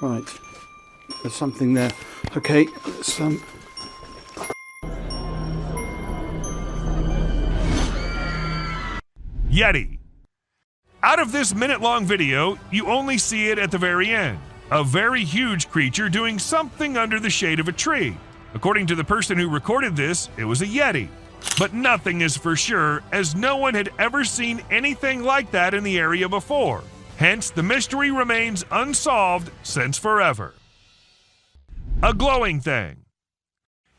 Right, there's something there. Okay, let's Yeti. Out of this minute-long video, you only see it at the very end. A very huge creature doing something under the shade of a tree. According to the person who recorded this, it was a Yeti. But nothing is for sure, as no one had ever seen anything like that in the area before. Hence, the mystery remains unsolved since forever. A glowing thing.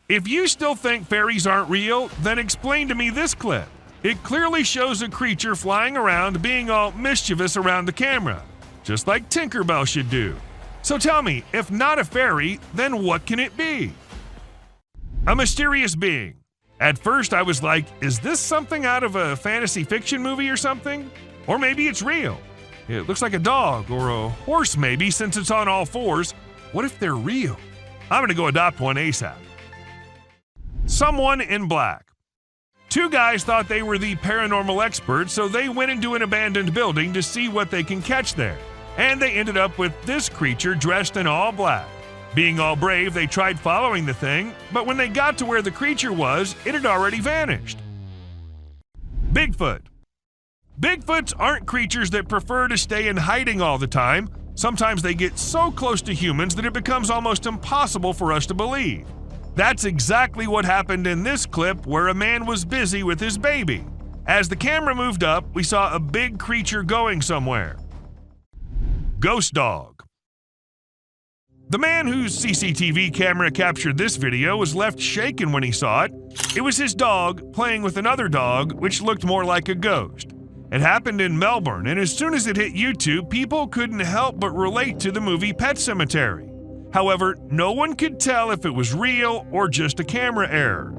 If you still think fairies aren't real, then explain to me this clip. It clearly shows a creature flying around being all mischievous around the camera, just like Tinkerbell should do. So tell me, if not a fairy, then what can it be? A mysterious being. At first I was like, is this something out of a fantasy fiction movie or something? Or maybe it's real. It looks like a dog or a horse maybe, since it's on all fours. What if they're real? I'm gonna go adopt one ASAP. Someone in black. Two guys thought they were the paranormal experts, so they went into an abandoned building to see what they can catch there. And they ended up with this creature dressed in all black. Being all brave, they tried following the thing, but when they got to where the creature was, it had already vanished. Bigfoot. Bigfoots aren't creatures that prefer to stay in hiding all the time. Sometimes they get so close to humans that it becomes almost impossible for us to believe. That's exactly what happened in this clip, where a man was busy with his baby. As the camera moved up, we saw a big creature going somewhere. Ghost dog. The man whose CCTV camera captured this video was left shaken when he saw it. It was his dog playing with another dog, which looked more like a ghost. It happened in Melbourne, and as soon as it hit YouTube, people couldn't help but relate to the movie Pet Sematary. However, no one could tell if it was real or just a camera error.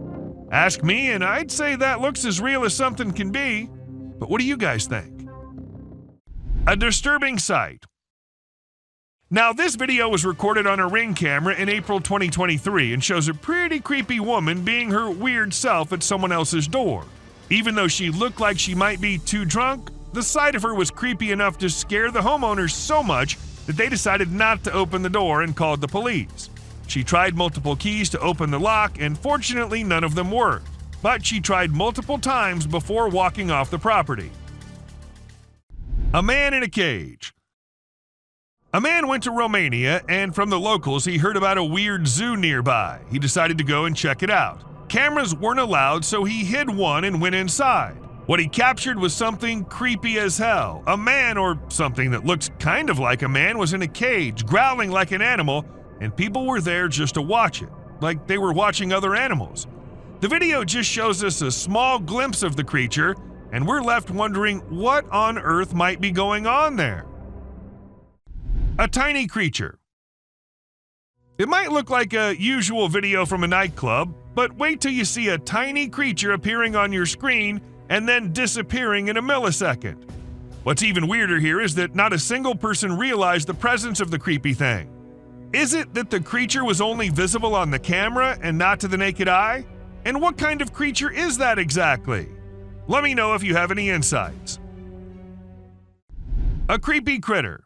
Ask me, and I'd say that looks as real as something can be. But what do you guys think? A disturbing sight. Now, this video was recorded on a Ring camera in April 2023 and shows a pretty creepy woman being her weird self at someone else's door. Even though she looked like she might be too drunk, the sight of her was creepy enough to scare the homeowners so much that they decided not to open the door and called the police. She tried multiple keys to open the lock, and fortunately none of them worked. But she tried multiple times before walking off the property. A man in a cage. A man went to Romania, and from the locals he heard about a weird zoo nearby. He decided to go and check it out. Cameras weren't allowed, so he hid one and went inside. What he captured was something creepy as hell. A man, or something that looks kind of like a man, was in a cage, growling like an animal, and people were there just to watch it, like they were watching other animals. The video just shows us a small glimpse of the creature, and we're left wondering what on earth might be going on there. A tiny creature. It might look like a usual video from a nightclub, but wait till you see a tiny creature appearing on your screen and then disappearing in a millisecond. What's even weirder here is that not a single person realized the presence of the creepy thing. Is it that the creature was only visible on the camera and not to the naked eye? And what kind of creature is that exactly? Let me know if you have any insights. A creepy critter.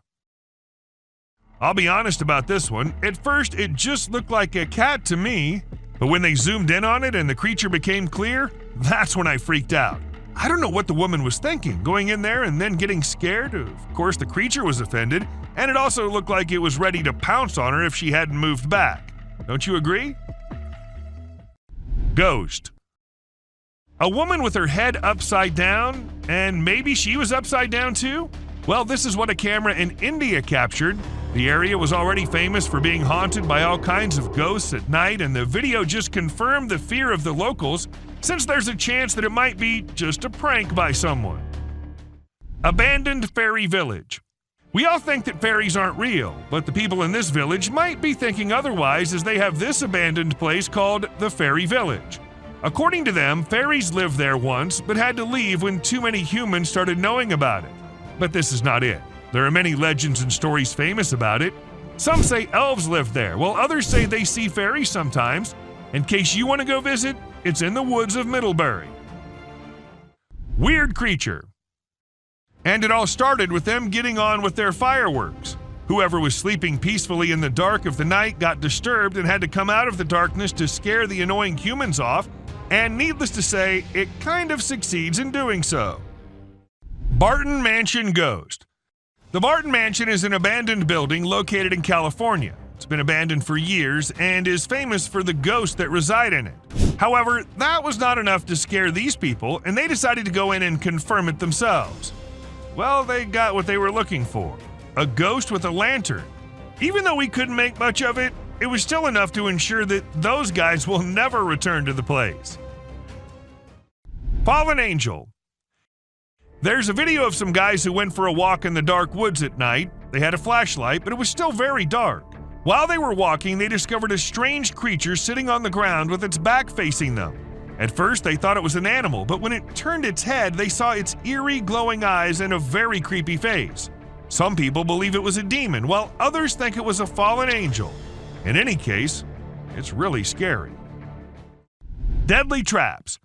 I'll be honest about this one. At first, it just looked like a cat to me, but when they zoomed in on it and the creature became clear, that's when I freaked out. I don't know what the woman was thinking, going in there and then getting scared. Of course, the creature was offended, and it also looked like it was ready to pounce on her if she hadn't moved back. Don't you agree? Ghost. A woman with her head upside down, and maybe she was upside down too? Well, this is what a camera in India captured. The area was already famous for being haunted by all kinds of ghosts at night, and the video just confirmed the fear of the locals, since there's a chance that it might be just a prank by someone. Abandoned fairy village. We all think that fairies aren't real, but the people in this village might be thinking otherwise, as they have this abandoned place called the Fairy Village. According to them, fairies lived there once, but had to leave when too many humans started knowing about it. But this is not it. There are many legends and stories famous about it. Some say elves live there, while others say they see fairies sometimes. In case you want to go visit, it's in the woods of Middlebury. Weird creature. And it all started with them getting on with their fireworks. Whoever was sleeping peacefully in the dark of the night got disturbed and had to come out of the darkness to scare the annoying humans off, and needless to say, it kind of succeeds in doing so. Barton Mansion Ghost. The Barton Mansion is an abandoned building located in California. It's been abandoned for years and is famous for the ghosts that reside in it. However, that was not enough to scare these people, and they decided to go in and confirm it themselves. Well, they got what they were looking for. A ghost with a lantern. Even though we couldn't make much of it, it was still enough to ensure that those guys will never return to the place. Fallen Angel. There's a video of some guys who went for a walk in the dark woods at night. They had a flashlight, but it was still very dark. While they were walking, they discovered a strange creature sitting on the ground with its back facing them. At first, they thought it was an animal, but when it turned its head, they saw its eerie glowing eyes and a very creepy face. Some people believe it was a demon, while others think it was a fallen angel. In any case, it's really scary. Deadly traps.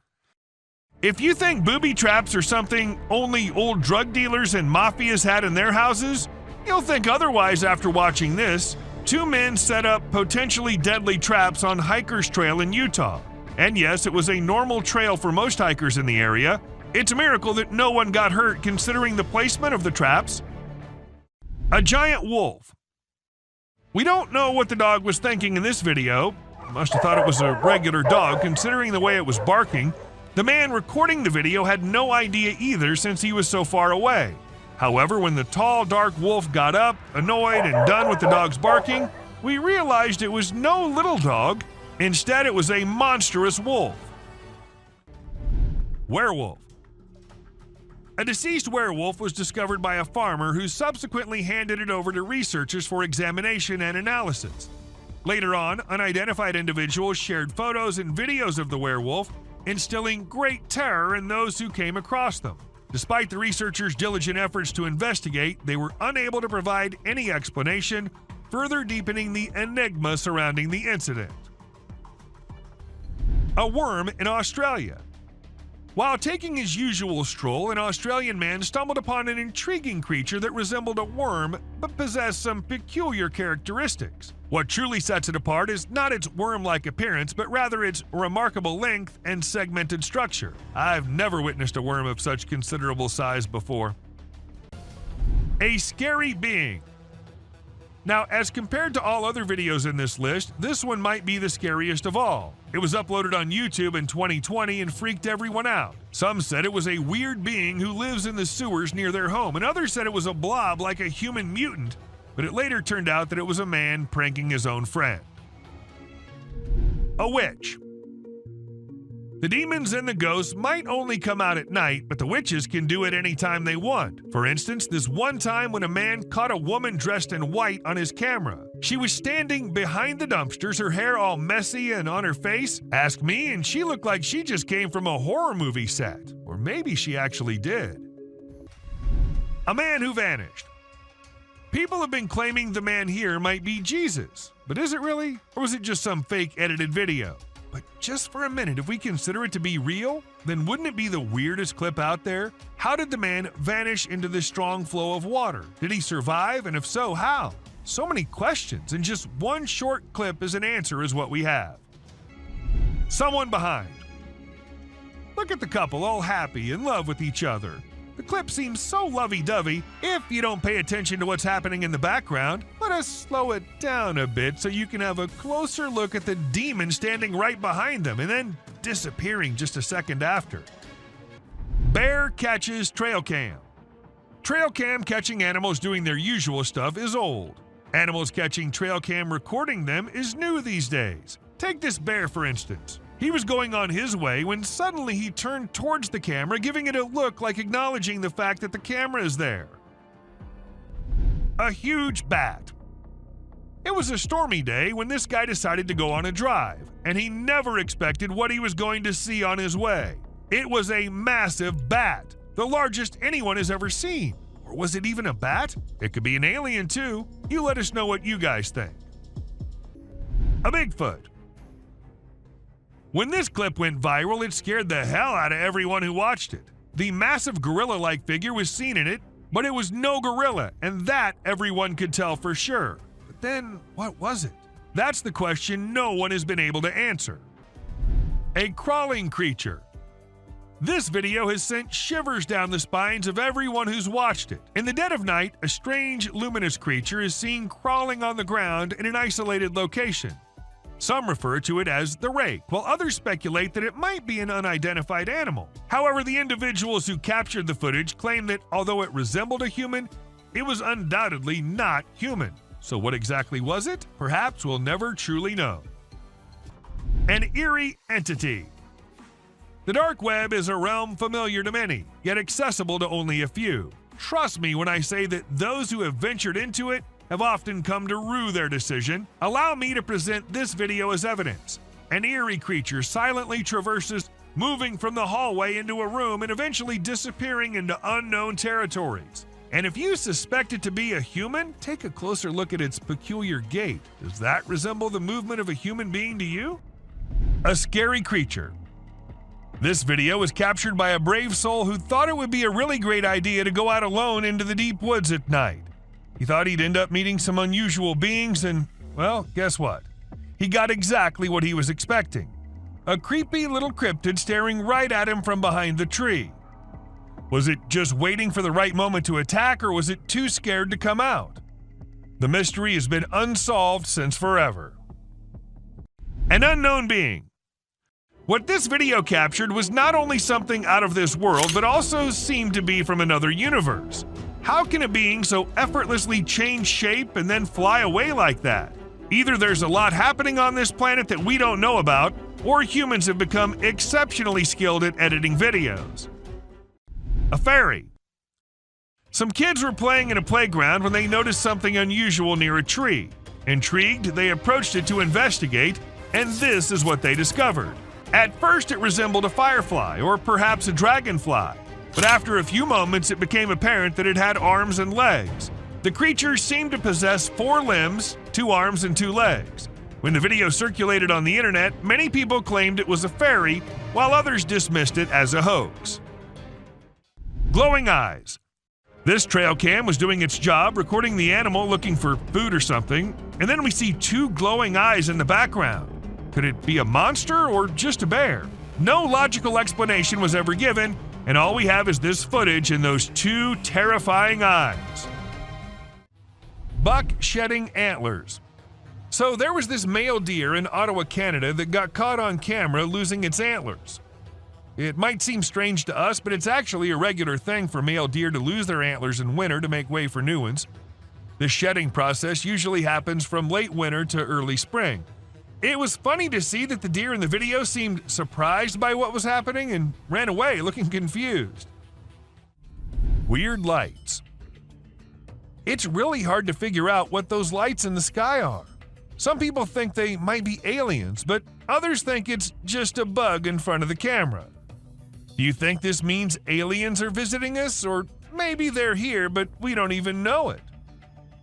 If you think booby traps are something only old drug dealers and mafias had in their houses, you'll think otherwise after watching this. 2 men set up potentially deadly traps on Hiker's Trail in Utah. And yes, it was a normal trail for most hikers in the area. It's a miracle that no one got hurt considering the placement of the traps. A giant wolf. We don't know what the dog was thinking in this video. Must have thought it was a regular dog considering the way it was barking. The man recording the video had no idea either since he was so far away. However, when the tall, dark wolf got up, annoyed and done with the dog's barking, we realized it was no little dog. Instead, it was a monstrous wolf. Werewolf. A deceased werewolf was discovered by a farmer who subsequently handed it over to researchers for examination and analysis. Later on, unidentified individuals shared photos and videos of the werewolf, instilling great terror in those who came across them. Despite the researchers' diligent efforts to investigate, they were unable to provide any explanation, further deepening the enigma surrounding the incident. A worm in Australia. While taking his usual stroll, an Australian man stumbled upon an intriguing creature that resembled a worm but possessed some peculiar characteristics. What truly sets it apart is not its worm-like appearance, but rather its remarkable length and segmented structure. I've never witnessed a worm of such considerable size before. A scary being. Now, as compared to all other videos in this list, this one might be the scariest of all. It was uploaded on YouTube in 2020 and freaked everyone out. Some said it was a weird being who lives in the sewers near their home, and others said it was a blob like a human mutant, but it later turned out that it was a man pranking his own friend. A witch. The demons and the ghosts might only come out at night, but the witches can do it any time they want. For instance, this one time when a man caught a woman dressed in white on his camera. She was standing behind the dumpsters, her hair all messy and on her face. Ask me, and she looked like she just came from a horror movie set. Or maybe she actually did. A man who vanished. People have been claiming the man here might be Jesus. But is it really? Or was it just some fake edited video? But just for a minute, if we consider it to be real, then wouldn't it be the weirdest clip out there? How did the man vanish into this strong flow of water? Did he survive? And if so, how? So many questions, and just one short clip as an answer is what we have. Someone behind. Look at the couple all happy, in love with each other. The clip seems so lovey-dovey. If you don't pay attention to what's happening in the background, let us slow it down a bit so you can have a closer look at the demon standing right behind them and then disappearing just a second after. Bear catches trail cam. Trail cam catching animals doing their usual stuff is old. Animals catching trail cam recording them is new these days. Take this bear for instance. He was going on his way when suddenly he turned towards the camera, giving it a look like acknowledging the fact that the camera is there. A huge bat. It was a stormy day when this guy decided to go on a drive, and he never expected what he was going to see on his way. It was a massive bat, the largest anyone has ever seen. Or was it even a bat? It could be an alien too. You let us know what you guys think. A Bigfoot. When this clip went viral, it scared the hell out of everyone who watched it. The massive gorilla-like figure was seen in it, But it was no gorilla, and that everyone could tell for sure. But then, what was it? That's the question no one has been able to answer. A crawling creature. This video has sent shivers down the spines of everyone who's watched it. In the dead of night, a strange, luminous creature is seen crawling on the ground in an isolated location. Some refer to it as the rake, while others speculate that it might be an unidentified animal. However, the individuals who captured the footage claim that although it resembled a human, it was undoubtedly not human. So what exactly was it? Perhaps we'll never truly know. An eerie entity. The dark web is a realm familiar to many, yet accessible to only a few. Trust me when I say that those who have ventured into it have often come to rue their decision. Allow me to present this video as evidence. An eerie creature silently traverses, moving from the hallway into a room and eventually disappearing into unknown territories. And if you suspect it to be a human, take a closer look at its peculiar gait. Does that resemble the movement of a human being to you? A scary creature. This video was captured by a brave soul who thought it would be a really great idea to go out alone into the deep woods at night. He thought he'd end up meeting some unusual beings and, well, guess what? He got exactly what he was expecting. A creepy little cryptid staring right at him from behind the tree. Was it just waiting for the right moment to attack, or was it too scared to come out? The mystery has been unsolved since forever. An unknown being. What this video captured was not only something out of this world, but also seemed to be from another universe. How can a being so effortlessly change shape and then fly away like that? Either there's a lot happening on this planet that we don't know about, or humans have become exceptionally skilled at editing videos. A fairy. Some kids were playing in a playground when they noticed something unusual near a tree. Intrigued, they approached it to investigate, and this is what they discovered. At first, it resembled a firefly, or perhaps a dragonfly, but after a few moments, it became apparent that it had arms and legs. The creature seemed to possess 4 limbs, 2 arms, and 2 legs. When the video circulated on the internet, many people claimed it was a fairy, while others dismissed it as a hoax. Glowing eyes. This trail cam was doing its job, recording the animal looking for food or something, and then we see 2 glowing eyes in the background. Could it be a monster or just a bear? No logical explanation was ever given, and all we have is this footage and those 2 terrifying eyes. Buck shedding antlers. So there was this male deer in Ottawa, Canada that got caught on camera losing its antlers. It might seem strange to us, but it's actually a regular thing for male deer to lose their antlers in winter to make way for new ones. The shedding process usually happens from late winter to early spring. It was funny to see that the deer in the video seemed surprised by what was happening and ran away looking confused. Weird lights. It's really hard to figure out what those lights in the sky are. Some people think they might be aliens, but others think it's just a bug in front of the camera. Do you think this means aliens are visiting us, or maybe they're here but we don't even know it?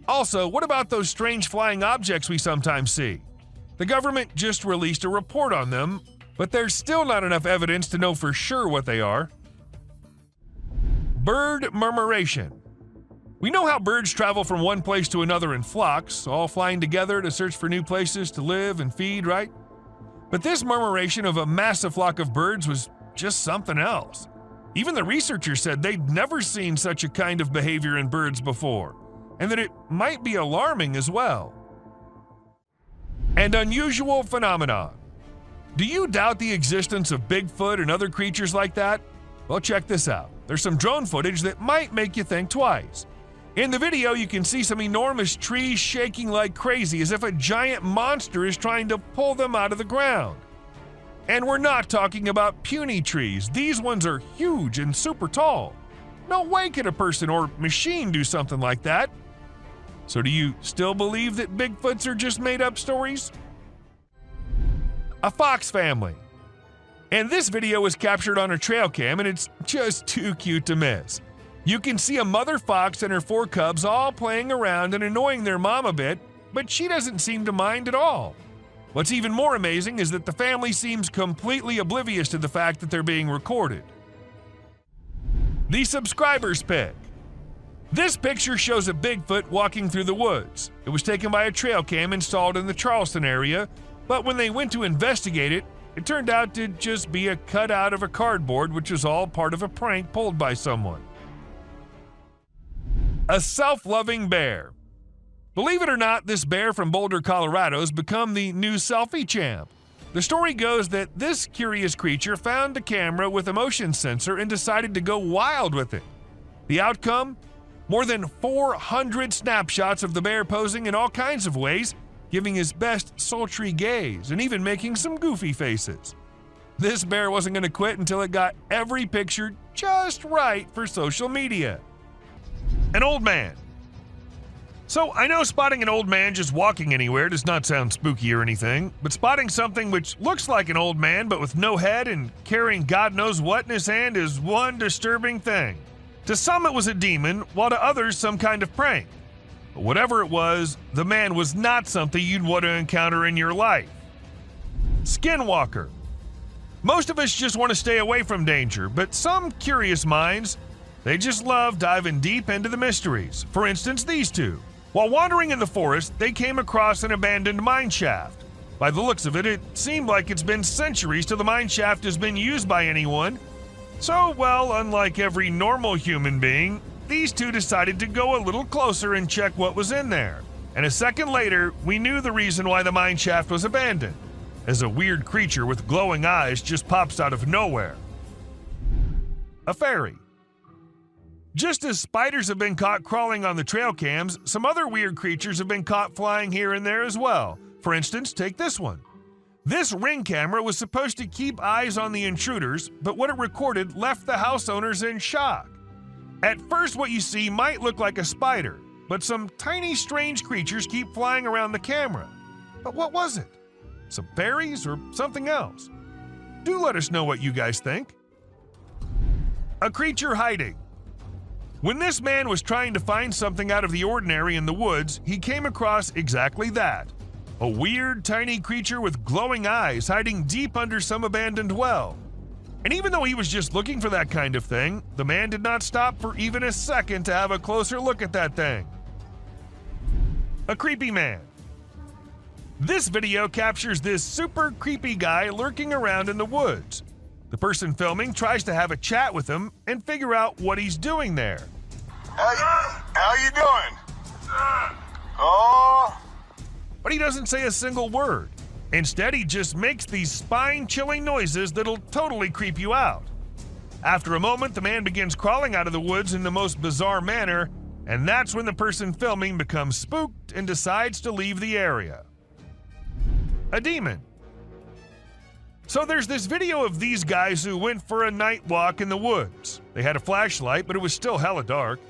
Also, what about those strange flying objects we sometimes see? The government just released a report on them, but there's still not enough evidence to know for sure what they are. Bird murmuration. We know how birds travel from one place to another in flocks, all flying together to search for new places to live and feed, right? But this murmuration of a massive flock of birds was just something else. Even the researchers said they'd never seen such a kind of behavior in birds before, and that it might be alarming as well. And unusual phenomenon. Do you doubt the existence of Bigfoot and other creatures like that? Well, check this out. There's some drone footage that might make you think twice. In the video, you can see some enormous trees shaking like crazy as if a giant monster is trying to pull them out of the ground. And we're not talking about puny trees. These ones are huge and super tall. No way could a person or machine do something like that. So do you still believe that Bigfoots are just made-up stories? A fox family. And this video was captured on a trail cam, and it's just too cute to miss. You can see a mother fox and her 4 cubs all playing around and annoying their mom a bit, but she doesn't seem to mind at all. What's even more amazing is that the family seems completely oblivious to the fact that they're being recorded. The subscribers pick. This picture shows a Bigfoot walking through the woods. It was taken by a trail cam installed in the Charleston area, but when they went to investigate it, it turned out to just be a cutout of a cardboard, which was all part of a prank pulled by someone. A self-loving bear. Believe it or not, this bear from Boulder, Colorado has become the new selfie champ. The story goes that this curious creature found a camera with a motion sensor and decided to go wild with it. The outcome? More than 400 snapshots of the bear posing in all kinds of ways, giving his best sultry gaze and even making some goofy faces. This bear wasn't going to quit until it got every picture just right for social media. An old man. So I know spotting an old man just walking anywhere does not sound spooky or anything, but spotting something which looks like an old man but with no head and carrying God knows what in his hand is one disturbing thing. To some it was a demon, while to others some kind of prank. But whatever it was, the man was not something you'd want to encounter in your life. Skinwalker. Most of us just want to stay away from danger, but some curious minds, they just love diving deep into the mysteries. For instance, these two. While wandering in the forest, they came across an abandoned mine shaft. By the looks of it, it seemed like it's been centuries till the mine shaft has been used by anyone. So, well, unlike every normal human being, these two decided to go a little closer and check what was in there. And a second later, we knew the reason why the mine shaft was abandoned, as a weird creature with glowing eyes just pops out of nowhere. A fairy. Just as spiders have been caught crawling on the trail cams, some other weird creatures have been caught flying here and there as well. For instance, take this one. This Ring camera was supposed to keep eyes on the intruders, but what it recorded left the house owners in shock. At first, what you see might look like a spider, but some tiny strange creatures keep flying around the camera. But what was it? Some fairies or something else? Do let us know what you guys think. A creature hiding. When this man was trying to find something out of the ordinary in the woods, he came across exactly that. A weird, tiny creature with glowing eyes hiding deep under some abandoned well. And even though he was just looking for that kind of thing, the man did not stop for even a second to have a closer look at that thing. A creepy man. This video captures this super creepy guy lurking around in the woods. The person filming tries to have a chat with him and figure out what he's doing there. How you doing? Oh. But he doesn't say a single word. Instead, he just makes these spine-chilling noises that'll totally creep you out. After a moment, the man begins crawling out of the woods in the most bizarre manner, and that's when the person filming becomes spooked and decides to leave the area. A demon. So there's this video of these guys who went for a night walk in the woods. They had a flashlight, but it was still hella dark.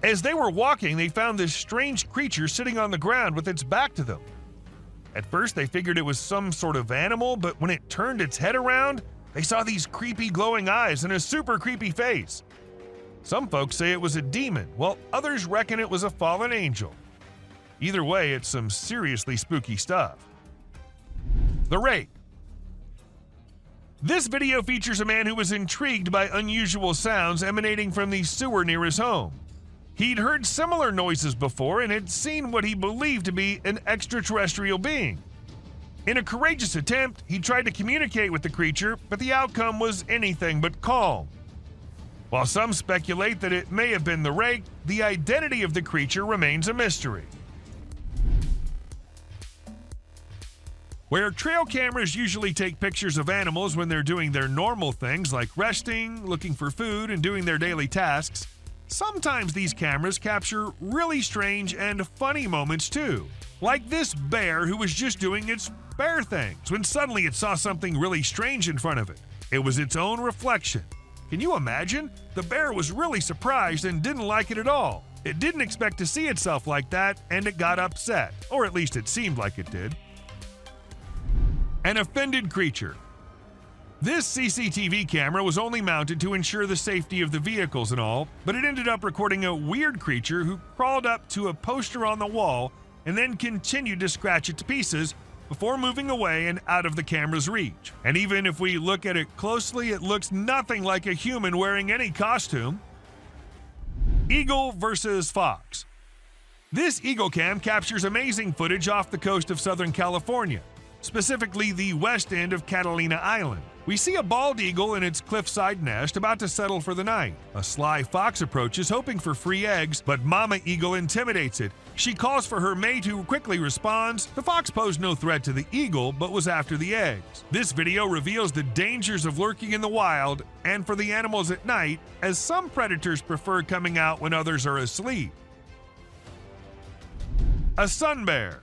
As they were walking, they found this strange creature sitting on the ground with its back to them. At first, they figured it was some sort of animal, but when it turned its head around, they saw these creepy glowing eyes and a super creepy face. Some folks say it was a demon, while others reckon it was a fallen angel. Either way, it's some seriously spooky stuff. The Rake. This video features a man who was intrigued by unusual sounds emanating from the sewer near his home. He'd heard similar noises before and had seen what he believed to be an extraterrestrial being. In a courageous attempt, he tried to communicate with the creature, but the outcome was anything but calm. While some speculate that it may have been the Rake, the identity of the creature remains a mystery. Where trail cameras usually take pictures of animals when they're doing their normal things like resting, looking for food, and doing their daily tasks, sometimes these cameras capture really strange and funny moments too. Like this bear who was just doing its bear things when suddenly it saw something really strange in front of it. It was its own reflection. Can you imagine? The bear was really surprised and didn't like it at all. It didn't expect to see itself like that, and it got upset, or at least it seemed like it did. An offended creature. This CCTV camera was only mounted to ensure the safety of the vehicles and all, but it ended up recording a weird creature who crawled up to a poster on the wall and then continued to scratch it to pieces before moving away and out of the camera's reach. And even if we look at it closely, it looks nothing like a human wearing any costume. Eagle versus fox. This Eagle Cam captures amazing footage off the coast of Southern California, specifically the west end of Catalina Island. We see a bald eagle in its cliffside nest about to settle for the night. A sly fox approaches hoping for free eggs, but Mama Eagle intimidates it. She calls for her mate who quickly responds. The fox posed no threat to the eagle, but was after the eggs. This video reveals the dangers of lurking in the wild and for the animals at night, as some predators prefer coming out when others are asleep. A sun bear.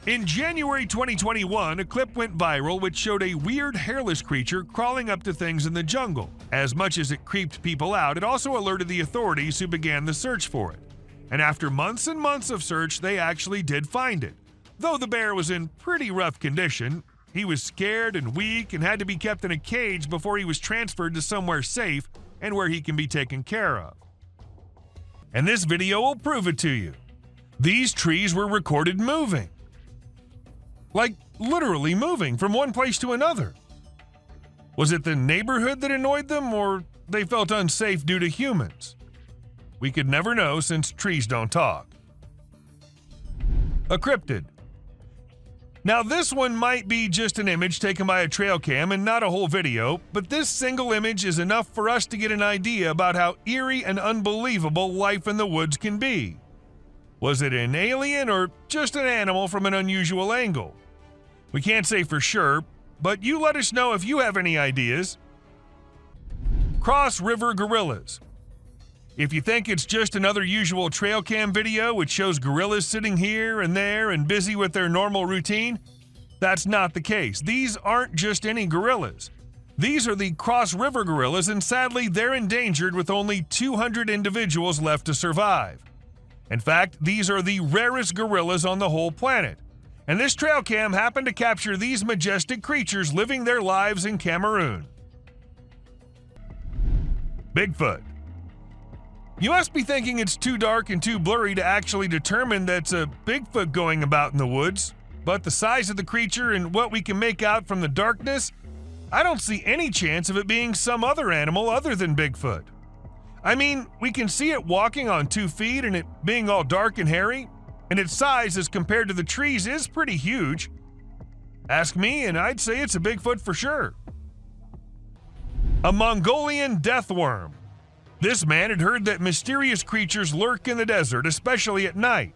In January 2021, a clip went viral which showed a weird hairless creature crawling up to things in the jungle. As much as it creeped people out, it also alerted the authorities who began the search for it. And after months and months of search, they actually did find it. Though the bear was in pretty rough condition, he was scared and weak and had to be kept in a cage before he was transferred to somewhere safe and where he can be taken care of. And this video will prove it to you. These trees were recorded moving. Like, literally moving from one place to another. Was it the neighborhood that annoyed them, or they felt unsafe due to humans? We could never know since trees don't talk. A cryptid. Now this one might be just an image taken by a trail cam and not a whole video, but this single image is enough for us to get an idea about how eerie and unbelievable life in the woods can be. Was it an alien or just an animal from an unusual angle? We can't say for sure, but you let us know if you have any ideas. Cross River Gorillas. If you think it's just another usual trail cam video which shows gorillas sitting here and there and busy with their normal routine, that's not the case. These aren't just any gorillas. These are the Cross River gorillas, and sadly they're endangered with only 200 individuals left to survive. In fact, these are the rarest gorillas on the whole planet. And this trail cam happened to capture these majestic creatures living their lives in Cameroon. Bigfoot. You must be thinking it's too dark and too blurry to actually determine that's a Bigfoot going about in the woods, but the size of the creature and what we can make out from the darkness, I don't see any chance of it being some other animal other than Bigfoot. I mean, we can see it walking on 2 feet and it being all dark and hairy, and its size as compared to the trees is pretty huge. Ask me and I'd say it's a Bigfoot for sure. A Mongolian death worm. This man had heard that mysterious creatures lurk in the desert, especially at night.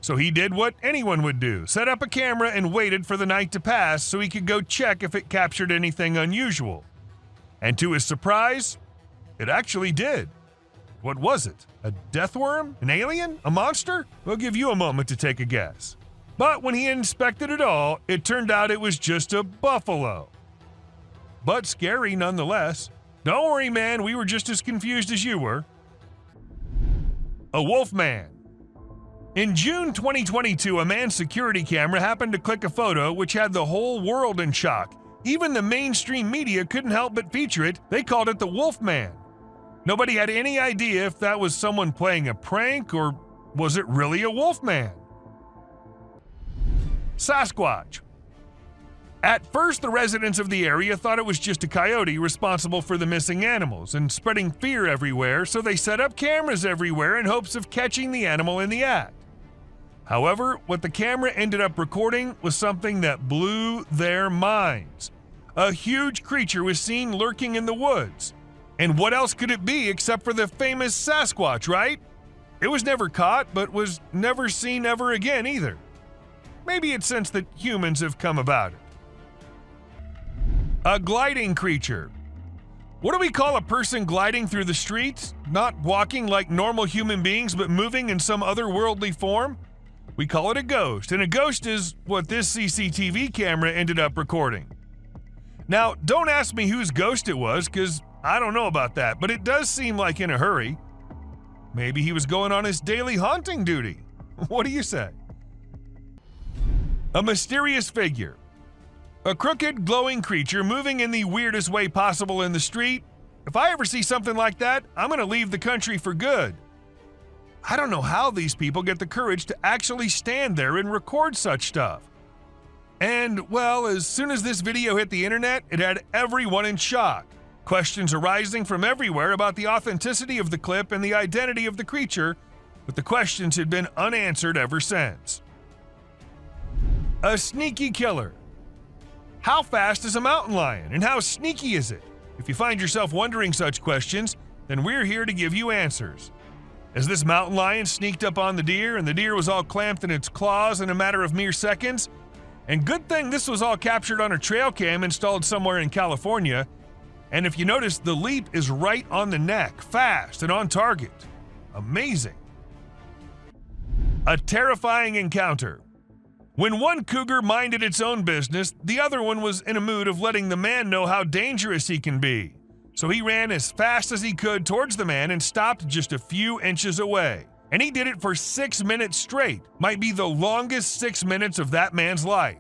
So he did what anyone would do, set up a camera and waited for the night to pass so he could go check if it captured anything unusual. And to his surprise, it actually did. What was it? A death worm? An alien? A monster? We'll give you a moment to take a guess. But when he inspected it all, it turned out it was just a buffalo. But scary nonetheless. Don't worry, man, we were just as confused as you were. A wolf man. In June 2022, a man's security camera happened to click a photo which had the whole world in shock. Even the mainstream media couldn't help but feature it. They called it the Wolf Man. Nobody had any idea if that was someone playing a prank or was it really a wolf man? Sasquatch. At first, the residents of the area thought it was just a coyote responsible for the missing animals and spreading fear everywhere, so they set up cameras everywhere in hopes of catching the animal in the act. However, what the camera ended up recording was something that blew their minds. A huge creature was seen lurking in the woods. And what else could it be except for the famous Sasquatch, right? It was never caught, but was never seen ever again either. Maybe it's since that humans have come about it. A gliding creature. What do we call a person gliding through the streets? Not walking like normal human beings, but moving in some otherworldly form? We call it a ghost, and a ghost is what this CCTV camera ended up recording. Now, don't ask me whose ghost it was, because I don't know about that, but it does seem like in a hurry. Maybe he was going on his daily haunting duty. What do you say? A mysterious figure. A crooked, glowing creature moving in the weirdest way possible in the street. If I ever see something like that, I'm going to leave the country for good. I don't know how these people get the courage to actually stand there and record such stuff. And, well, as soon as this video hit the internet, it had everyone in shock. questions arising from everywhere about the authenticity of the clip and the identity of the creature, but the questions had been unanswered ever since. A sneaky killer. How fast is a mountain lion, and how sneaky is it? If you find yourself wondering such questions, then we're here to give you answers. As this mountain lion sneaked up on the deer, and the deer was all clamped in its claws in a matter of mere seconds, and good thing this was all captured on a trail cam installed somewhere in California, and if you notice, the leap is right on the neck, fast and on target. Amazing. A terrifying encounter. When one cougar minded its own business, the other one was in a mood of letting the man know how dangerous he can be. So he ran as fast as he could towards the man and stopped just a few inches away. And he did it for 6 minutes straight. Might be the longest 6 minutes of that man's life.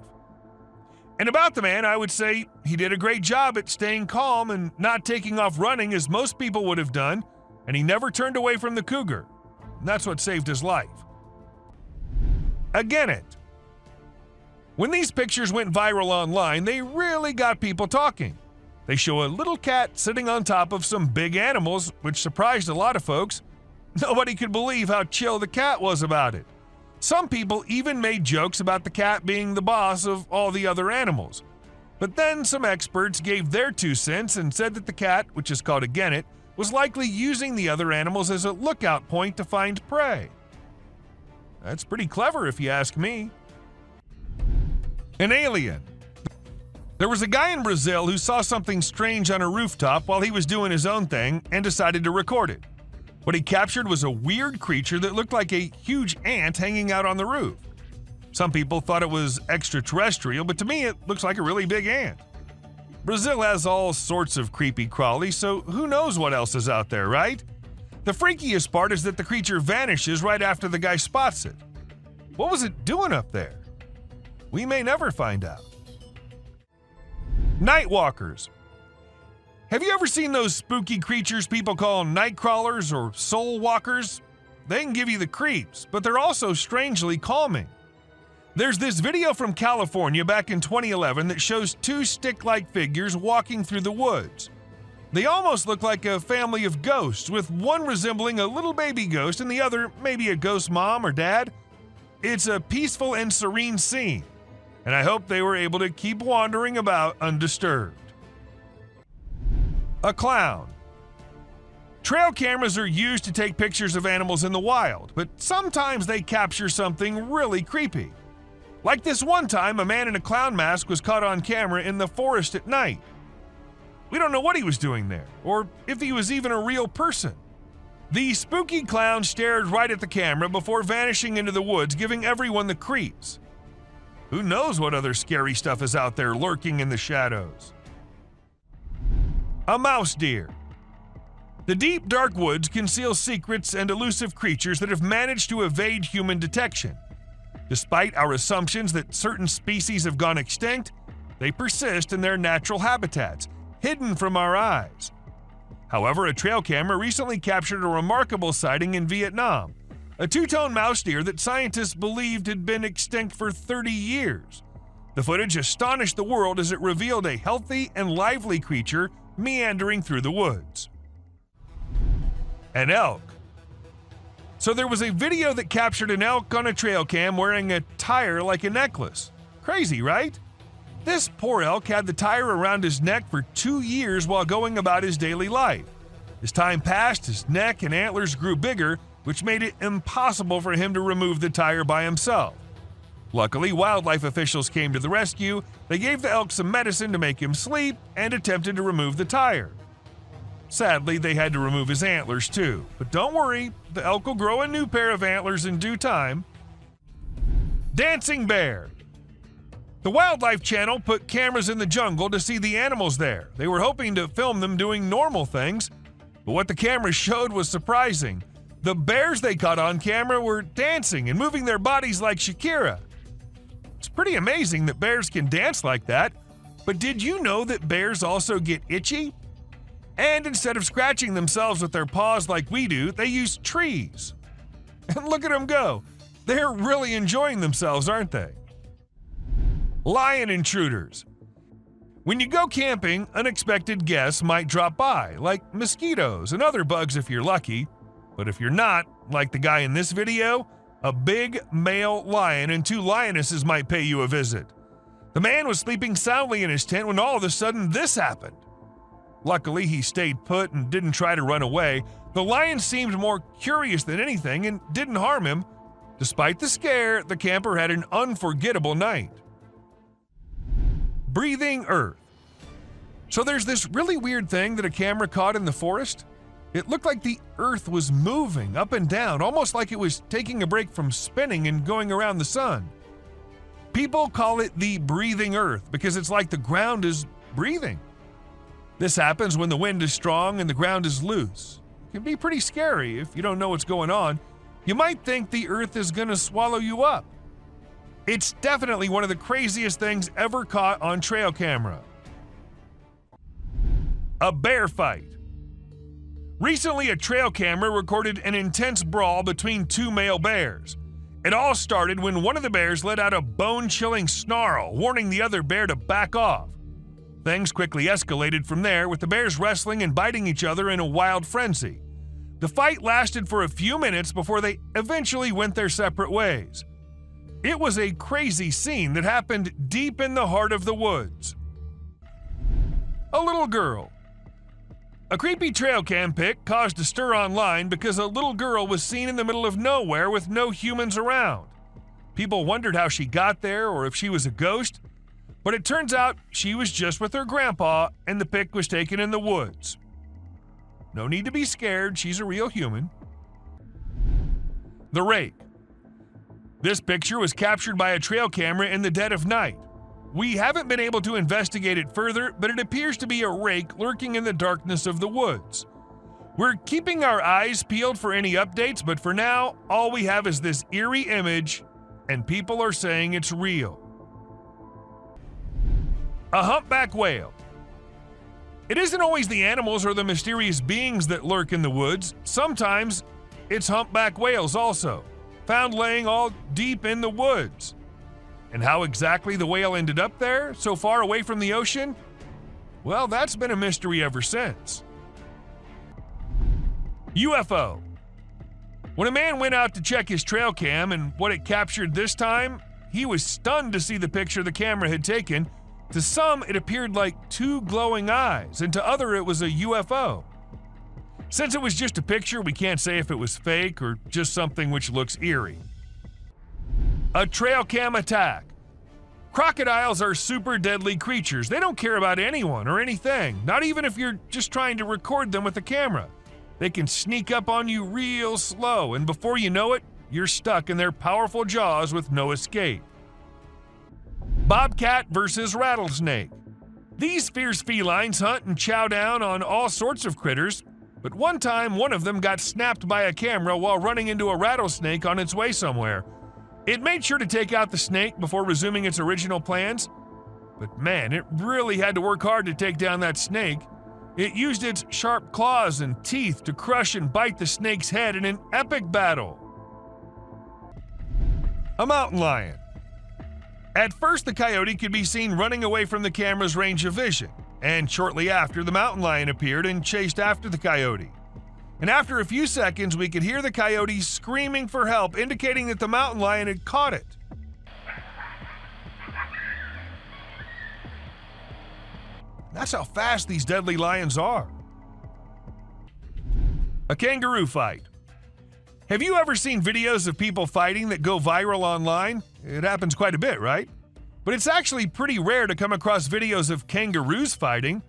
And about the man, I would say he did a great job at staying calm and not taking off running as most people would have done, and he never turned away from the cougar. And that's what saved his life. Again it. When these pictures went viral online, they really got people talking. They show a little cat sitting on top of some big animals, which surprised a lot of folks. Nobody could believe how chill the cat was about it. Some people even made jokes about the cat being the boss of all the other animals. But then some experts gave their 2 cents and said that the cat, which is called a genet, was likely using the other animals as a lookout point to find prey. That's pretty clever if you ask me. An alien. There was a guy in Brazil who saw something strange on a rooftop while he was doing his own thing and decided to record it. What he captured was a weird creature that looked like a huge ant hanging out on the roof. Some people thought it was extraterrestrial, but to me it looks like a really big ant. Brazil has all sorts of creepy crawlies, so who knows what else is out there, right? The freakiest part is that the creature vanishes right after the guy spots it. What was it doing up there? We may never find out. Night walkers. Have you ever seen those spooky creatures people call night crawlers or soul walkers? They can give you the creeps, but they're also strangely calming. There's this video from California back in 2011 that shows 2 stick-like figures walking through the woods. They almost look like a family of ghosts, with one resembling a little baby ghost and the other maybe a ghost mom or dad. It's a peaceful and serene scene, and I hope they were able to keep wandering about undisturbed. A clown. Trail cameras are used to take pictures of animals in the wild, but sometimes they capture something really creepy. Like this one time, a man in a clown mask was caught on camera in the forest at night. We don't know what he was doing there, or if he was even a real person. The spooky clown stared right at the camera before vanishing into the woods, giving everyone the creeps. Who knows what other scary stuff is out there lurking in the shadows? A mouse deer. The deep, dark woods conceal secrets and elusive creatures that have managed to evade human detection. Despite our assumptions that certain species have gone extinct, they persist in their natural habitats, hidden from our eyes. However, a trail camera recently captured a remarkable sighting in Vietnam, a two-tone mouse deer that scientists believed had been extinct for 30 years. The footage astonished the world as it revealed a healthy and lively creature meandering through the woods. An elk. So there was a video that captured an elk on a trail cam wearing a tire like a necklace. Crazy, right? This poor elk had the tire around his neck for 2 years while going about his daily life. As time passed, his neck and antlers grew bigger, which made it impossible for him to remove the tire by himself. Luckily, wildlife officials came to the rescue. They gave the elk some medicine to make him sleep and attempted to remove the tire. Sadly, they had to remove his antlers too, but don't worry, the elk will grow a new pair of antlers in due time. Dancing bear. The Wildlife Channel put cameras in the jungle to see the animals there. They were hoping to film them doing normal things, but what the cameras showed was surprising. The bears they caught on camera were dancing and moving their bodies like Shakira. It's pretty amazing that bears can dance like that, but did you know that bears also get itchy? And instead of scratching themselves with their paws like we do, they use trees. And look at them go. They're really enjoying themselves, aren't they? Lion intruders. When you go camping, unexpected guests might drop by, like mosquitoes and other bugs if you're lucky. But if you're not, like the guy in this video, a big male lion and 2 lionesses might pay you a visit. The man was sleeping soundly in his tent when all of a sudden this happened. Luckily, he stayed put and didn't try to run away. The lion seemed more curious than anything and didn't harm him. Despite the scare, the camper had an unforgettable night. Breathing Earth. So there's this really weird thing that a camera caught in the forest. It looked like the earth was moving up and down, almost like it was taking a break from spinning and going around the sun. People call it the breathing earth because it's like the ground is breathing. This happens when the wind is strong and the ground is loose. It can be pretty scary if you don't know what's going on. You might think the earth is going to swallow you up. It's definitely one of the craziest things ever caught on trail camera. A bear fight. Recently, a trail camera recorded an intense brawl between 2 male bears. It all started when one of the bears let out a bone-chilling snarl, warning the other bear to back off. Things quickly escalated from there, with the bears wrestling and biting each other in a wild frenzy. The fight lasted for a few minutes before they eventually went their separate ways. It was a crazy scene that happened deep in the heart of the woods. A little girl. A creepy trail cam pic caused a stir online because a little girl was seen in the middle of nowhere with no humans around. People wondered how she got there or if she was a ghost, but it turns out she was just with her grandpa and the pic was taken in the woods. No need to be scared, she's a real human. The rake. This picture was captured by a trail camera in the dead of night. We haven't been able to investigate it further, but it appears to be a rake lurking in the darkness of the woods. We're keeping our eyes peeled for any updates, but for now, all we have is this eerie image, and people are saying it's real. A humpback whale. It isn't always the animals or the mysterious beings that lurk in the woods. Sometimes it's humpback whales also, found laying all deep in the woods. And how exactly the whale ended up there, so far away from the ocean? Well, that's been a mystery ever since. UFO. When a man went out to check his trail cam and what it captured this time, he was stunned to see the picture the camera had taken. To some, it appeared like 2 glowing eyes, and to others, it was a UFO. Since it was just a picture, we can't say if it was fake or just something which looks eerie. A trail cam attack. Crocodiles are super deadly creatures. They don't care about anyone or anything, not even if you're just trying to record them with a camera. They can sneak up on you real slow, and before you know it, you're stuck in their powerful jaws with no escape. Bobcat versus rattlesnake. These fierce felines hunt and chow down on all sorts of critters, but one time one of them got snapped by a camera while running into a rattlesnake on its way somewhere. It made sure to take out the snake before resuming its original plans, but man, it really had to work hard to take down that snake. It used its sharp claws and teeth to crush and bite the snake's head in an epic battle. A mountain lion. At first, the coyote could be seen running away from the camera's range of vision, and shortly after, the mountain lion appeared and chased after the coyote. And after a few seconds, we could hear the coyote screaming for help, indicating that the mountain lion had caught it. That's how fast these deadly lions are. A kangaroo fight. Have you ever seen videos of people fighting that go viral online? It happens quite a bit, right? But it's actually pretty rare to come across videos of kangaroos fighting.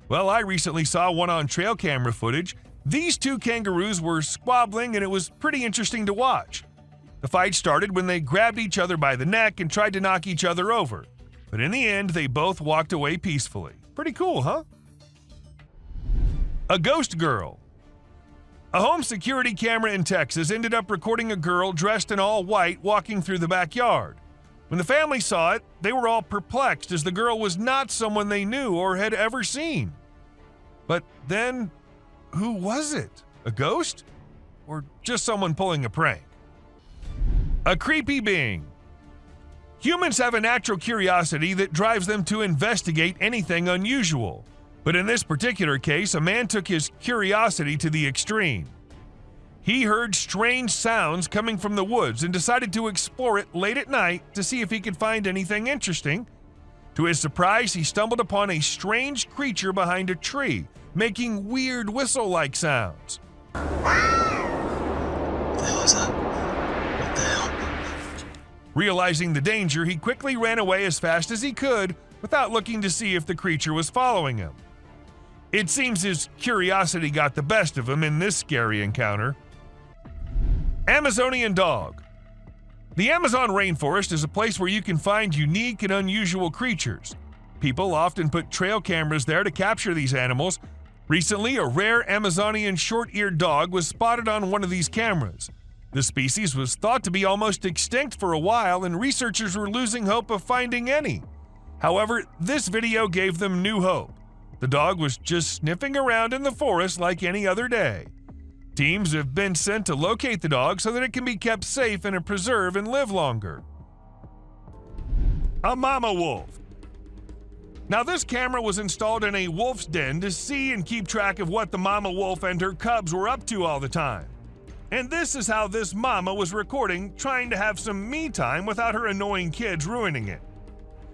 Well, I recently saw one on trail camera footage. These 2 kangaroos were squabbling and it was pretty interesting to watch. The fight started when they grabbed each other by the neck and tried to knock each other over. But in the end, they both walked away peacefully. Pretty cool, huh? A ghost girl. A home security camera in Texas ended up recording a girl dressed in all white walking through the backyard. When the family saw it, they were all perplexed as the girl was not someone they knew or had ever seen. But then, who was it? A ghost? Or just someone pulling a prank? A creepy being. Humans have a natural curiosity that drives them to investigate anything unusual. But in this particular case, a man took his curiosity to the extreme. He heard strange sounds coming from the woods and decided to explore it late at night to see if he could find anything interesting. To his surprise, he stumbled upon a strange creature behind a tree, making weird whistle-like sounds. What the hell is that? What the hell? Realizing the danger, he quickly ran away as fast as he could without looking to see if the creature was following him. It seems his curiosity got the best of him in this scary encounter. Amazonian dog. The Amazon rainforest is a place where you can find unique and unusual creatures. People often put trail cameras there to capture these animals. Recently, a rare Amazonian short-eared dog was spotted on one of these cameras. The species was thought to be almost extinct for a while, and researchers were losing hope of finding any. However, this video gave them new hope. The dog was just sniffing around in the forest like any other day. Teams have been sent to locate the dog so that it can be kept safe in a preserve and live longer. A mama wolf. Now, this camera was installed in a wolf's den to see and keep track of what the mama wolf and her cubs were up to all the time. And this is how this mama was recording, trying to have some me time without her annoying kids ruining it.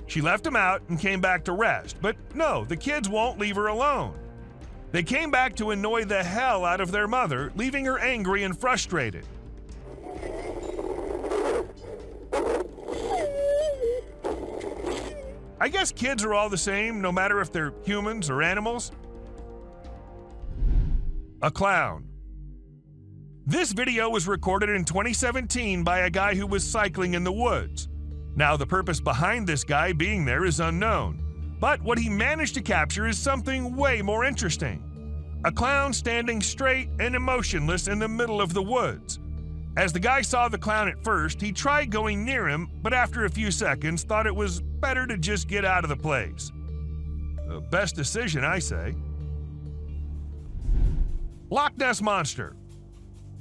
She left them out and came back to rest, but no, the kids won't leave her alone. They came back to annoy the hell out of their mother, leaving her angry and frustrated. I guess kids are all the same, no matter if they're humans or animals. A clown. This video was recorded in 2017 by a guy who was cycling in the woods. Now, the purpose behind this guy being there is unknown, but what he managed to capture is something way more interesting. A clown standing straight and emotionless in the middle of the woods. As the guy saw the clown at first, he tried going near him, but after a few seconds thought it was better to just get out of the place. The best decision, I say. Loch Ness Monster.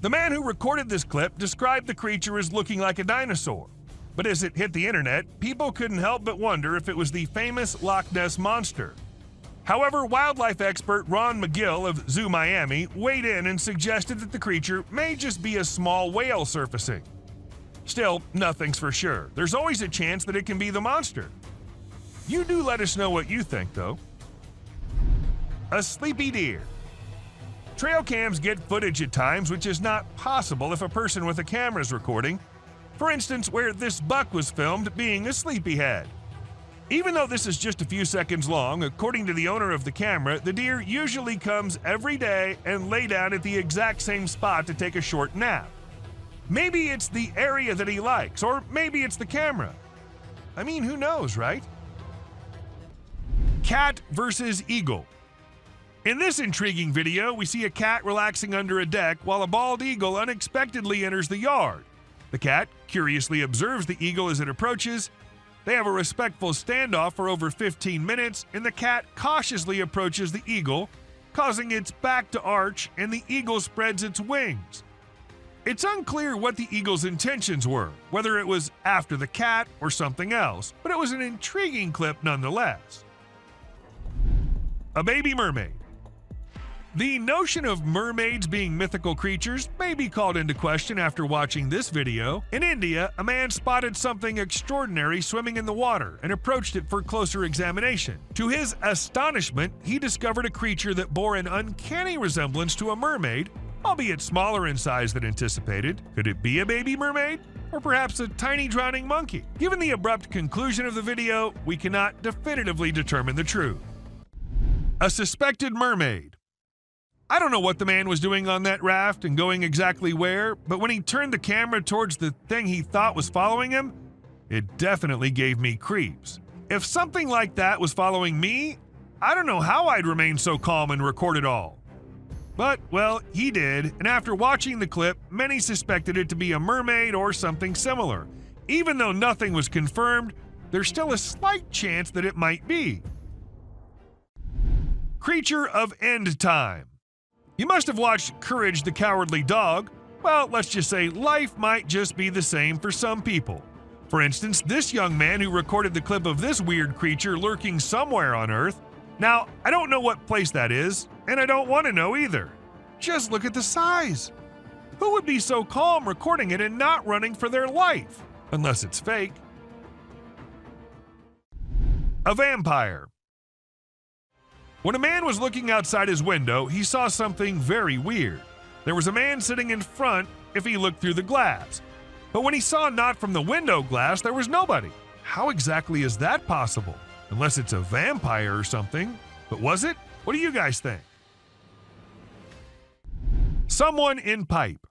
The man who recorded this clip described the creature as looking like a dinosaur. But as it hit the internet, people couldn't help but wonder if it was the famous Loch Ness Monster. However, wildlife expert Ron McGill of Zoo Miami weighed in and suggested that the creature may just be a small whale surfacing. Still, nothing's for sure. There's always a chance that it can be the monster. You do let us know what you think, though. A sleepy deer. Trail cams get footage at times which is not possible if a person with a camera is recording. For instance, where this buck was filmed being a sleepyhead. Even though this is just a few seconds long, according to the owner of the camera, the deer usually comes every day and lay down at the exact same spot to take a short nap. Maybe it's the area that he likes, or maybe it's the camera. I mean, who knows, right? Cat versus eagle. In this intriguing video, we see a cat relaxing under a deck while a bald eagle unexpectedly enters the yard. The cat curiously observes the eagle as it approaches. They have a respectful standoff for over 15 minutes, and the cat cautiously approaches the eagle, causing its back to arch, and the eagle spreads its wings. It's unclear what the eagle's intentions were, whether it was after the cat or something else, but it was an intriguing clip nonetheless. A baby mermaid. The notion of mermaids being mythical creatures may be called into question after watching this video. In India, a man spotted something extraordinary swimming in the water and approached it for closer examination. To his astonishment, he discovered a creature that bore an uncanny resemblance to a mermaid, albeit smaller in size than anticipated. Could it be a baby mermaid? Or perhaps a tiny drowning monkey? Given the abrupt conclusion of the video, we cannot definitively determine the truth. A suspected mermaid. I don't know what the man was doing on that raft and going exactly where, but when he turned the camera towards the thing he thought was following him, it definitely gave me creeps. If something like that was following me, I don't know how I'd remain so calm and record it all. But, well, he did, and after watching the clip, many suspected it to be a mermaid or something similar. Even though nothing was confirmed, there's still a slight chance that it might be. Creature of End Time. You must have watched Courage the Cowardly Dog. Well, let's just say life might just be the same for some people. For instance, this young man who recorded the clip of this weird creature lurking somewhere on Earth. Now, I don't know what place that is, and I don't want to know either. Just look at the size. Who would be so calm recording it and not running for their life? Unless it's fake. A vampire. When a man was looking outside his window, he saw something very weird. There was a man sitting in front if he looked through the glass. But when he saw not from the window glass, there was nobody. How exactly is that possible? Unless it's a vampire or something. But was it? What do you guys think? Someone in pipe.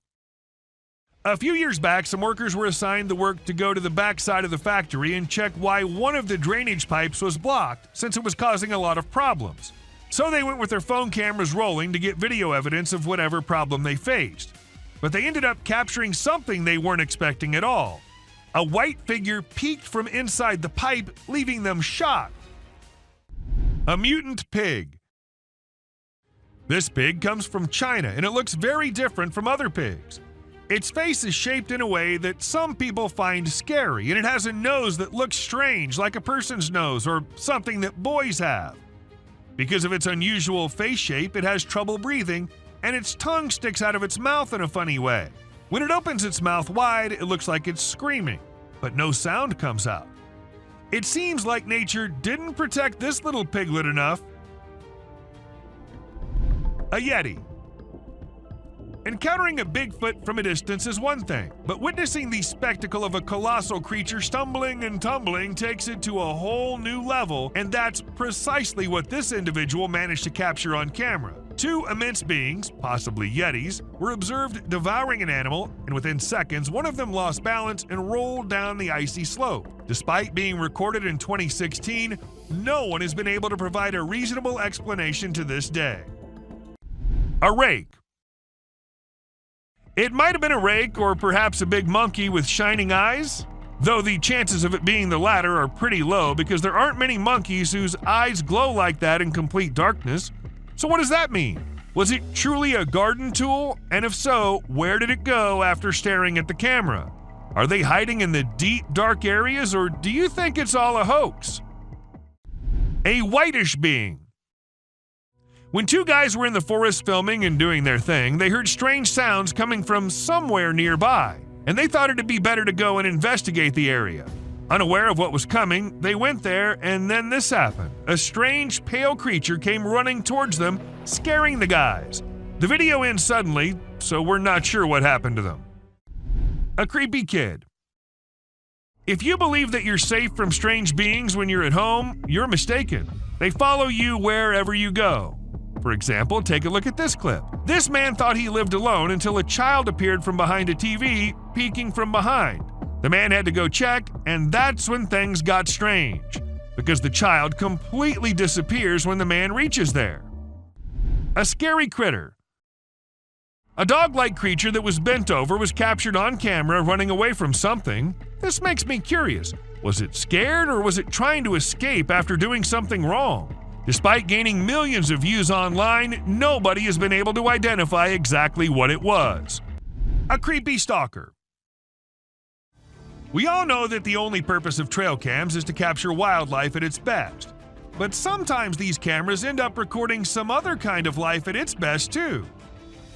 A few years back, some workers were assigned the work to go to the back side of the factory and check why one of the drainage pipes was blocked, since it was causing a lot of problems. So they went with their phone cameras rolling to get video evidence of whatever problem they faced. But they ended up capturing something they weren't expecting at all. A white figure peeked from inside the pipe, leaving them shocked. A mutant pig. This pig comes from China, and it looks very different from other pigs. Its face is shaped in a way that some people find scary, and it has a nose that looks strange, like a person's nose or something that boys have. Because of its unusual face shape, it has trouble breathing, and its tongue sticks out of its mouth in a funny way. When it opens its mouth wide, it looks like it's screaming, but no sound comes out. It seems like nature didn't protect this little piglet enough. A Yeti. Encountering a Bigfoot from a distance is one thing, but witnessing the spectacle of a colossal creature stumbling and tumbling takes it to a whole new level, and that's precisely what this individual managed to capture on camera. Two immense beings, possibly Yetis, were observed devouring an animal, and within seconds, one of them lost balance and rolled down the icy slope. Despite being recorded in 2016, no one has been able to provide a reasonable explanation to this day. A rake. It might have been a rake or perhaps a big monkey with shining eyes, though the chances of it being the latter are pretty low because there aren't many monkeys whose eyes glow like that in complete darkness. So what does that mean? Was it truly a garden tool? And if so, where did it go after staring at the camera? Are they hiding in the deep, dark areas, or do you think it's all a hoax? A whitish being. When two guys were in the forest filming and doing their thing, they heard strange sounds coming from somewhere nearby, and they thought it'd be better to go and investigate the area. Unaware of what was coming, they went there, and then this happened. A strange, pale creature came running towards them, scaring the guys. The video ends suddenly, so we're not sure what happened to them. A creepy kid. If you believe that you're safe from strange beings when you're at home, you're mistaken. They follow you wherever you go. For example, take a look at this clip. This man thought he lived alone until a child appeared from behind a TV, peeking from behind. The man had to go check, and that's when things got strange, because the child completely disappears when the man reaches there. A scary critter. A dog-like creature that was bent over was captured on camera running away from something. This makes me curious. Was it scared, or was it trying to escape after doing something wrong? Despite gaining millions of views online, nobody has been able to identify exactly what it was. A creepy stalker. We all know that the only purpose of trail cams is to capture wildlife at its best. But sometimes these cameras end up recording some other kind of life at its best too.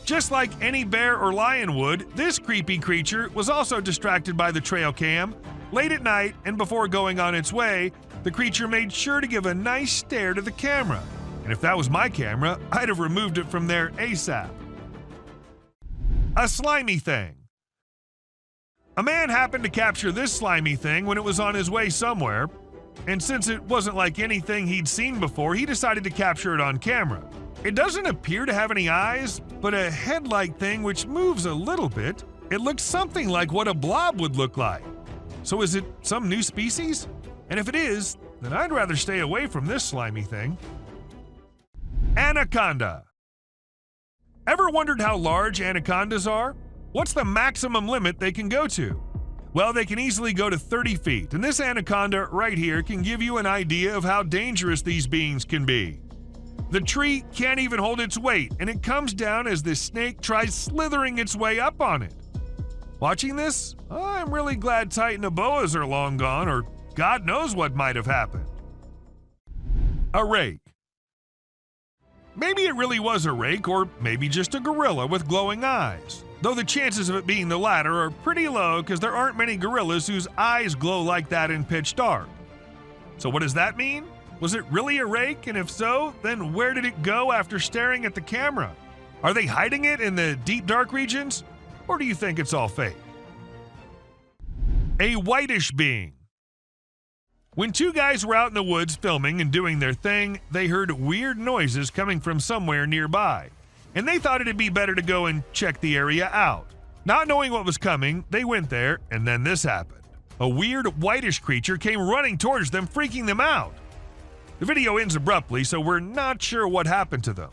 Just like any bear or lion would, this creepy creature was also distracted by the trail cam. Late at night and before going on its way, the creature made sure to give a nice stare to the camera. And if that was my camera, I'd have removed it from there ASAP. A slimy thing. A man happened to capture this slimy thing when it was on his way somewhere, and since it wasn't like anything he'd seen before, he decided to capture it on camera. It doesn't appear to have any eyes, but a head-like thing which moves a little bit. It looks something like what a blob would look like. So is it some new species? And if it is, then I'd rather stay away from this slimy thing. Anaconda. Ever wondered how large anacondas are? What's the maximum limit they can go to? Well, they can easily go to 30 feet, and this anaconda right here can give you an idea of how dangerous these beings can be. The tree can't even hold its weight, and it comes down as this snake tries slithering its way up on it. Watching this, I'm really glad Titanoboas are long gone, or God knows what might have happened. A rake. Maybe it really was a rake, or maybe just a gorilla with glowing eyes. Though the chances of it being the latter are pretty low because there aren't many gorillas whose eyes glow like that in pitch dark. So what does that mean? Was it really a rake? And if so, then where did it go after staring at the camera? Are they hiding it in the deep dark regions? Or do you think it's all fake? A whitish being. When two guys were out in the woods filming and doing their thing, they heard weird noises coming from somewhere nearby, and they thought it'd be better to go and check the area out. Not knowing what was coming, they went there, and then this happened. A weird whitish creature came running towards them, freaking them out. The video ends abruptly, so we're not sure what happened to them.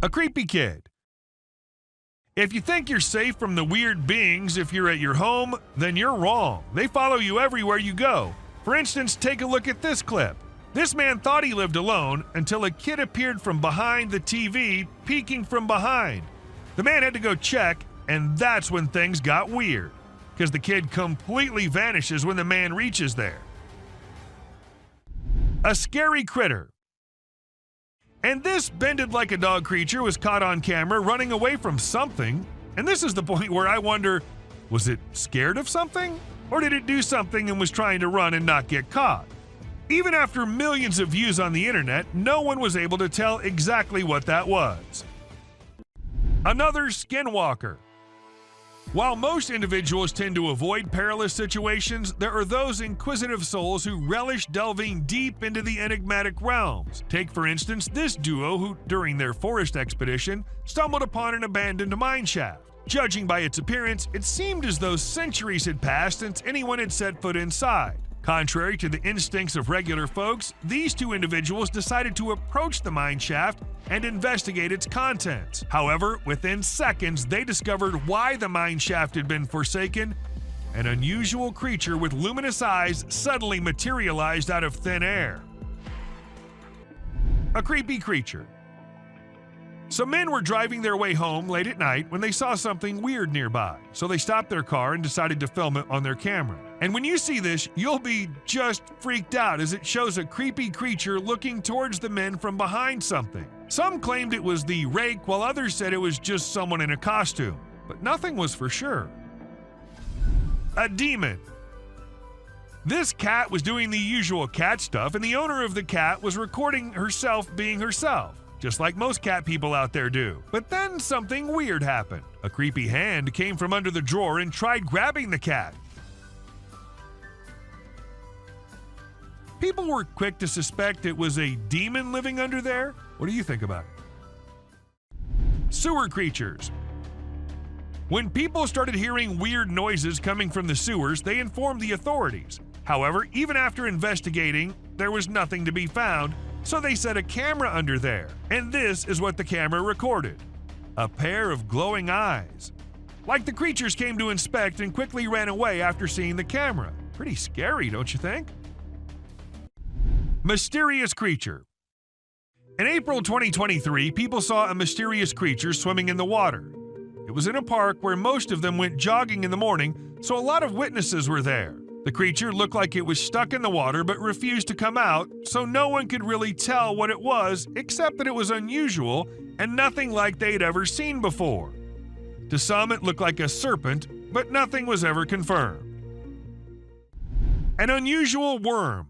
A creepy kid. If you think you're safe from the weird beings if you're at your home, then you're wrong. They follow you everywhere you go. For instance, take a look at this clip. This man thought he lived alone until a kid appeared from behind the TV, peeking from behind. The man had to go check, and that's when things got weird, because the kid completely vanishes when the man reaches there. A scary critter. And this bended like a dog creature was caught on camera running away from something. And this is the point where I wonder, was it scared of something? Or did it do something and was trying to run and not get caught? Even after millions of views on the internet, no one was able to tell exactly what that was. Another skinwalker. While most individuals tend to avoid perilous situations, there are those inquisitive souls who relish delving deep into the enigmatic realms. Take, for instance, this duo who, during their forest expedition, stumbled upon an abandoned mine shaft. Judging by its appearance, it seemed as though centuries had passed since anyone had set foot inside. Contrary to the instincts of regular folks, these two individuals decided to approach the mine shaft and investigate its contents. However, within seconds, they discovered why the mine shaft had been forsaken. An unusual creature with luminous eyes suddenly materialized out of thin air. A creepy creature. Some men were driving their way home late at night when they saw something weird nearby, so they stopped their car and decided to film it on their camera. And when you see this, you'll be just freaked out as it shows a creepy creature looking towards the men from behind something. Some claimed it was the rake, while others said it was just someone in a costume, but nothing was for sure. A demon. This cat was doing the usual cat stuff, and the owner of the cat was recording herself being herself, just like most cat people out there do. But then something weird happened. A creepy hand came from under the drawer and tried grabbing the cat. People were quick to suspect it was a demon living under there. What do you think about it? Sewer creatures. When people started hearing weird noises coming from the sewers, they informed the authorities. However, even after investigating, there was nothing to be found, so they set a camera under there. And this is what the camera recorded. A pair of glowing eyes. Like the creatures came to inspect and quickly ran away after seeing the camera. Pretty scary, don't you think? Mysterious creature. In April 2023, people saw a mysterious creature swimming in the water. It was in a park where most of them went jogging in the morning, so a lot of witnesses were there. The creature looked like it was stuck in the water but refused to come out, so no one could really tell what it was except that it was unusual and nothing like they'd ever seen before. To some, it looked like a serpent, but nothing was ever confirmed. An unusual worm.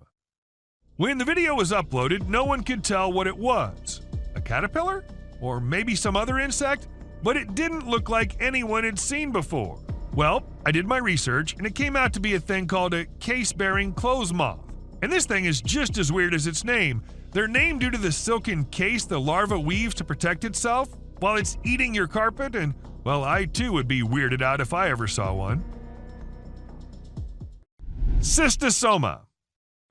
When the video was uploaded, no one could tell what it was. A caterpillar? Or maybe some other insect? But it didn't look like anyone had seen before. Well, I did my research, and it came out to be a thing called a case-bearing clothes moth. And this thing is just as weird as its name. They're named due to the silken case the larva weaves to protect itself while it's eating your carpet, and, well, I too would be weirded out if I ever saw one. Cystosoma.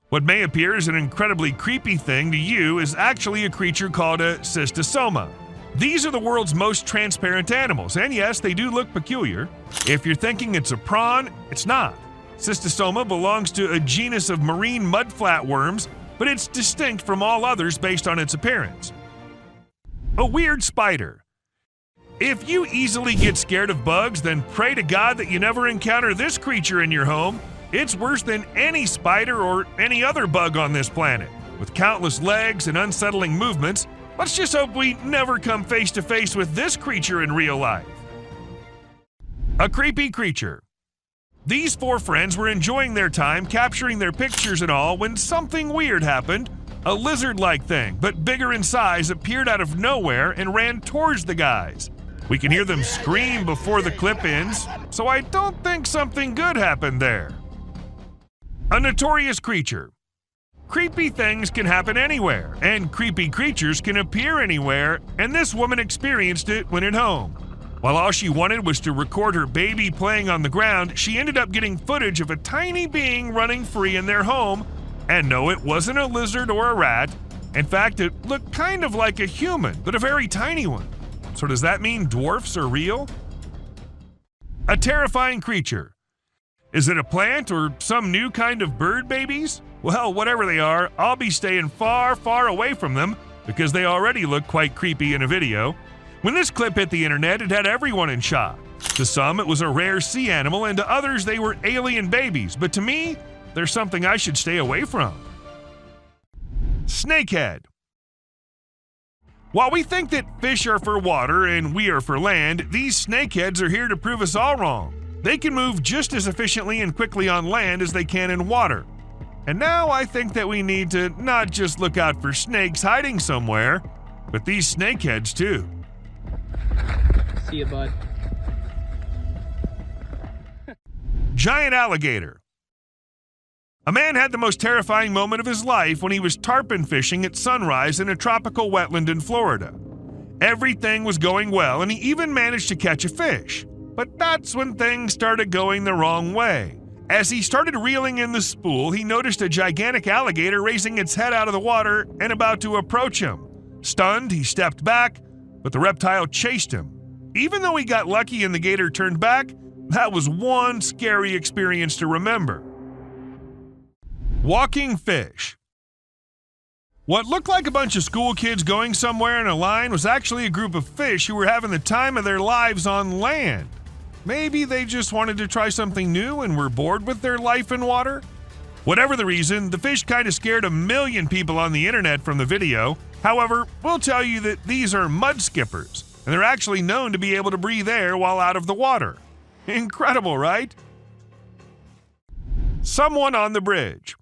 What may appear as an incredibly creepy thing to you is actually a creature called a cystosoma. These are the world's most transparent animals, and yes, they do look peculiar. If you're thinking it's a prawn, it's not. Cystosoma belongs to a genus of marine mud flatworms, but it's distinct from all others based on its appearance. A weird spider. If you easily get scared of bugs, then pray to God that you never encounter this creature in your home. It's worse than any spider or any other bug on this planet. With countless legs and unsettling movements, let's just hope we never come face to face with this creature in real life. A creepy creature. These four friends were enjoying their time capturing their pictures and all when something weird happened. A lizard-like thing, but bigger in size, appeared out of nowhere and ran towards the guys. We can hear them scream before the clip ends, so I don't think something good happened there. A notorious creature. Creepy things can happen anywhere, and creepy creatures can appear anywhere, and this woman experienced it when at home. While all she wanted was to record her baby playing on the ground, she ended up getting footage of a tiny being running free in their home. And no, it wasn't a lizard or a rat. In fact, it looked kind of like a human, but a very tiny one. So does that mean dwarfs are real? A terrifying creature. Is it a plant or some new kind of bird babies? Well, whatever they are, I'll be staying far, far away from them because they already look quite creepy in a video. When this clip hit the internet, it had everyone in shock. To some, it was a rare sea animal, and to others, they were alien babies. But to me, there's something I should stay away from. Snakehead. While we think that fish are for water and we are for land, these snakeheads are here to prove us all wrong. They can move just as efficiently and quickly on land as they can in water. And now I think that we need to not just look out for snakes hiding somewhere, but these snakeheads too. See you, bud. Giant alligator. A man had the most terrifying moment of his life when he was tarpon fishing at sunrise in a tropical wetland in Florida. Everything was going well, and he even managed to catch a fish. But that's when things started going the wrong way. As he started reeling in the spool, he noticed a gigantic alligator raising its head out of the water and about to approach him. Stunned, he stepped back, but the reptile chased him. Even though he got lucky and the gator turned back, that was one scary experience to remember. Walking fish. What looked like a bunch of school kids going somewhere in a line was actually a group of fish who were having the time of their lives on land. Maybe they just wanted to try something new and were bored with their life in water? Whatever the reason, the fish kind of scared 1 million people on the internet from the video. However, we'll tell you that these are mud skippers, and they're actually known to be able to breathe air while out of the water. Incredible, right? Someone on the bridge.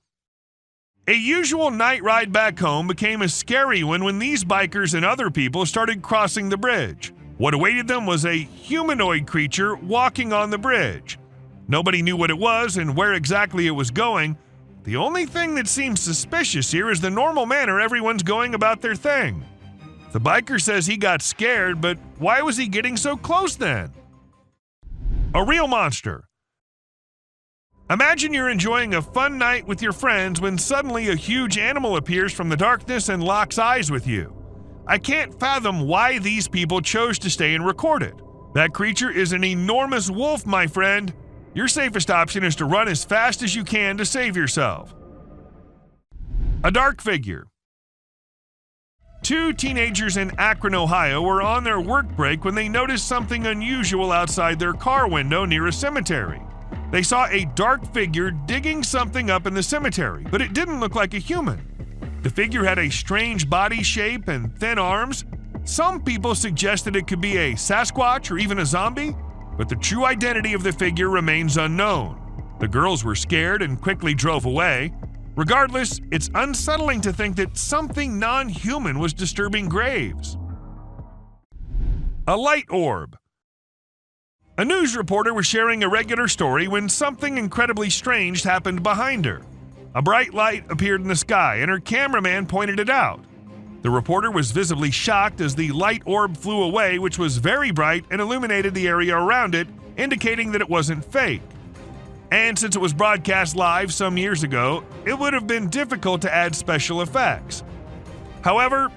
A usual night ride back home became a scary one when these bikers and other people started crossing the bridge. What awaited them was a humanoid creature walking on the bridge. Nobody knew what it was and where exactly it was going. The only thing that seems suspicious here is the normal manner everyone's going about their thing. The biker says he got scared, but why was he getting so close then? A real monster. Imagine you're enjoying a fun night with your friends when suddenly a huge animal appears from the darkness and locks eyes with you. I can't fathom why these people chose to stay and record it. That creature is an enormous wolf, my friend. Your safest option is to run as fast as you can to save yourself. A dark figure. 2 teenagers in Akron, Ohio were on their work break when they noticed something unusual outside their car window near a cemetery. They saw a dark figure digging something up in the cemetery, but it didn't look like a human. The figure had a strange body shape and thin arms. Some people suggested it could be a Sasquatch or even a zombie, but the true identity of the figure remains unknown. The girls were scared and quickly drove away. Regardless, it's unsettling to think that something non-human was disturbing graves. A light orb. A news reporter was sharing a regular story when something incredibly strange happened behind her. A bright light appeared in the sky, and her cameraman pointed it out. The reporter was visibly shocked as the light orb flew away, which was very bright and illuminated the area around it, indicating that it wasn't fake. And since it was broadcast live some years ago, it would have been difficult to add special effects. However,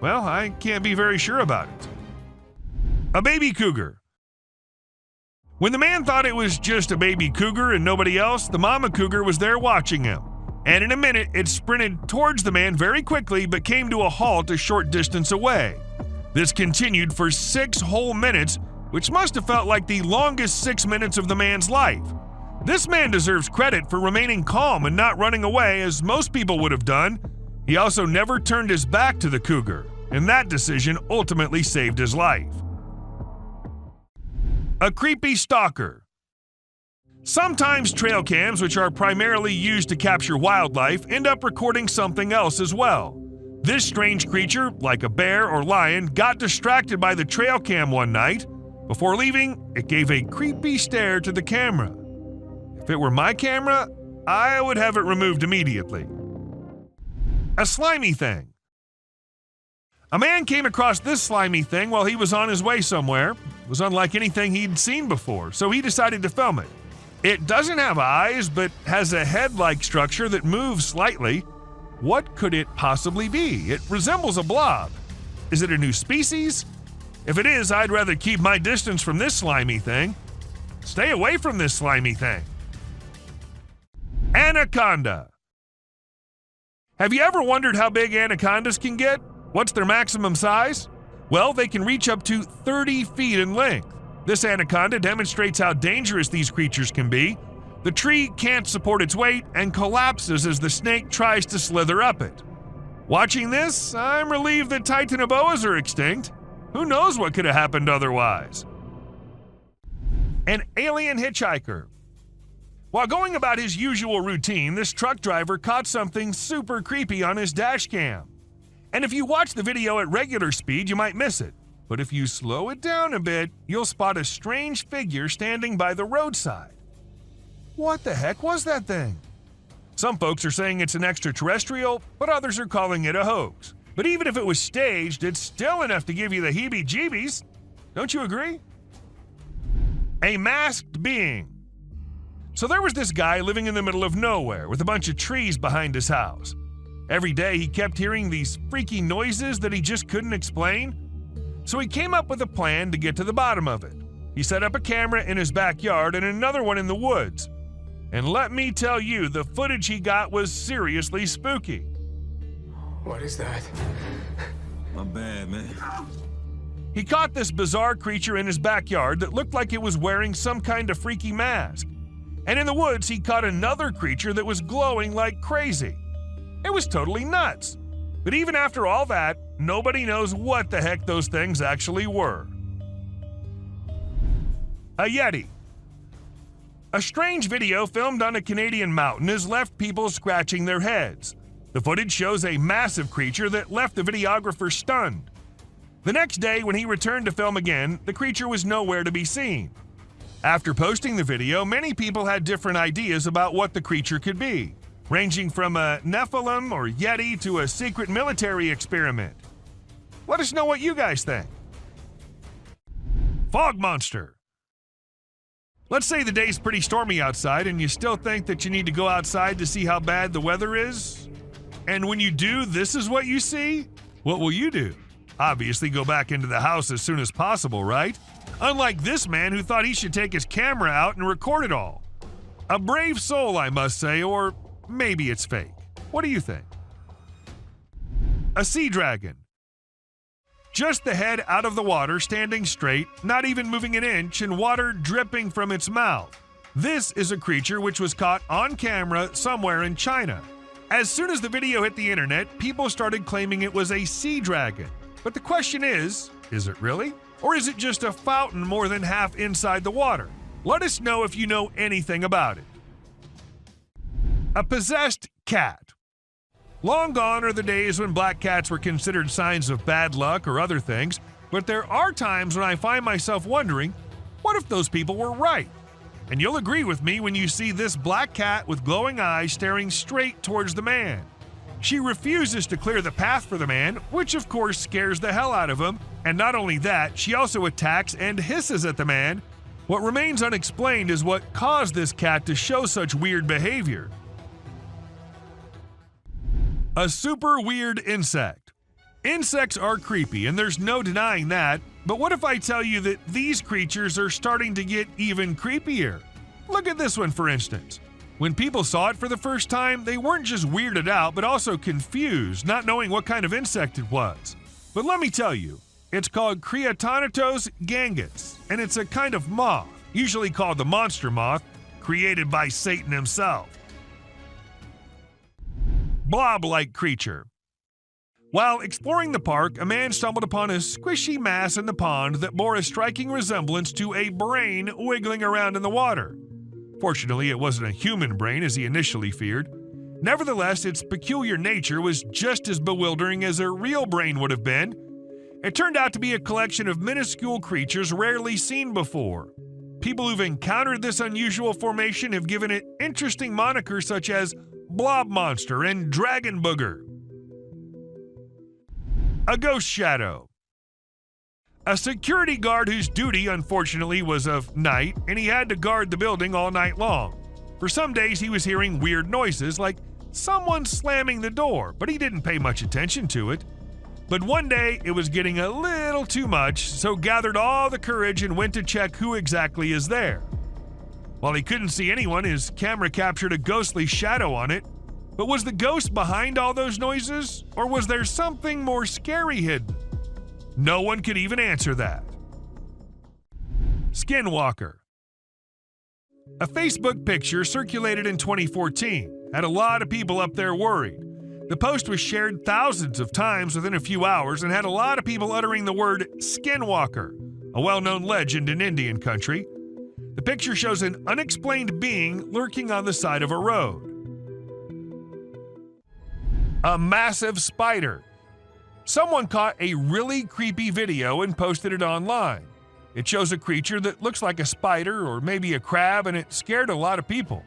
well, I can't be very sure about it. A baby cougar. When the man thought it was just a baby cougar and nobody else, the mama cougar was there watching him. And in a minute, it sprinted towards the man very quickly but came to a halt a short distance away. This continued for 6 whole minutes, which must have felt like the longest 6 minutes of the man's life. This man deserves credit for remaining calm and not running away as most people would have done. He also never turned his back to the cougar, and that decision ultimately saved his life. A creepy stalker. Sometimes trail cams, which are primarily used to capture wildlife, end up recording something else as well. This strange creature, like a bear or lion, got distracted by the trail cam one night. Before leaving, it gave a creepy stare to the camera. If it were my camera, I would have it removed immediately. A slimy thing. A man came across this slimy thing while he was on his way somewhere. It was unlike anything he'd seen before, so he decided to film it. It doesn't have eyes, but has a head-like structure that moves slightly. What could it possibly be? It resembles a blob. Is it a new species? If it is, I'd rather keep my distance from this slimy thing. Stay away from this slimy thing. Anaconda. Have you ever wondered how big anacondas can get? What's their maximum size? Well, they can reach up to 30 feet in length. This anaconda demonstrates how dangerous these creatures can be. The tree can't support its weight and collapses as the snake tries to slither up it. Watching this, I'm relieved that titanoboas are extinct. Who knows what could have happened otherwise? An alien hitchhiker. While going about his usual routine, this truck driver caught something super creepy on his dash cam. And if you watch the video at regular speed, you might miss it. But if you slow it down a bit, you'll spot a strange figure standing by the roadside. What the heck was that thing? Some folks are saying it's an extraterrestrial, but others are calling it a hoax. But even if it was staged, it's still enough to give you the heebie-jeebies. Don't you agree? A masked being. So there was this guy living in the middle of nowhere with a bunch of trees behind his house. Every day he kept hearing these freaky noises that he just couldn't explain. So he came up with a plan to get to the bottom of it. He set up a camera in his backyard and another one in the woods. And let me tell you, the footage he got was seriously spooky. What is that? My bad, man. He caught this bizarre creature in his backyard that looked like it was wearing some kind of freaky mask. And in the woods, he caught another creature that was glowing like crazy. It was totally nuts. But even after all that, nobody knows what the heck those things actually were. A Yeti. A strange video filmed on a Canadian mountain has left people scratching their heads. The footage shows a massive creature that left the videographer stunned. The next day, when he returned to film again, the creature was nowhere to be seen. After posting the video, many people had different ideas about what the creature could be, ranging from a Nephilim or Yeti to a secret military experiment. Let us know what you guys think. Fog monster. Let's say the day's pretty stormy outside and you still think that you need to go outside to see how bad the weather is. And when you do, this is what you see? What will you do? Obviously go back into the house as soon as possible, right? Unlike this man who thought he should take his camera out and record it all. A brave soul, I must say, or maybe it's fake. What do you think? A sea dragon. Just the head out of the water, standing straight, not even moving an inch, and water dripping from its mouth. This is a creature which was caught on camera somewhere in China. As soon as the video hit the internet, people started claiming it was a sea dragon. But the question is it really? Or is it just a fountain more than half inside the water? Let us know if you know anything about it. A possessed cat. Long gone are the days when black cats were considered signs of bad luck or other things, but there are times when I find myself wondering, what if those people were right? And you'll agree with me when you see this black cat with glowing eyes staring straight towards the man. She refuses to clear the path for the man, which of course scares the hell out of him, and not only that, she also attacks and hisses at the man. What remains unexplained is what caused this cat to show such weird behavior. A super weird insect. Insects are creepy, and there's no denying that, but what if I tell you that these creatures are starting to get even creepier? Look at this one, for instance. When people saw it for the first time, they weren't just weirded out, but also confused, not knowing what kind of insect it was. But let me tell you, It's called Creatonittos gangus, and it's a kind of moth, usually called the monster moth, created by Satan himself. Blob-like creature. While exploring the park, a man stumbled upon a squishy mass in the pond that bore a striking resemblance to a brain wiggling around in the water. Fortunately, it wasn't a human brain as he initially feared. Nevertheless, its peculiar nature was just as bewildering as a real brain would have been. It turned out to be a collection of minuscule creatures rarely seen before. People who've encountered this unusual formation have given it interesting monikers such as Blob Monster and Dragon Booger. A ghost shadow. A security guard whose duty, unfortunately, was of night, and he had to guard the building all night long. For some days, he was hearing weird noises like someone slamming the door, but he didn't pay much attention to it. But one day, it was getting a little too much, so gathered all the courage and went to check who exactly is there. While he couldn't see anyone, his camera captured a ghostly shadow on it. But was the ghost behind all those noises, or was there something more scary hidden? No one could even answer that. Skinwalker. A Facebook picture circulated in 2014 had a lot of people up there worried. The post was shared thousands of times within a few hours and had a lot of people uttering the word Skinwalker, a well-known legend in Indian country. The picture shows an unexplained being lurking on the side of a road. A massive spider. Someone caught a really creepy video and posted it online. It shows a creature that looks like a spider or maybe a crab, and it scared a lot of people.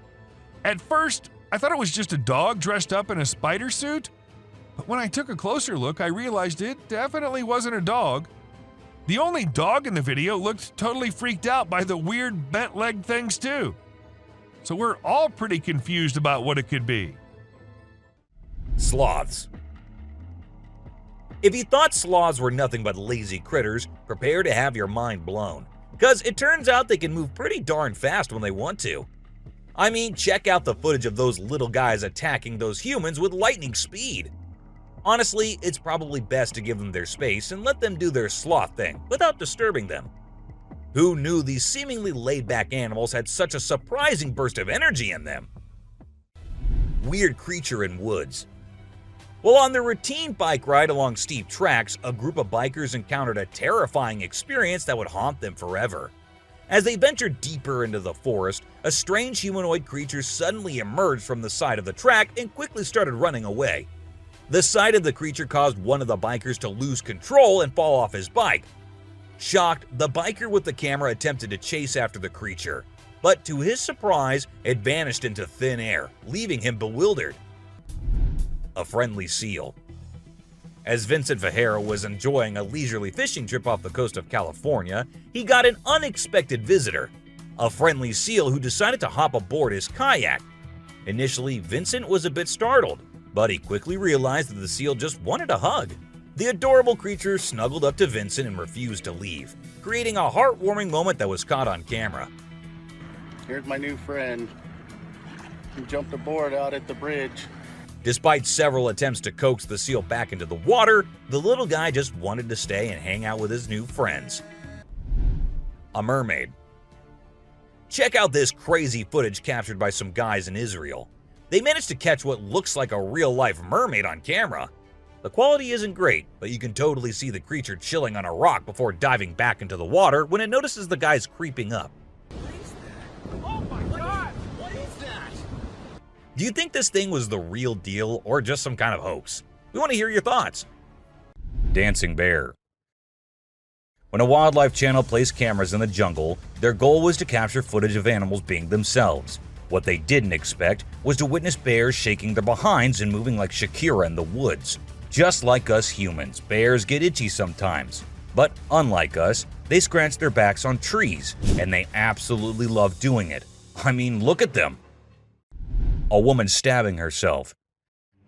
At first, I thought it was just a dog dressed up in a spider suit, but when I took a closer look, I realized it definitely wasn't a dog. The only dog in the video looked totally freaked out by the weird bent-legged things too. So we're all pretty confused about what it could be. Sloths. If you thought sloths were nothing but lazy critters, prepare to have your mind blown. Because it turns out they can move pretty darn fast when they want to. I mean, check out the footage of those little guys attacking those humans with lightning speed. Honestly, it's probably best to give them their space and let them do their sloth thing without disturbing them. Who knew these seemingly laid-back animals had such a surprising burst of energy in them? Weird creature in woods. While on their routine bike ride along steep tracks, a group of bikers encountered a terrifying experience that would haunt them forever. As they ventured deeper into the forest, a strange humanoid creature suddenly emerged from the side of the track and quickly started running away. The sight of the creature caused one of the bikers to lose control and fall off his bike. Shocked, the biker with the camera attempted to chase after the creature, but to his surprise, it vanished into thin air, leaving him bewildered. A friendly seal. As Vincent Vajera was enjoying a leisurely fishing trip off the coast of California, he got an unexpected visitor, a friendly seal who decided to hop aboard his kayak. Initially, Vincent was a bit startled, but he quickly realized that the seal just wanted a hug. The adorable creature snuggled up to Vincent and refused to leave, creating a heartwarming moment that was caught on camera. Here's my new friend. He jumped aboard out at the bridge. Despite several attempts to coax the seal back into the water, the little guy just wanted to stay and hang out with his new friends. A mermaid. Check out this crazy footage captured by some guys in Israel. They managed to catch what looks like a real-life mermaid on camera. The quality isn't great, but you can totally see the creature chilling on a rock before diving back into the water when it notices the guys creeping up. Oh my God! What is that? Do you think this thing was the real deal or just some kind of hoax? We want to hear your thoughts. Dancing bear. When a wildlife channel placed cameras in the jungle, their goal was to capture footage of animals being themselves. What they didn't expect was to witness bears shaking their behinds and moving like Shakira in the woods. Just like us humans, bears get itchy sometimes. But unlike us, they scratch their backs on trees, and they absolutely love doing it. I mean, look at them. A woman stabbing herself.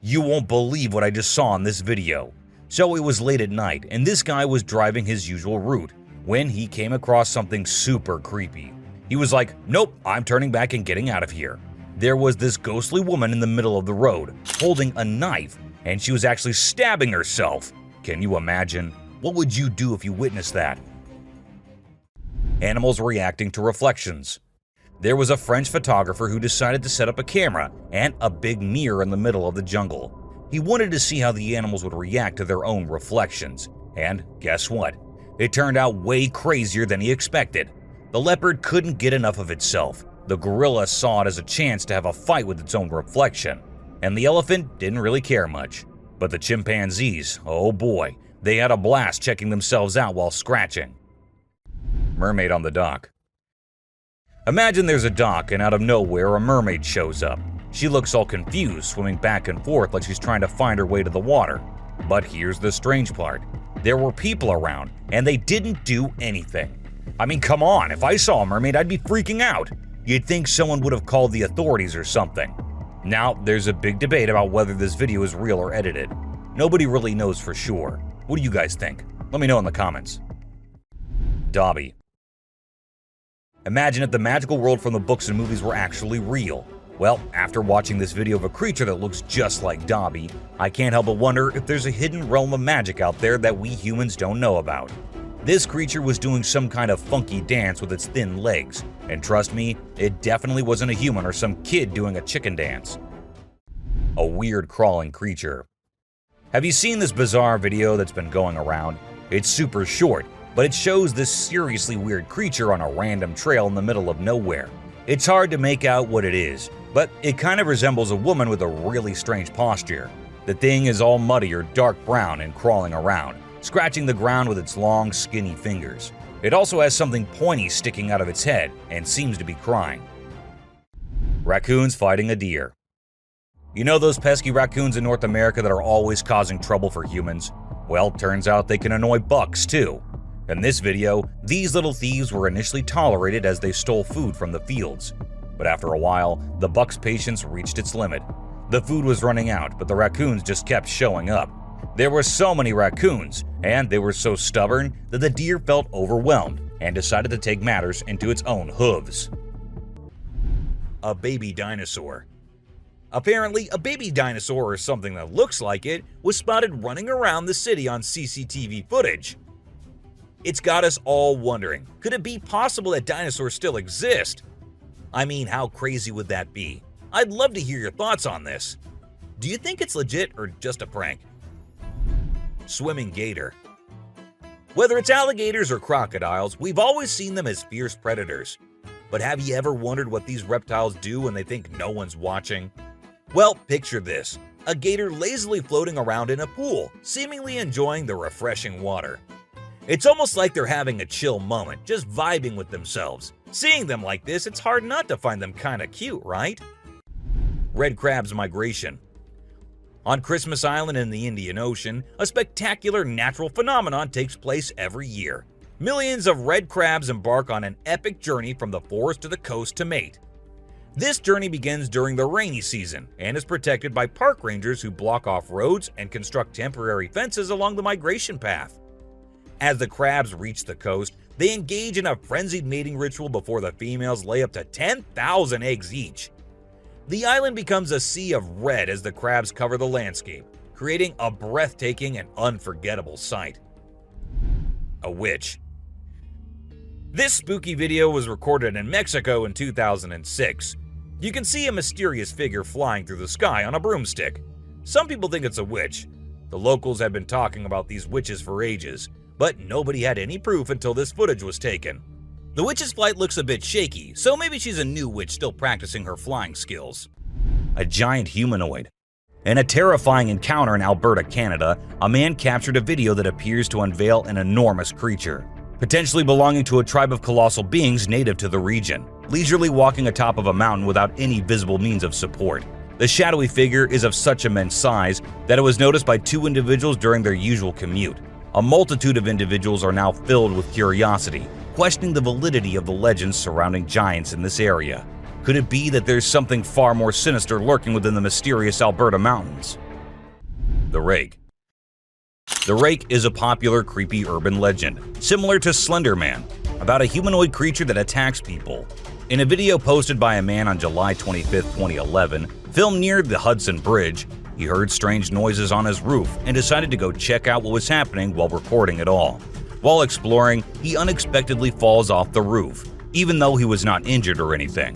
You won't believe what I just saw in this video. So it was late at night, and this guy was driving his usual route when he came across something super creepy. He was like, nope, I'm turning back and getting out of here. There was this ghostly woman in the middle of the road, holding a knife, and she was actually stabbing herself. Can you imagine? What would you do if you witnessed that? Animals reacting to reflections. There was a French photographer who decided to set up a camera and a big mirror in the middle of the jungle. He wanted to see how the animals would react to their own reflections. And guess what? It turned out way crazier than he expected. The leopard couldn't get enough of itself. The gorilla saw it as a chance to have a fight with its own reflection. And the elephant didn't really care much. But the chimpanzees, oh boy, they had a blast checking themselves out while scratching. Mermaid on the dock. Imagine there's a dock and out of nowhere a mermaid shows up. She looks all confused, swimming back and forth like she's trying to find her way to the water. But here's the strange part. There were people around, and they didn't do anything. I mean, come on, if I saw a mermaid, I'd be freaking out. You'd think someone would have called the authorities or something. Now, there's a big debate about whether this video is real or edited. Nobody really knows for sure. What do you guys think? Let me know in the comments. Dobby. Imagine if the magical world from the books and movies were actually real. Well, after watching this video of a creature that looks just like Dobby, I can't help but wonder if there's a hidden realm of magic out there that we humans don't know about. This creature was doing some kind of funky dance with its thin legs, and trust me, it definitely wasn't a human or some kid doing a chicken dance. A weird crawling creature. Have you seen this bizarre video that's been going around? It's super short, but it shows this seriously weird creature on a random trail in the middle of nowhere. It's hard to make out what it is, but it kind of resembles a woman with a really strange posture. The thing is all muddy or dark brown and crawling around, scratching the ground with its long, skinny fingers. It also has something pointy sticking out of its head and seems to be crying. Raccoons fighting a deer. You know those pesky raccoons in North America that are always causing trouble for humans? Well, turns out they can annoy bucks too. In this video, these little thieves were initially tolerated as they stole food from the fields. But after a while, the buck's patience reached its limit. The food was running out, but the raccoons just kept showing up. There were so many raccoons, and they were so stubborn that the deer felt overwhelmed and decided to take matters into its own hooves. A baby dinosaur. Apparently, a baby dinosaur or something that looks like it was spotted running around the city on CCTV footage. It's got us all wondering, could it be possible that dinosaurs still exist? I mean, how crazy would that be? I'd love to hear your thoughts on this. Do you think it's legit or just a prank? Swimming gator. Whether it's alligators or crocodiles, we've always seen them as fierce predators. But have you ever wondered what these reptiles do when they think no one's watching? Well, picture this. A gator lazily floating around in a pool, seemingly enjoying the refreshing water. It's almost like they're having a chill moment, just vibing with themselves. Seeing them like this, it's hard not to find them kinda cute, right? Red crab's migration. On Christmas Island in the Indian Ocean, a spectacular natural phenomenon takes place every year. Millions of red crabs embark on an epic journey from the forest to the coast to mate. This journey begins during the rainy season and is protected by park rangers who block off roads and construct temporary fences along the migration path. As the crabs reach the coast, they engage in a frenzied mating ritual before the females lay up to 10,000 eggs each. The island becomes a sea of red as the crabs cover the landscape, creating a breathtaking and unforgettable sight. A witch. This spooky video was recorded in Mexico in 2006. You can see a mysterious figure flying through the sky on a broomstick. Some people think it's a witch. The locals have been talking about these witches for ages, but nobody had any proof until this footage was taken. The witch's flight looks a bit shaky, so maybe she's a new witch still practicing her flying skills. A giant humanoid. In a terrifying encounter in Alberta, Canada, a man captured a video that appears to unveil an enormous creature, potentially belonging to a tribe of colossal beings native to the region, leisurely walking atop of a mountain without any visible means of support. The shadowy figure is of such immense size that it was noticed by two individuals during their usual commute. A multitude of individuals are now filled with curiosity, questioning the validity of the legends surrounding giants in this area. Could it be that there's something far more sinister lurking within the mysterious Alberta mountains? The Rake. The Rake is a popular creepy urban legend, similar to Slender Man, about a humanoid creature that attacks people. In a video posted by a man on July 25, 2011, filmed near the Hudson Bridge, He heard strange noises on his roof and decided to go check out what was happening while recording it all. While exploring, he unexpectedly falls off the roof, even though he was not injured or anything.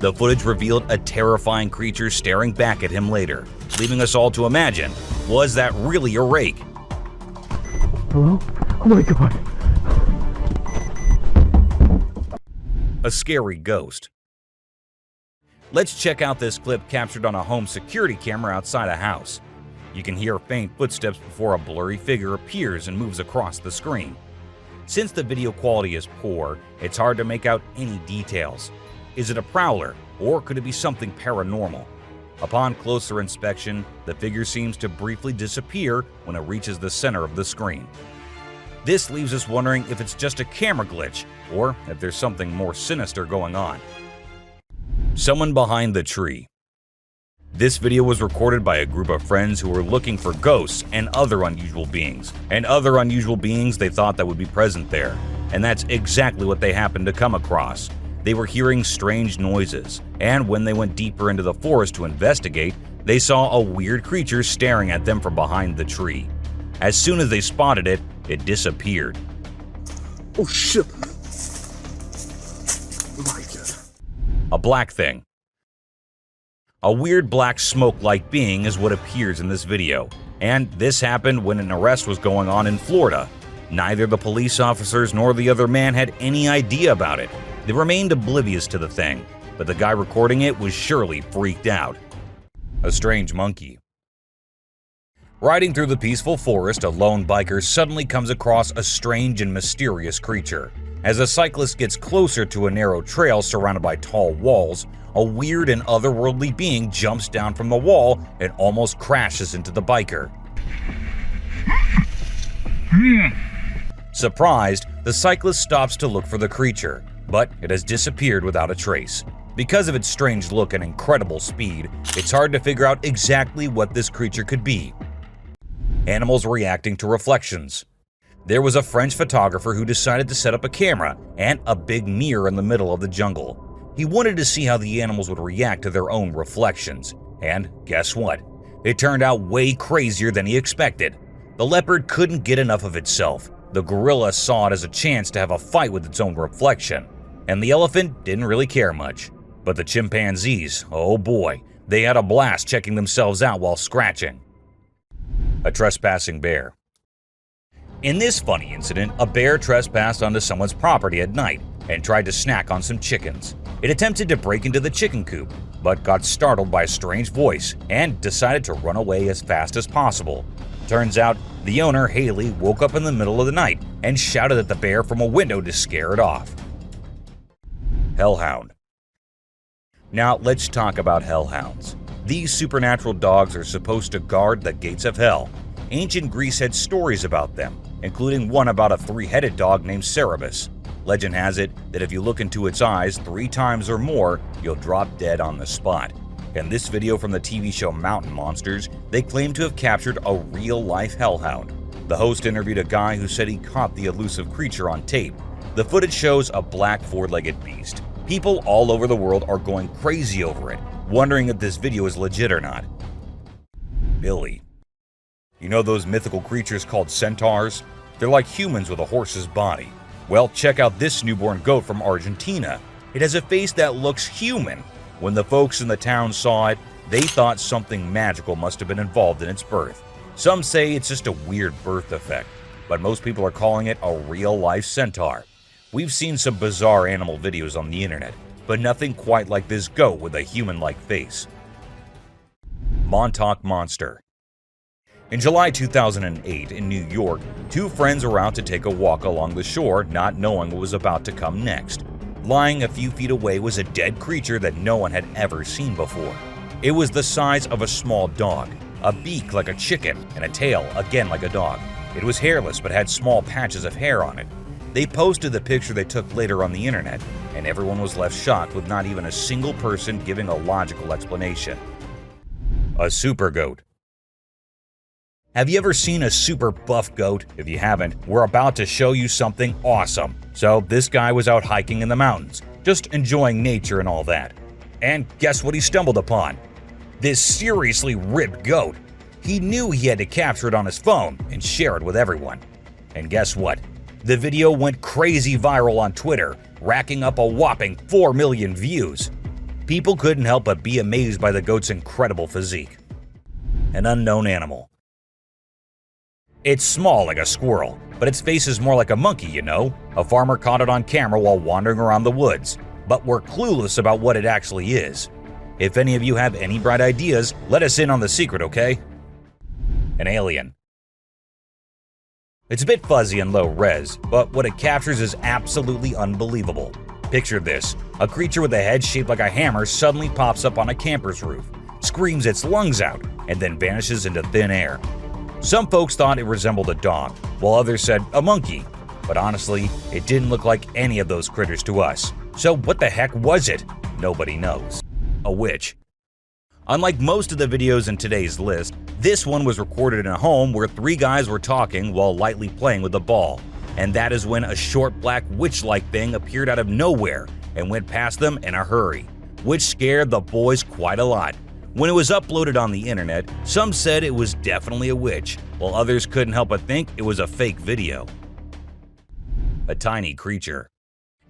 The footage revealed a terrifying creature staring back at him later, leaving us all to imagine, was that really a rake? Hello? Oh my god. A scary ghost. Let's check out this clip captured on a home security camera outside a house. You can hear faint footsteps before a blurry figure appears and moves across the screen. Since the video quality is poor, it's hard to make out any details. Is it a prowler, or could it be something paranormal? Upon closer inspection, the figure seems to briefly disappear when it reaches the center of the screen. This leaves us wondering if it's just a camera glitch, or if there's something more sinister going on. Someone behind the tree. This video was recorded by a group of friends who were looking for ghosts and other unusual beings they thought that would be present there. And that's exactly what they happened to come across. They were hearing strange noises, and when they went deeper into the forest to investigate, they saw a weird creature staring at them from behind the tree. As soon as they spotted it, it disappeared. Oh shit! Oh my god. A black thing. A weird black smoke-like being is what appears in this video, and this happened when an arrest was going on in Florida. Neither the police officers nor the other man had any idea about it. They remained oblivious to the thing, but the guy recording it was surely freaked out. A strange monkey. Riding through the peaceful forest, a lone biker suddenly comes across a strange and mysterious creature. As a cyclist gets closer to a narrow trail surrounded by tall walls, a weird and otherworldly being jumps down from the wall and almost crashes into the biker. Surprised, the cyclist stops to look for the creature, but it has disappeared without a trace. Because of its strange look and incredible speed, it's hard to figure out exactly what this creature could be. Animals reacting to reflections. There was a French photographer who decided to set up a camera and a big mirror in the middle of the jungle. He wanted to see how the animals would react to their own reflections, and guess what? It turned out way crazier than he expected. The leopard couldn't get enough of itself. The gorilla saw it as a chance to have a fight with its own reflection, and the elephant didn't really care much. But the chimpanzees, oh boy, they had a blast checking themselves out while scratching. A trespassing bear. In this funny incident, a bear trespassed onto someone's property at night and tried to snack on some chickens. It attempted to break into the chicken coop, but got startled by a strange voice and decided to run away as fast as possible. Turns out, the owner, Haley, woke up in the middle of the night and shouted at the bear from a window to scare it off. Hellhound. Now let's talk about hellhounds. These supernatural dogs are supposed to guard the gates of hell. Ancient Greece had stories about them, including one about a three-headed dog named Cerberus. Legend has it that if you look into its eyes 3 times or more, you'll drop dead on the spot. In this video from the TV show Mountain Monsters, they claim to have captured a real-life hellhound. The host interviewed a guy who said he caught the elusive creature on tape. The footage shows a black 4-legged beast. People all over the world are going crazy over it, wondering if this video is legit or not. Billy. You know those mythical creatures called centaurs? They're like humans with a horse's body. Well, check out this newborn goat from Argentina. It has a face that looks human. When the folks in the town saw it, they thought something magical must have been involved in its birth. Some say it's just a weird birth defect, but most people are calling it a real-life centaur. We've seen some bizarre animal videos on the internet, but nothing quite like this goat with a human-like face. Montauk Monster. In July 2008 in New York, 2 friends were out to take a walk along the shore, not knowing what was about to come next. Lying a few feet away was a dead creature that no one had ever seen before. It was the size of a small dog, a beak like a chicken, and a tail again like a dog. It was hairless but had small patches of hair on it. They posted the picture they took later on the internet, and everyone was left shocked with not even a single person giving a logical explanation. A super goat. Have you ever seen a super buff goat? If you haven't, we're about to show you something awesome. So this guy was out hiking in the mountains, just enjoying nature and all that. And guess what he stumbled upon? this seriously ripped goat. He knew he had to capture it on his phone and share it with everyone. And guess what? The video went crazy viral on Twitter, racking up a whopping 4 million views. People couldn't help but be amazed by the goat's incredible physique. An unknown animal. It's small like a squirrel, but its face is more like a monkey, you know? A farmer caught it on camera while wandering around the woods, but we're clueless about what it actually is. If any of you have any bright ideas, let us in on the secret, okay? An alien. It's a bit fuzzy and low res, but what it captures is absolutely unbelievable. Picture this: a creature with a head shaped like a hammer suddenly pops up on a camper's roof, screams its lungs out, and then vanishes into thin air. Some folks thought it resembled a dog, while others said a monkey, but honestly, it didn't look like any of those critters to us. So what the heck was it? Nobody knows. A witch. Unlike most of the videos in today's list, this one was recorded in a home where 3 guys were talking while lightly playing with a ball. And that is when a short black witch-like thing appeared out of nowhere and went past them in a hurry, which scared the boys quite a lot. When it was uploaded on the internet, some said it was definitely a witch, while others couldn't help but think it was a fake video. A tiny creature.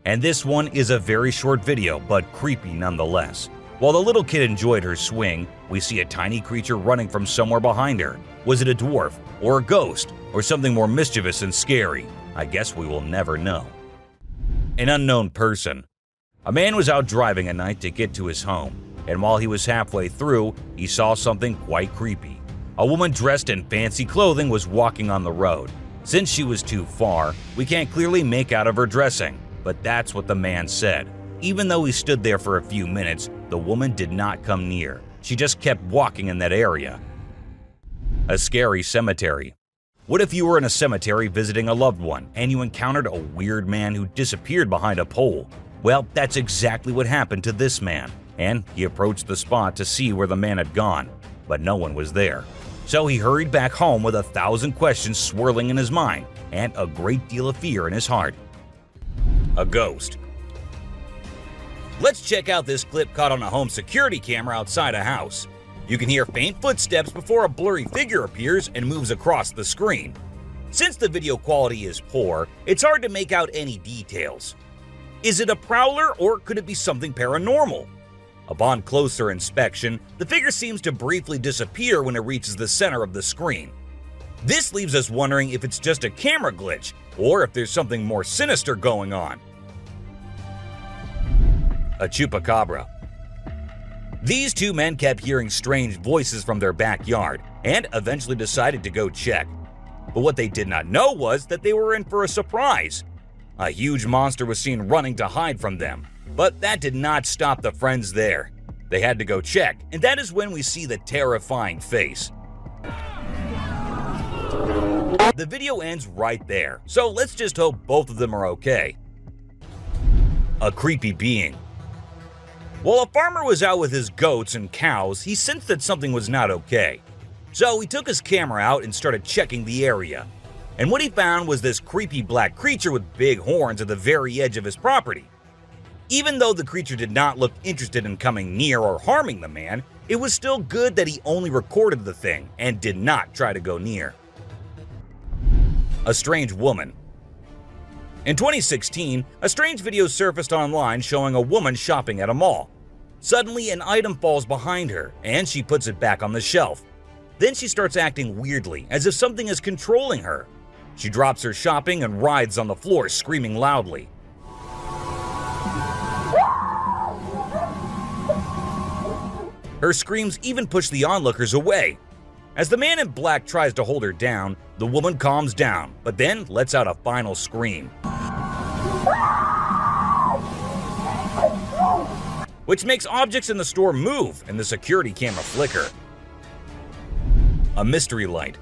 And this one is a very short video, but creepy nonetheless. While the little kid enjoyed her swing, we see a tiny creature running from somewhere behind her. Was it a dwarf, or a ghost, or something more mischievous and scary? I guess we will never know. An unknown person. A man was out driving at night to get to his home, and while he was halfway through, he saw something quite creepy. A woman dressed in fancy clothing was walking on the road. Since she was too far, we can't clearly make out of her dressing, but that's what the man said. Even though he stood there for a few minutes, the woman did not come near. She just kept walking in that area. A scary cemetery. What if you were in a cemetery visiting a loved one and you encountered a weird man who disappeared behind a pole? Well, that's exactly what happened to this man, and he approached the spot to see where the man had gone, but no one was there. So he hurried back home with 1,000 questions swirling in his mind and a great deal of fear in his heart. A ghost. Let's check out this clip caught on a home security camera outside a house. You can hear faint footsteps before a blurry figure appears and moves across the screen. Since the video quality is poor, it's hard to make out any details. Is it a prowler or could it be something paranormal? Upon closer inspection, the figure seems to briefly disappear when it reaches the center of the screen. This leaves us wondering if it's just a camera glitch or if there's something more sinister going on. A chupacabra. These 2 men kept hearing strange voices from their backyard and eventually decided to go check. But what they did not know was that they were in for a surprise. A huge monster was seen running to hide from them, but that did not stop the friends there. They had to go check, and that is when we see the terrifying face. The video ends right there, so let's just hope both of them are okay. A creepy being. While a farmer was out with his goats and cows, he sensed that something was not okay. So he took his camera out and started checking the area. And what he found was this creepy black creature with big horns at the very edge of his property. Even though the creature did not look interested in coming near or harming the man, it was still good that he only recorded the thing and did not try to go near. A strange woman. In 2016, a strange video surfaced online showing a woman shopping at a mall. Suddenly, an item falls behind her, and she puts it back on the shelf. Then she starts acting weirdly, as if something is controlling her. She drops her shopping and writhes on the floor, screaming loudly. Her screams even push the onlookers away. As the man in black tries to hold her down, the woman calms down, but then lets out a final scream, which makes objects in the store move and the security camera flicker. A mystery light.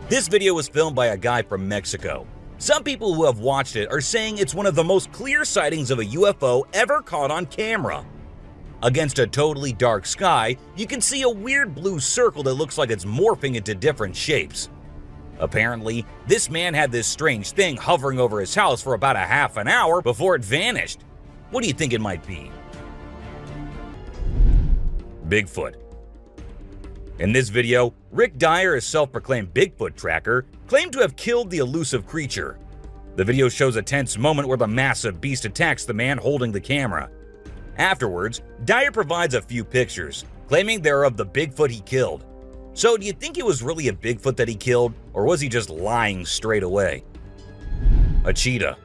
This video was filmed by a guy from Mexico. Some people who have watched it are saying it's one of the most clear sightings of a UFO ever caught on camera. Against a totally dark sky, you can see a weird blue circle that looks like it's morphing into different shapes. Apparently, this man had this strange thing hovering over his house for about a half an hour before it vanished. What do you think it might be? Bigfoot. In this video, Rick Dyer, a self-proclaimed Bigfoot tracker, claimed to have killed the elusive creature. The video shows a tense moment where the massive beast attacks the man holding the camera. Afterwards, Dyer provides a few pictures, claiming they're of the Bigfoot he killed. So do you think it was really a Bigfoot that he killed, or was he just lying straight away? A cheetah.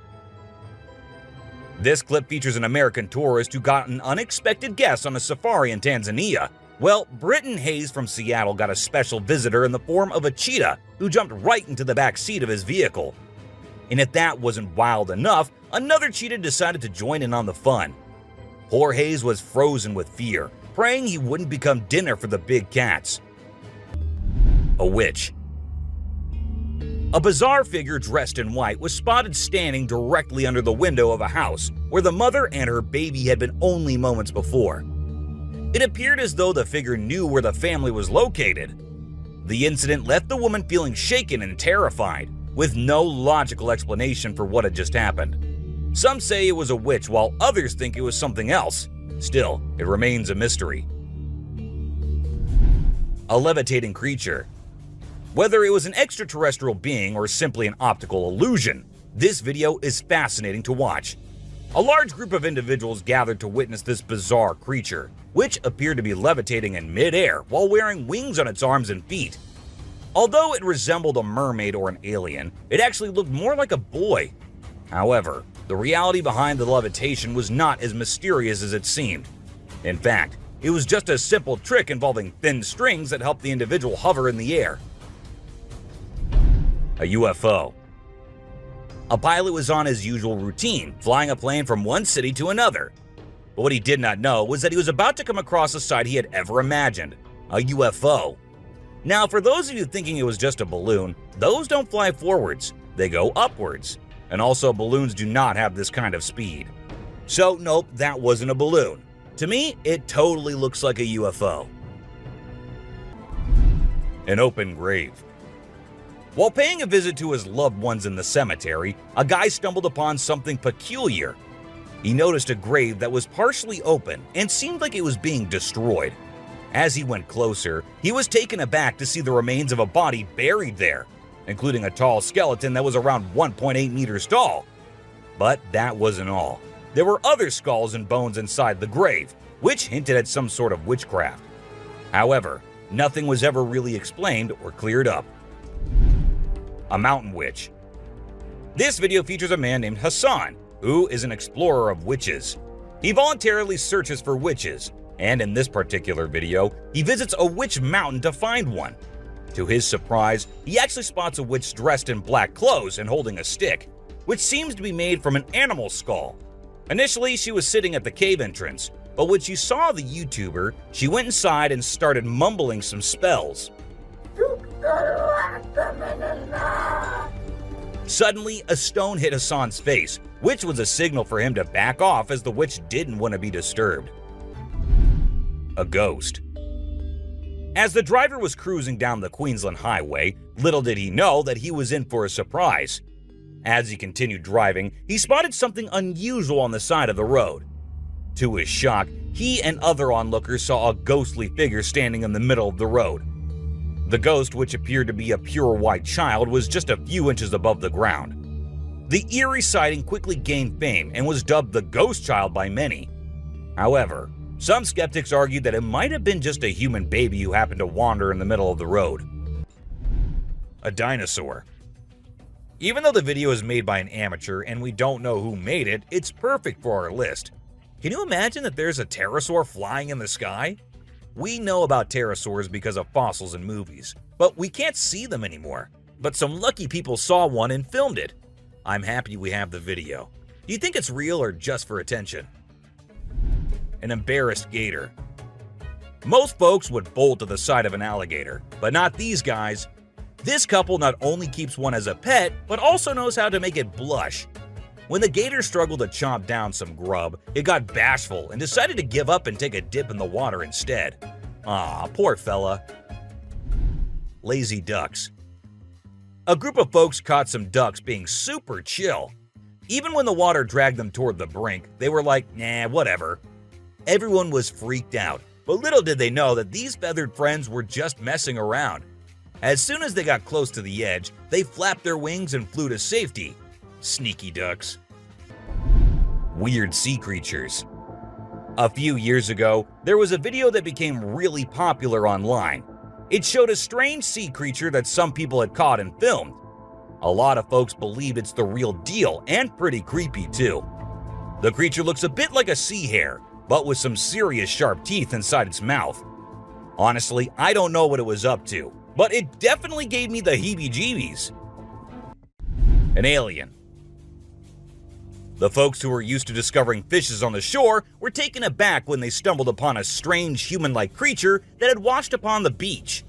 This clip features an American tourist who got an unexpected guest on a safari in Tanzania. Well, Britton Hayes from Seattle got a special visitor in the form of a cheetah who jumped right into the back seat of his vehicle. And if that wasn't wild enough, another cheetah decided to join in on the fun. Poor Hayes was frozen with fear, praying he wouldn't become dinner for the big cats. A witch. A bizarre figure dressed in white was spotted standing directly under the window of a house where the mother and her baby had been only moments before. It appeared as though the figure knew where the family was located. The incident left the woman feeling shaken and terrified, with no logical explanation for what had just happened. Some say it was a witch, while others think it was something else. Still, it remains a mystery. A levitating creature. Whether it was an extraterrestrial being or simply an optical illusion, this video is fascinating to watch. A large group of individuals gathered to witness this bizarre creature, which appeared to be levitating in mid-air while wearing wings on its arms and feet. Although it resembled a mermaid or an alien, it actually looked more like a boy. However, the reality behind the levitation was not as mysterious as it seemed. In fact, it was just a simple trick involving thin strings that helped the individual hover in the air. A UFO. A pilot was on his usual routine, flying a plane from one city to another. But what he did not know was that he was about to come across a sight he had ever imagined, a UFO. Now, for those of you thinking it was just a balloon, those don't fly forwards, they go upwards. And also, balloons do not have this kind of speed. So nope, that wasn't a balloon. To me, it totally looks like a UFO. An open grave. While paying a visit to his loved ones in the cemetery, a guy stumbled upon something peculiar. He noticed a grave that was partially open and seemed like it was being destroyed. As he went closer, he was taken aback to see the remains of a body buried there, including a tall skeleton that was around 1.8 meters tall. But that wasn't all. There were other skulls and bones inside the grave, which hinted at some sort of witchcraft. However, nothing was ever really explained or cleared up. A mountain witch. This video features a man named Hassan, who is an explorer of witches. He voluntarily searches for witches, and in this particular video, he visits a witch mountain to find one. To his surprise, he actually spots a witch dressed in black clothes and holding a stick, which seems to be made from an animal skull. Initially, she was sitting at the cave entrance, but when she saw the YouTuber, she went inside and started mumbling some spells. Suddenly, a stone hit Hassan's face, which was a signal for him to back off as the witch didn't want to be disturbed. A ghost. As the driver was cruising down the Queensland Highway, little did he know that he was in for a surprise. As he continued driving, he spotted something unusual on the side of the road. To his shock, he and other onlookers saw a ghostly figure standing in the middle of the road. The ghost, which appeared to be a pure white child, was just a few inches above the ground. The eerie sighting quickly gained fame and was dubbed the Ghost Child by many. However, some skeptics argued that it might have been just a human baby who happened to wander in the middle of the road. A dinosaur. Even though the video is made by an amateur and we don't know who made it, it's perfect for our list. Can you imagine that there's a pterosaur flying in the sky? We know about pterosaurs because of fossils in movies, but we can't see them anymore. But some lucky people saw one and filmed it. I'm happy we have the video. Do you think it's real or just for attention? An embarrassed gator. Most folks would bolt to the side of an alligator, but not these guys. This couple not only keeps one as a pet, but also knows how to make it blush. When the gator struggled to chomp down some grub, it got bashful and decided to give up and take a dip in the water instead. Aw, poor fella. Lazy ducks. A group of folks caught some ducks being super chill. Even when the water dragged them toward the brink, they were like, nah, whatever. Everyone was freaked out, But little did they know that these feathered friends were just messing around. As soon as they got close to the edge, they flapped their wings and flew to safety. Sneaky ducks. Weird sea creatures. A few years ago, there was a video that became really popular online. It showed a strange sea creature that some people had caught and filmed. A lot of folks believe it's the real deal and pretty creepy too. The creature looks a bit like a sea hare, but with some serious sharp teeth inside its mouth. Honestly, I don't know what it was up to, but it definitely gave me the heebie-jeebies. An alien. The folks who were used to discovering fishes on the shore were taken aback when they stumbled upon a strange human-like creature that had washed upon the beach.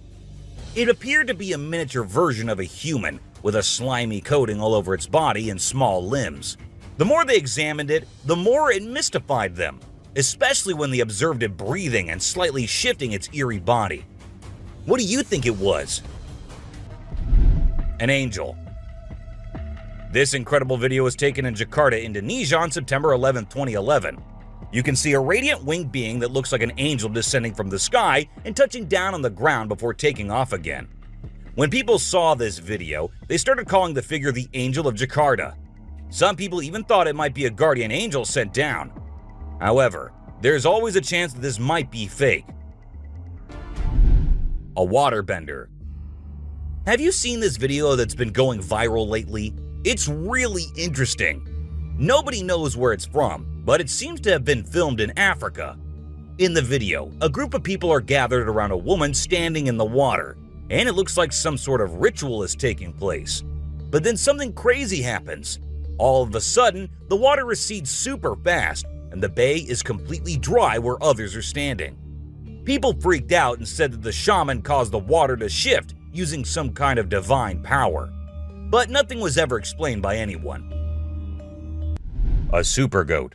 It appeared to be a miniature version of a human, with a slimy coating all over its body and small limbs. The more they examined it, the more it mystified them, especially when they observed it breathing and slightly shifting its eerie body. What do you think it was? An angel. This incredible video was taken in Jakarta, Indonesia on September 11, 2011. You can see a radiant winged being that looks like an angel descending from the sky and touching down on the ground before taking off again. When people saw this video, they started calling the figure the Angel of Jakarta. Some people even thought it might be a guardian angel sent down. However, there's always a chance that this might be fake. A waterbender. Have you seen this video that's been going viral lately? It's really interesting. Nobody knows where it's from, but it seems to have been filmed in Africa. In the video, a group of people are gathered around a woman standing in the water, and it looks like some sort of ritual is taking place. But then something crazy happens. All of a sudden, the water recedes super fast, and the bay is completely dry where others are standing. People freaked out and said that the shaman caused the water to shift using some kind of divine power. But nothing was ever explained by anyone. A super goat.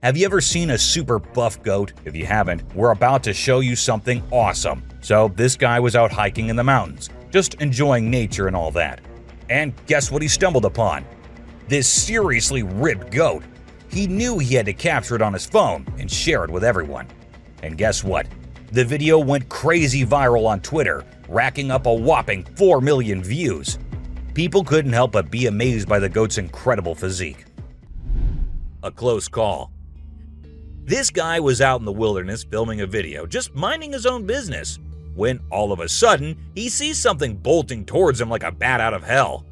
Have you ever seen a super buff goat? If you haven't, we're about to show you something awesome. So this guy was out hiking in the mountains, just enjoying nature and all that. And guess what he stumbled upon? This seriously ripped goat. He knew he had to capture it on his phone and share it with everyone. And guess what? The video went crazy viral on Twitter, racking up a whopping 4 million views. People couldn't help but be amazed by the goat's incredible physique. A close call. This guy was out in the wilderness filming a video, just minding his own business, when all of a sudden, he sees something bolting towards him like a bat out of hell.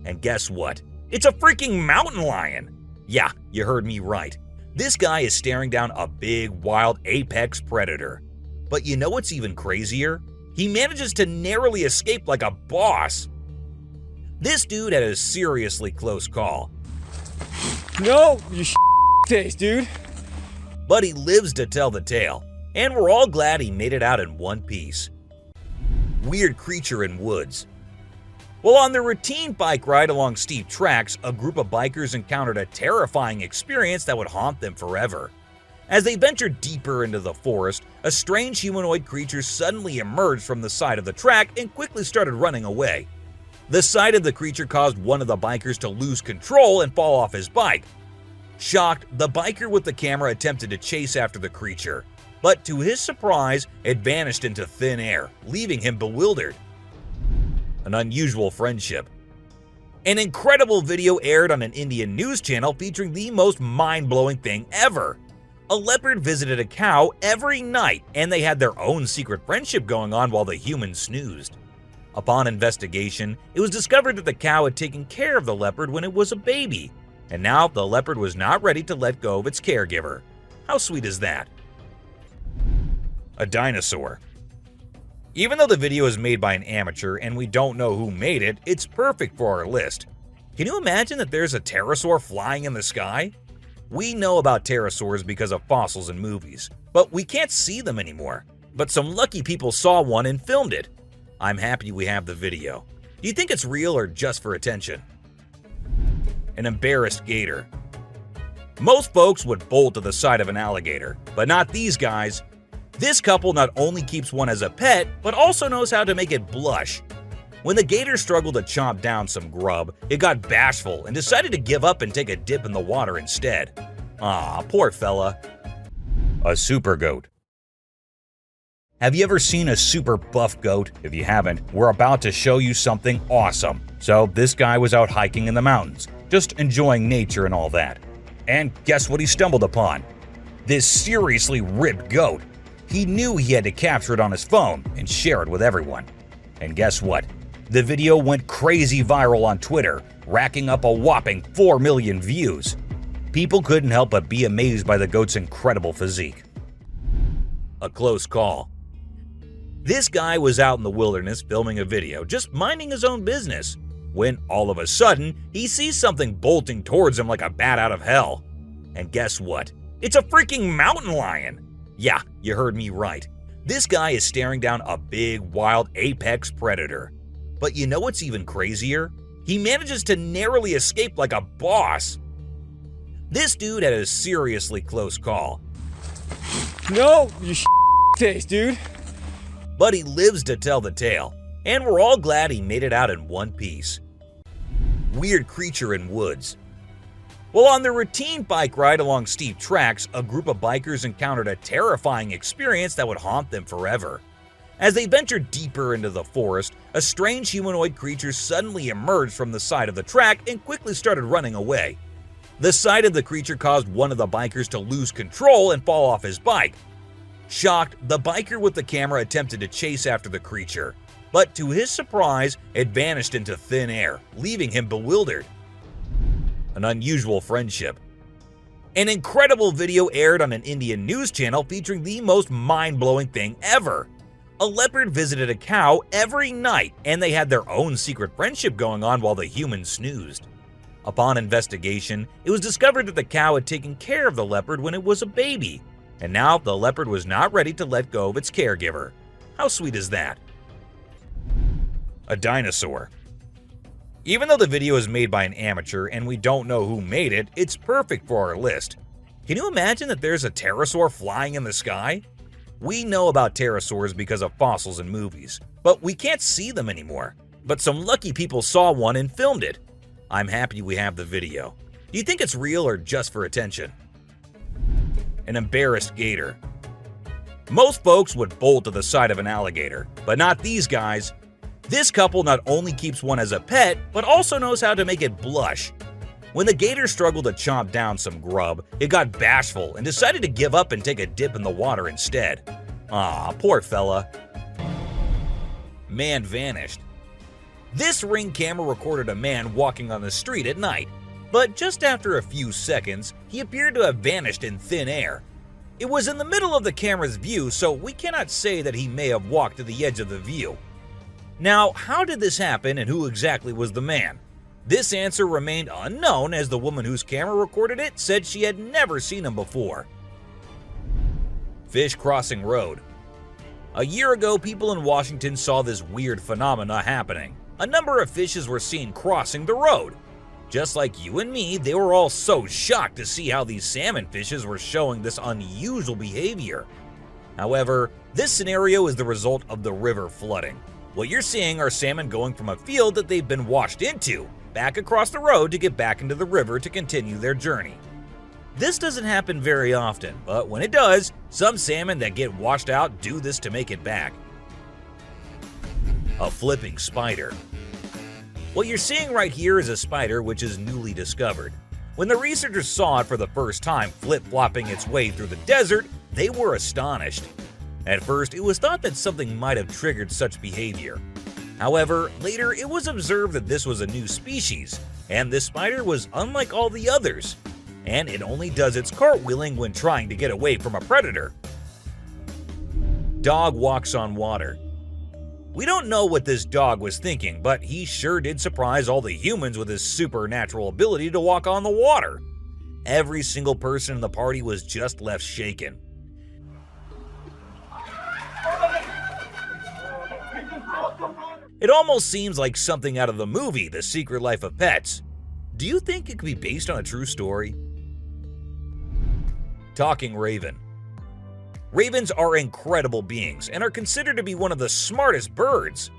And guess what? It's a freaking mountain lion! Yeah, you heard me right. This guy is staring down a big, wild apex predator. But you know what's even crazier? He manages to narrowly escape like a boss. This dude had a seriously close call. No, you taste, dude. But he lives to tell the tale, and we're all glad he made it out in one piece. Weird creature in woods. Well, on their routine bike ride along steep tracks, a group of bikers encountered a terrifying experience that would haunt them forever. As they ventured deeper into the forest, a strange humanoid creature suddenly emerged from the side of the track and quickly started running away. The sight of the creature caused one of the bikers to lose control and fall off his bike. Shocked, the biker with the camera attempted to chase after the creature, but to his surprise, it vanished into thin air, leaving him bewildered. An unusual friendship. An incredible video aired on an Indian news channel featuring the most mind-blowing thing ever. A leopard visited a cow every night, and they had their own secret friendship going on while the human snoozed. Upon investigation, it was discovered that the cow had taken care of the leopard when it was a baby, and now the leopard was not ready to let go of its caregiver. How sweet is that? A dinosaur. Even though the video is made by an amateur and we don't know who made it, it's perfect for our list. Can you imagine that there's a pterosaur flying in the sky? We know about pterosaurs because of fossils in movies, but we can't see them anymore. But some lucky people saw one and filmed it. I'm happy we have the video. Do you think it's real or just for attention? An embarrassed gator. Most folks would bolt to the side of an alligator, but not these guys. This couple not only keeps one as a pet, but also knows how to make it blush. When the gator struggled to chomp down some grub, it got bashful and decided to give up and take a dip in the water instead. Aw, poor fella. A super goat. Have you ever seen a super buff goat? If you haven't, we're about to show you something awesome. So this guy was out hiking in the mountains, just enjoying nature and all that. And guess what he stumbled upon? This seriously ripped goat. He knew he had to capture it on his phone and share it with everyone. And guess what? The video went crazy viral on Twitter, racking up a whopping 4 million views. People couldn't help but be amazed by the goat's incredible physique. A close call. This guy was out in the wilderness filming a video, just minding his own business, when all of a sudden, he sees something bolting towards him like a bat out of hell. And guess what? It's a freaking mountain lion! Yeah, you heard me right. This guy is staring down a big, wild apex predator. But you know what's even crazier? He manages to narrowly escape like a boss. This dude had a seriously close call. No, you taste, dude. But he lives to tell the tale, and we're all glad he made it out in one piece. Weird creature in woods. Well, on their routine bike ride along steep tracks, a group of bikers encountered a terrifying experience that would haunt them forever. As they ventured deeper into the forest, a strange humanoid creature suddenly emerged from the side of the track and quickly started running away. The sight of the creature caused one of the bikers to lose control and fall off his bike. Shocked, the biker with the camera attempted to chase after the creature, but to his surprise, it vanished into thin air, leaving him bewildered. An unusual friendship. An incredible video aired on an Indian news channel featuring the most mind-blowing thing ever. A leopard visited a cow every night, and they had their own secret friendship going on while the humans snoozed. Upon investigation, it was discovered that the cow had taken care of the leopard when it was a baby, and now the leopard was not ready to let go of its caregiver. How sweet is that? A dinosaur. Even though the video is made by an amateur and we don't know who made it, it's perfect for our list. Can you imagine that there's a pterosaur flying in the sky? We know about pterosaurs because of fossils in movies, but we can't see them anymore. But some lucky people saw one and filmed it. I'm happy we have the video. Do you think it's real or just for attention? An embarrassed gator. Most folks would bolt to the side of an alligator, but not these guys. This couple not only keeps one as a pet, but also knows how to make it blush. When the gator struggled to chomp down some grub, it got bashful and decided to give up and take a dip in the water instead. Aw, poor fella. Man vanished. This Ring camera recorded a man walking on the street at night, but just after a few seconds, he appeared to have vanished in thin air. It was in the middle of the camera's view, so we cannot say that he may have walked to the edge of the view. Now, how did this happen and who exactly was the man? This answer remained unknown as the woman whose camera recorded it said she had never seen him before. Fish crossing road. A year ago, people in Washington saw this weird phenomena happening. A number of fishes were seen crossing the road. Just like you and me, they were all so shocked to see how these salmon fishes were showing this unusual behavior. However, this scenario is the result of the river flooding. What you're seeing are salmon going from a field that they've been washed into, back across the road to get back into the river to continue their journey. This doesn't happen very often, but when it does, some salmon that get washed out do this to make it back. A flipping spider. What you're seeing right here is a spider which is newly discovered. When the researchers saw it for the first time flip-flopping its way through the desert, they were astonished. At first, it was thought that something might have triggered such behavior. However, later it was observed that this was a new species, and this spider was unlike all the others, and it only does its cartwheeling when trying to get away from a predator. Dog walks on water. We don't know what this dog was thinking, but he sure did surprise all the humans with his supernatural ability to walk on the water. Every single person in the party was just left shaken. It almost seems like something out of the movie The Secret Life of Pets. Do you think it could be based on a true story? Talking raven. Ravens are incredible beings and are considered to be one of the smartest birds.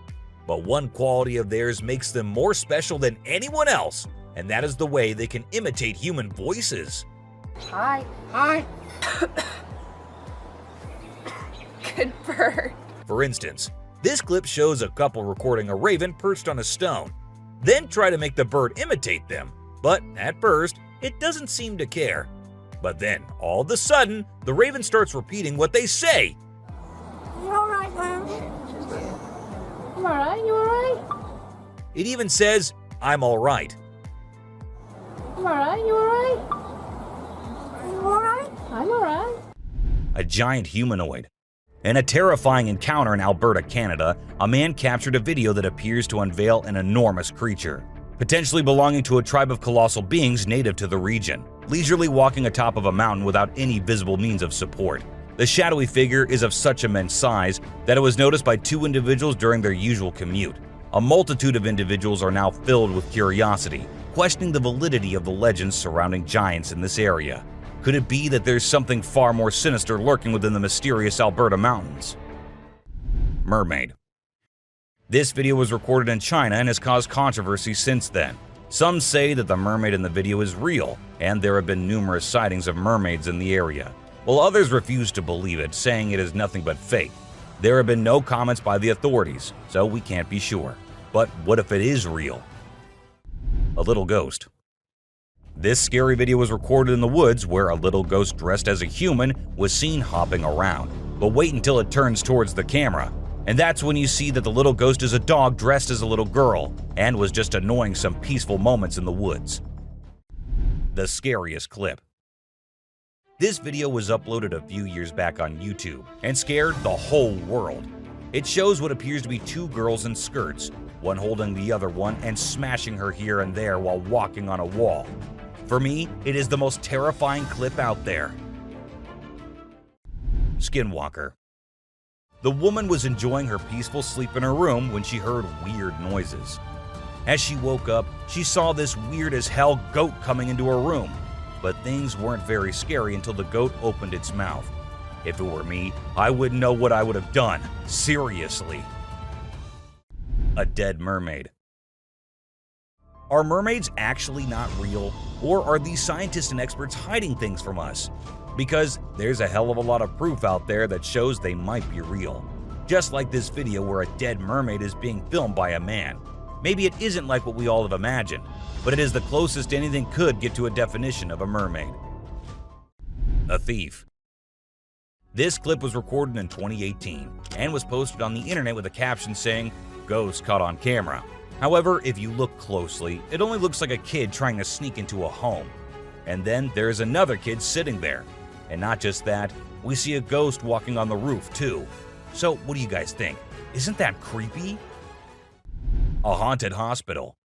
But one quality of theirs makes them more special than anyone else, and that is the way they can imitate human voices. Hi. Hi. good bird. For instance, this clip shows a couple recording a raven perched on a stone, then try to make the bird imitate them, but at first, it doesn't seem to care. But then, all of a sudden, the raven starts repeating what they say. You alright, love? I'm alright, you alright? It even says, "I'm alright." I'm alright, you alright? You alright? I'm alright. A giant humanoid. In a terrifying encounter in Alberta, Canada, a man captured a video that appears to unveil an enormous creature, potentially belonging to a tribe of colossal beings native to the region, leisurely walking atop of a mountain without any visible means of support. The shadowy figure is of such immense size that it was noticed by 2 individuals during their usual commute. A multitude of individuals are now filled with curiosity, questioning the validity of the legends surrounding giants in this area. Could it be that there's something far more sinister lurking within the mysterious Alberta mountains? Mermaid. This video was recorded in China and has caused controversy since then. Some say that the mermaid in the video is real, and there have been numerous sightings of mermaids in the area, while others refuse to believe it, saying it is nothing but fake. There have been no comments by the authorities, so we can't be sure. But what if it is real? A little ghost. This scary video was recorded in the woods where a little ghost dressed as a human was seen hopping around. But wait until it turns towards the camera, and that's when you see that the little ghost is a dog dressed as a little girl and was just annoying some peaceful moments in the woods. The scariest clip. This video was uploaded a few years back on YouTube and scared the whole world. It shows what appears to be 2 girls in skirts, one holding the other one and smashing her here and there while walking on a wall. For me, it is the most terrifying clip out there. Skinwalker. The woman was enjoying her peaceful sleep in her room when she heard weird noises. As she woke up, she saw this weird as hell goat coming into her room. But things weren't very scary until the goat opened its mouth. If it were me, I wouldn't know what I would have done. Seriously. A dead mermaid. Are mermaids actually not real? Or are these scientists and experts hiding things from us? Because there's a hell of a lot of proof out there that shows they might be real. Just like this video where a dead mermaid is being filmed by a man. Maybe it isn't like what we all have imagined, but it is the closest anything could get to a definition of a mermaid. A thief. This clip was recorded in 2018 and was posted on the internet with a caption saying, "Ghost caught on camera." However, if you look closely, it only looks like a kid trying to sneak into a home. And then there's another kid sitting there. And not just that, we see a ghost walking on the roof too. So what do you guys think? Isn't that creepy? A haunted hospital.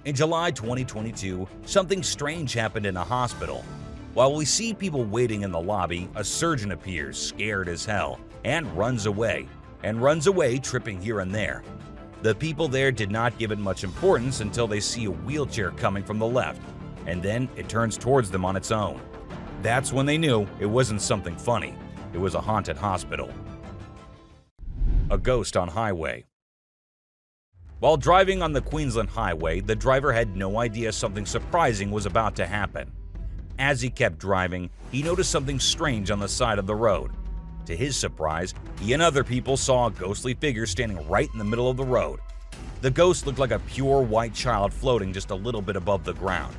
In July 2022, something strange happened in a hospital. While we see people waiting in the lobby, a surgeon appears, scared as hell, and runs away tripping here and there. The people there did not give it much importance until they see a wheelchair coming from the left, and then it turns towards them on its own. That's when they knew it wasn't something funny. It was a haunted hospital. A ghost on highway. While driving on the Queensland Highway, the driver had no idea something surprising was about to happen. As he kept driving, he noticed something strange on the side of the road. To his surprise, he and other people saw a ghostly figure standing right in the middle of the road. The ghost looked like a pure white child floating just a little bit above the ground.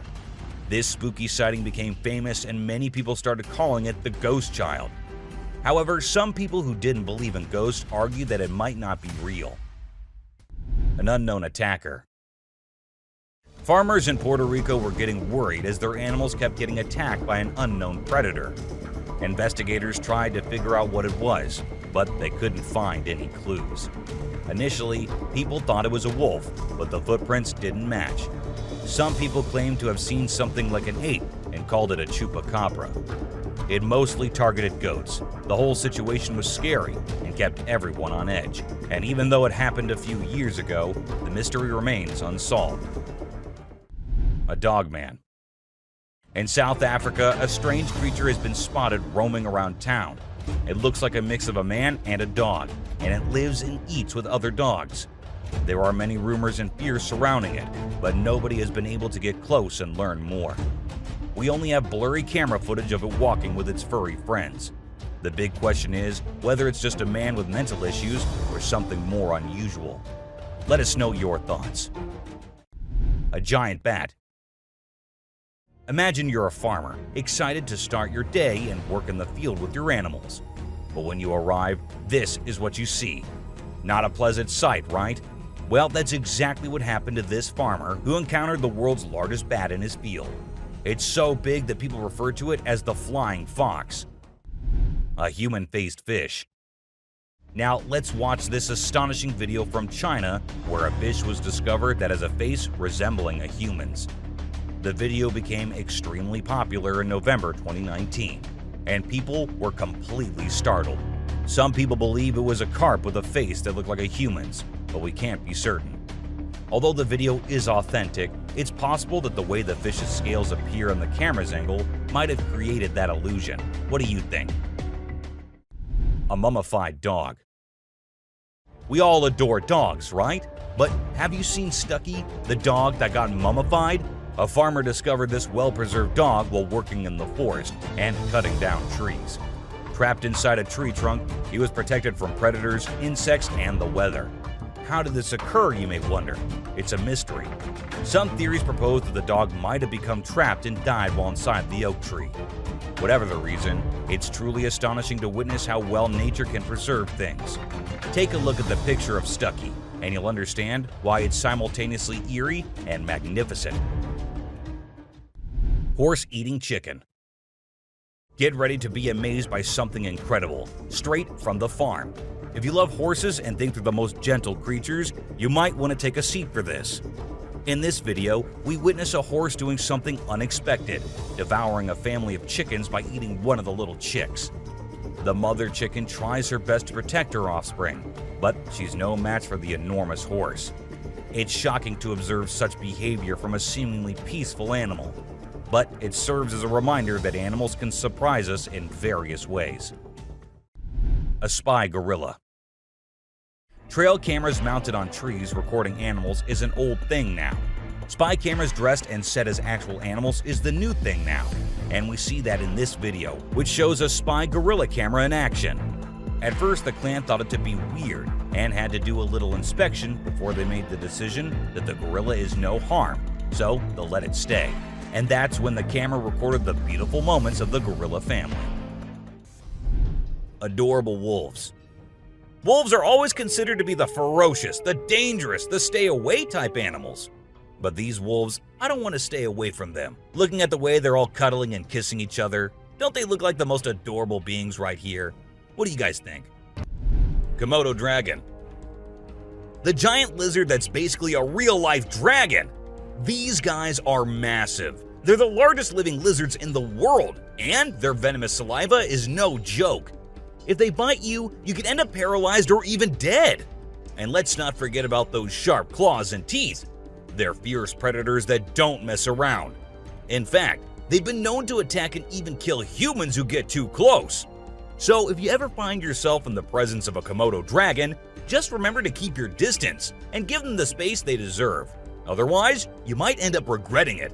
This spooky sighting became famous and many people started calling it the ghost child. However, some people who didn't believe in ghosts argued that it might not be real. An unknown attacker. Farmers in Puerto Rico were getting worried as their animals kept getting attacked by an unknown predator. Investigators tried to figure out what it was, but they couldn't find any clues. Initially, people thought it was a wolf, but the footprints didn't match. Some people claimed to have seen something like an ape and called it a chupacabra. It mostly targeted goats. The whole situation was scary and kept everyone on edge. And even though it happened a few years ago, the mystery remains unsolved. A dogman. In South Africa, a strange creature has been spotted roaming around town. It looks like a mix of a man and a dog, and it lives and eats with other dogs. There are many rumors and fears surrounding it, but nobody has been able to get close and learn more. We only have blurry camera footage of it walking with its furry friends. The big question is whether it's just a man with mental issues or something more unusual. Let us know your thoughts. A giant bat. Imagine you're a farmer, excited to start your day and work in the field with your animals. But when you arrive, this is what you see. Not a pleasant sight, right? Well, that's exactly what happened to this farmer who encountered the world's largest bat in his field. It's so big that people refer to it as the flying fox. A human-faced fish. Now, let's watch this astonishing video from China where a fish was discovered that has a face resembling a human's. The video became extremely popular in November 2019, and people were completely startled. Some people believe it was a carp with a face that looked like a human's, but we can't be certain. Although the video is authentic, it's possible that the way the fish's scales appear on the camera's angle might have created that illusion. What do you think? A mummified dog. We all adore dogs, right? But have you seen Stucky, the dog that got mummified? A farmer discovered this well-preserved dog while working in the forest and cutting down trees. Trapped inside a tree trunk, he was protected from predators, insects, and the weather. How did this occur, you may wonder? It's a mystery. Some theories propose that the dog might have become trapped and died while inside the oak tree. Whatever the reason, it's truly astonishing to witness how well nature can preserve things. Take a look at the picture of Stucky, and you'll understand why it's simultaneously eerie and magnificent. Horse-eating chicken. Get ready to be amazed by something incredible, straight from the farm. If you love horses and think they're the most gentle creatures, you might want to take a seat for this. In this video, we witness a horse doing something unexpected, devouring a family of chickens by eating one of the little chicks. The mother chicken tries her best to protect her offspring, but she's no match for the enormous horse. It's shocking to observe such behavior from a seemingly peaceful animal, but it serves as a reminder that animals can surprise us in various ways. A spy gorilla. Trail cameras mounted on trees recording animals is an old thing now. Spy cameras dressed and set as actual animals is the new thing now, and we see that in this video, which shows a spy gorilla camera in action. At first, the clan thought it to be weird and had to do a little inspection before they made the decision that the gorilla is no harm, so they'll let it stay. And that's when the camera recorded the beautiful moments of the gorilla family. Adorable wolves. Wolves are always considered to be the ferocious, the dangerous, the stay-away type animals. But these wolves, I don't want to stay away from them. Looking at the way they're all cuddling and kissing each other, don't they look like the most adorable beings right here? What do you guys think? Komodo dragon. The giant lizard that's basically a real-life dragon. These guys are massive. They're the largest living lizards in the world, and their venomous saliva is no joke. If they bite you, you could end up paralyzed or even dead. And let's not forget about those sharp claws and teeth. They're fierce predators that don't mess around. In fact, they've been known to attack and even kill humans who get too close. So if you ever find yourself in the presence of a Komodo dragon, just remember to keep your distance and give them the space they deserve. Otherwise, you might end up regretting it.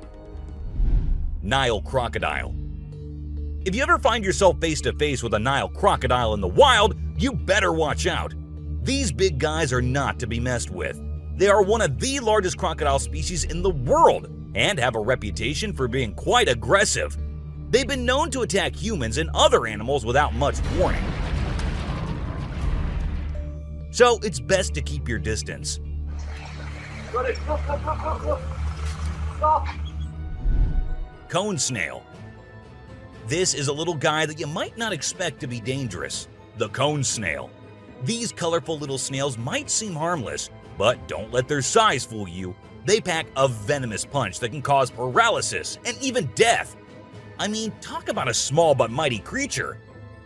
Nile crocodile. If you ever find yourself face to face with a Nile crocodile in the wild, you better watch out. These big guys are not to be messed with. They are one of the largest crocodile species in the world and have a reputation for being quite aggressive. They've been known to attack humans and other animals without much warning. So it's best to keep your distance. Cone snail. This is a little guy that you might not expect to be dangerous. The cone snail. These colorful little snails might seem harmless, but don't let their size fool you. They pack a venomous punch that can cause paralysis and even death. I mean, talk about a small but mighty creature.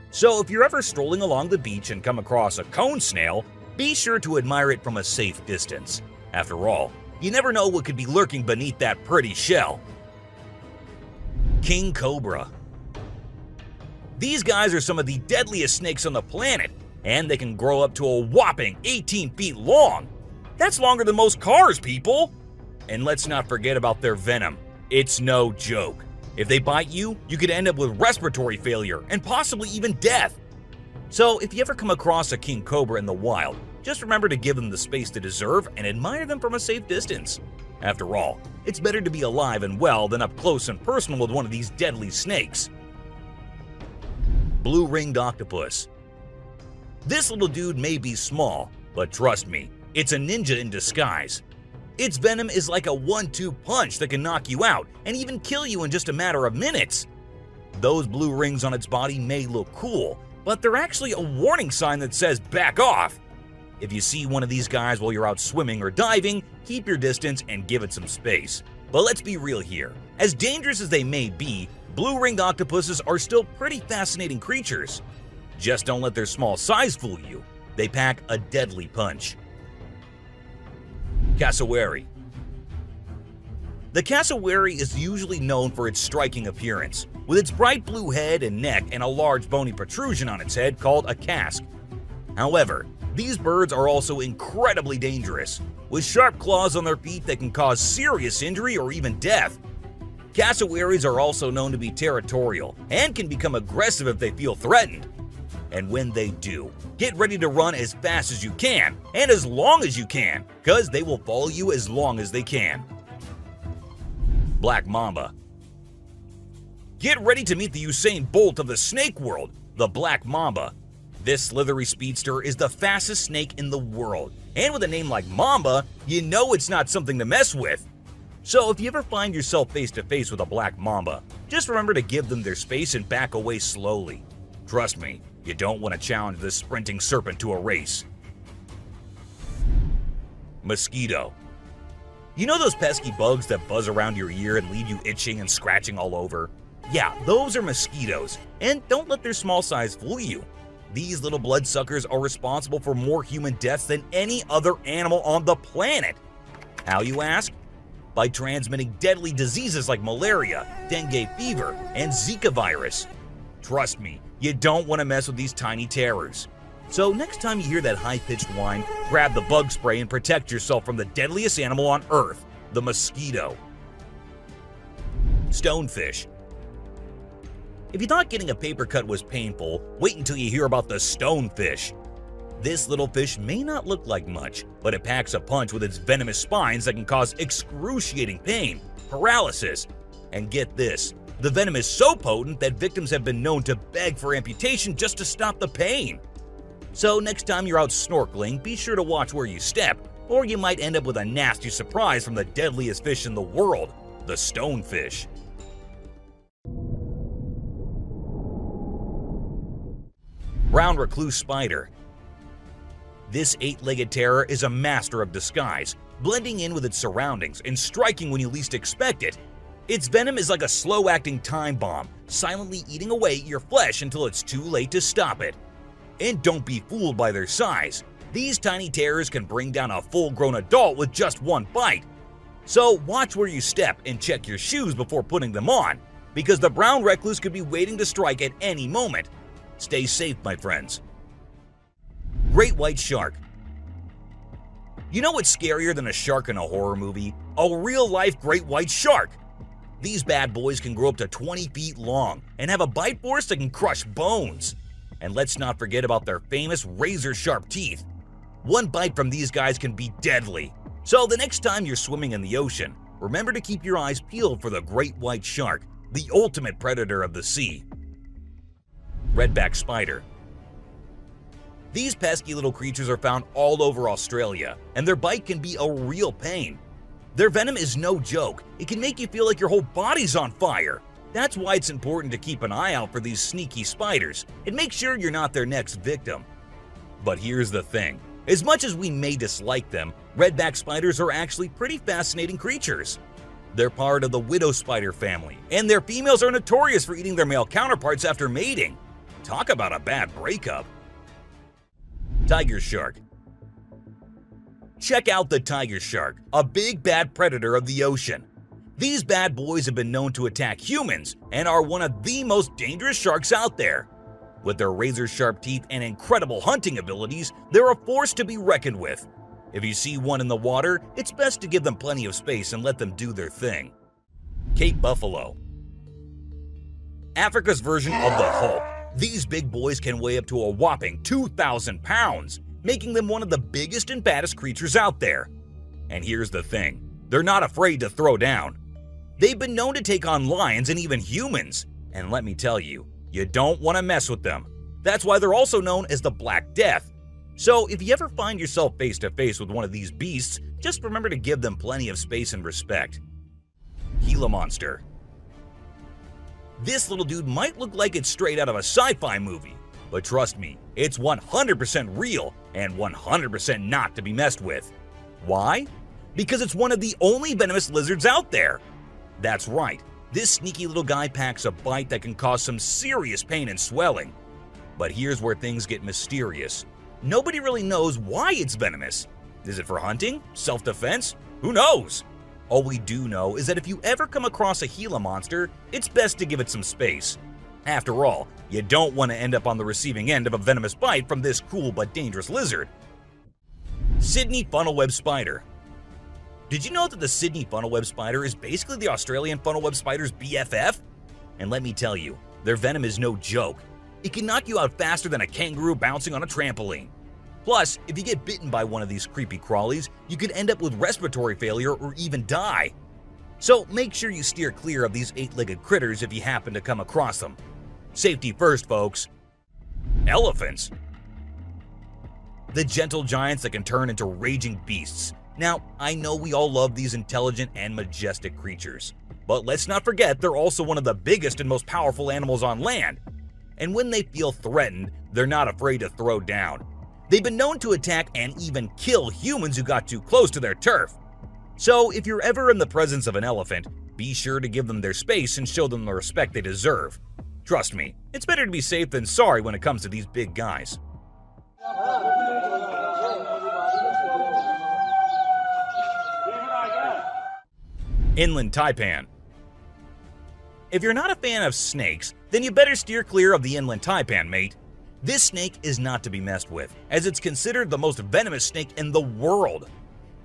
So if you're ever strolling along the beach and come across a cone snail, be sure to admire it from a safe distance. After all, you never know what could be lurking beneath that pretty shell. King cobra. These guys are some of the deadliest snakes on the planet, and they can grow up to a whopping 18 feet long. That's longer than most cars, people! And let's not forget about their venom. It's no joke. If they bite you, you could end up with respiratory failure and possibly even death. So if you ever come across a king cobra in the wild, just remember to give them the space they deserve and admire them from a safe distance. After all, it's better to be alive and well than up close and personal with one of these deadly snakes. Blue-ringed octopus. This little dude may be small, but trust me, it's a ninja in disguise. Its venom is like a 1-2 punch that can knock you out and even kill you in just a matter of minutes. Those blue rings on its body may look cool, but they're actually a warning sign that says back off. If you see one of these guys while you're out swimming or diving, keep your distance and give it some space. But let's be real here. As dangerous as they may be, blue-ringed octopuses are still pretty fascinating creatures. Just don't let their small size fool you. They pack a deadly punch. Cassowary. The cassowary is usually known for its striking appearance, with its bright blue head and neck and a large bony protrusion on its head called a casque. However, these birds are also incredibly dangerous, with sharp claws on their feet that can cause serious injury or even death. Cassowaries are also known to be territorial and can become aggressive if they feel threatened. And when they do, get ready to run as fast as you can and as long as you can, because they will follow you as long as they can. Black mamba. Get ready to meet the Usain Bolt of the snake world, the black mamba. This slithery speedster is the fastest snake in the world, and with a name like Mamba, you know it's not something to mess with. So if you ever find yourself face to face with a black mamba, just remember to give them their space and back away slowly. Trust me, you don't want to challenge this sprinting serpent to a race. Mosquito. You know those pesky bugs that buzz around your ear and leave you itching and scratching all over? Yeah, those are mosquitoes, and don't let their small size fool you. These little bloodsuckers are responsible for more human deaths than any other animal on the planet. How, you ask? By transmitting deadly diseases like malaria, dengue fever, and Zika virus. Trust me, you don't want to mess with these tiny terrors. So next time you hear that high-pitched whine, grab the bug spray and protect yourself from the deadliest animal on Earth, the mosquito. Stonefish. If you thought getting a paper cut was painful, wait until you hear about the stonefish. This little fish may not look like much, but it packs a punch with its venomous spines that can cause excruciating pain, paralysis, and get this, the venom is so potent that victims have been known to beg for amputation just to stop the pain. So next time you're out snorkeling, be sure to watch where you step, or you might end up with a nasty surprise from the deadliest fish in the world, the stonefish. Brown recluse spider. This 8-legged terror is a master of disguise, blending in with its surroundings and striking when you least expect it. Its venom is like a slow-acting time bomb, silently eating away at your flesh until it's too late to stop it. And don't be fooled by their size. These tiny terrors can bring down a full-grown adult with just one bite. So watch where you step and check your shoes before putting them on, because the brown recluse could be waiting to strike at any moment. Stay safe, my friends. Great white shark. You know what's scarier than a shark in a horror movie? A real-life great white shark. These bad boys can grow up to 20 feet long and have a bite force that can crush bones. And let's not forget about their famous razor-sharp teeth. One bite from these guys can be deadly. So the next time you're swimming in the ocean, remember to keep your eyes peeled for the great white shark, the ultimate predator of the sea. Redback spider. These pesky little creatures are found all over Australia, and their bite can be a real pain. Their venom is no joke. It can make you feel like your whole body's on fire. That's why it's important to keep an eye out for these sneaky spiders and make sure you're not their next victim. But here's the thing. As much as we may dislike them, redback spiders are actually pretty fascinating creatures. They're part of the widow spider family, and their females are notorious for eating their male counterparts after mating. Talk about a bad breakup. Tiger shark. Check out the tiger shark, a big bad predator of the ocean. These bad boys have been known to attack humans and are one of the most dangerous sharks out there. With their razor-sharp teeth and incredible hunting abilities, they're a force to be reckoned with. If you see one in the water, it's best to give them plenty of space and let them do their thing. Cape buffalo. Africa's version of the Hulk. These big boys can weigh up to a whopping 2,000 pounds, making them one of the biggest and baddest creatures out there. And here's the thing, they're not afraid to throw down. They've been known to take on lions and even humans, and let me tell you, you don't want to mess with them. That's why they're also known as the Black Death. So if you ever find yourself face to face with one of these beasts, just remember to give them plenty of space and respect. Gila Monster. This little dude might look like it's straight out of a sci-fi movie, but trust me, it's 100% real and 100% not to be messed with. Why? Because it's one of the only venomous lizards out there. That's right, this sneaky little guy packs a bite that can cause some serious pain and swelling. But here's where things get mysterious. Nobody really knows why it's venomous. Is it for hunting? Self-defense? Who knows? All we do know is that if you ever come across a Gila monster, it's best to give it some space. After all, you don't want to end up on the receiving end of a venomous bite from this cool but dangerous lizard. Sydney funnel-web spider. Did you know that the Sydney funnel-web spider is basically the Australian funnel-web spider's BFF? And let me tell you, their venom is no joke. It can knock you out faster than a kangaroo bouncing on a trampoline. Plus, if you get bitten by one of these creepy crawlies, you could end up with respiratory failure or even die. So make sure you steer clear of these 8-legged critters if you happen to come across them. Safety first, folks. Elephants. The gentle giants that can turn into raging beasts. Now, I know we all love these intelligent and majestic creatures, but let's not forget they're also one of the biggest and most powerful animals on land. And when they feel threatened, they're not afraid to throw down. They've been known to attack and even kill humans who got too close to their turf. So if you're ever in the presence of an elephant, be sure to give them their space and show them the respect they deserve. Trust me, it's better to be safe than sorry when it comes to these big guys. Inland taipan. If you're not a fan of snakes, then you better steer clear of the inland taipan, mate. This snake is not to be messed with, as it's considered the most venomous snake in the world.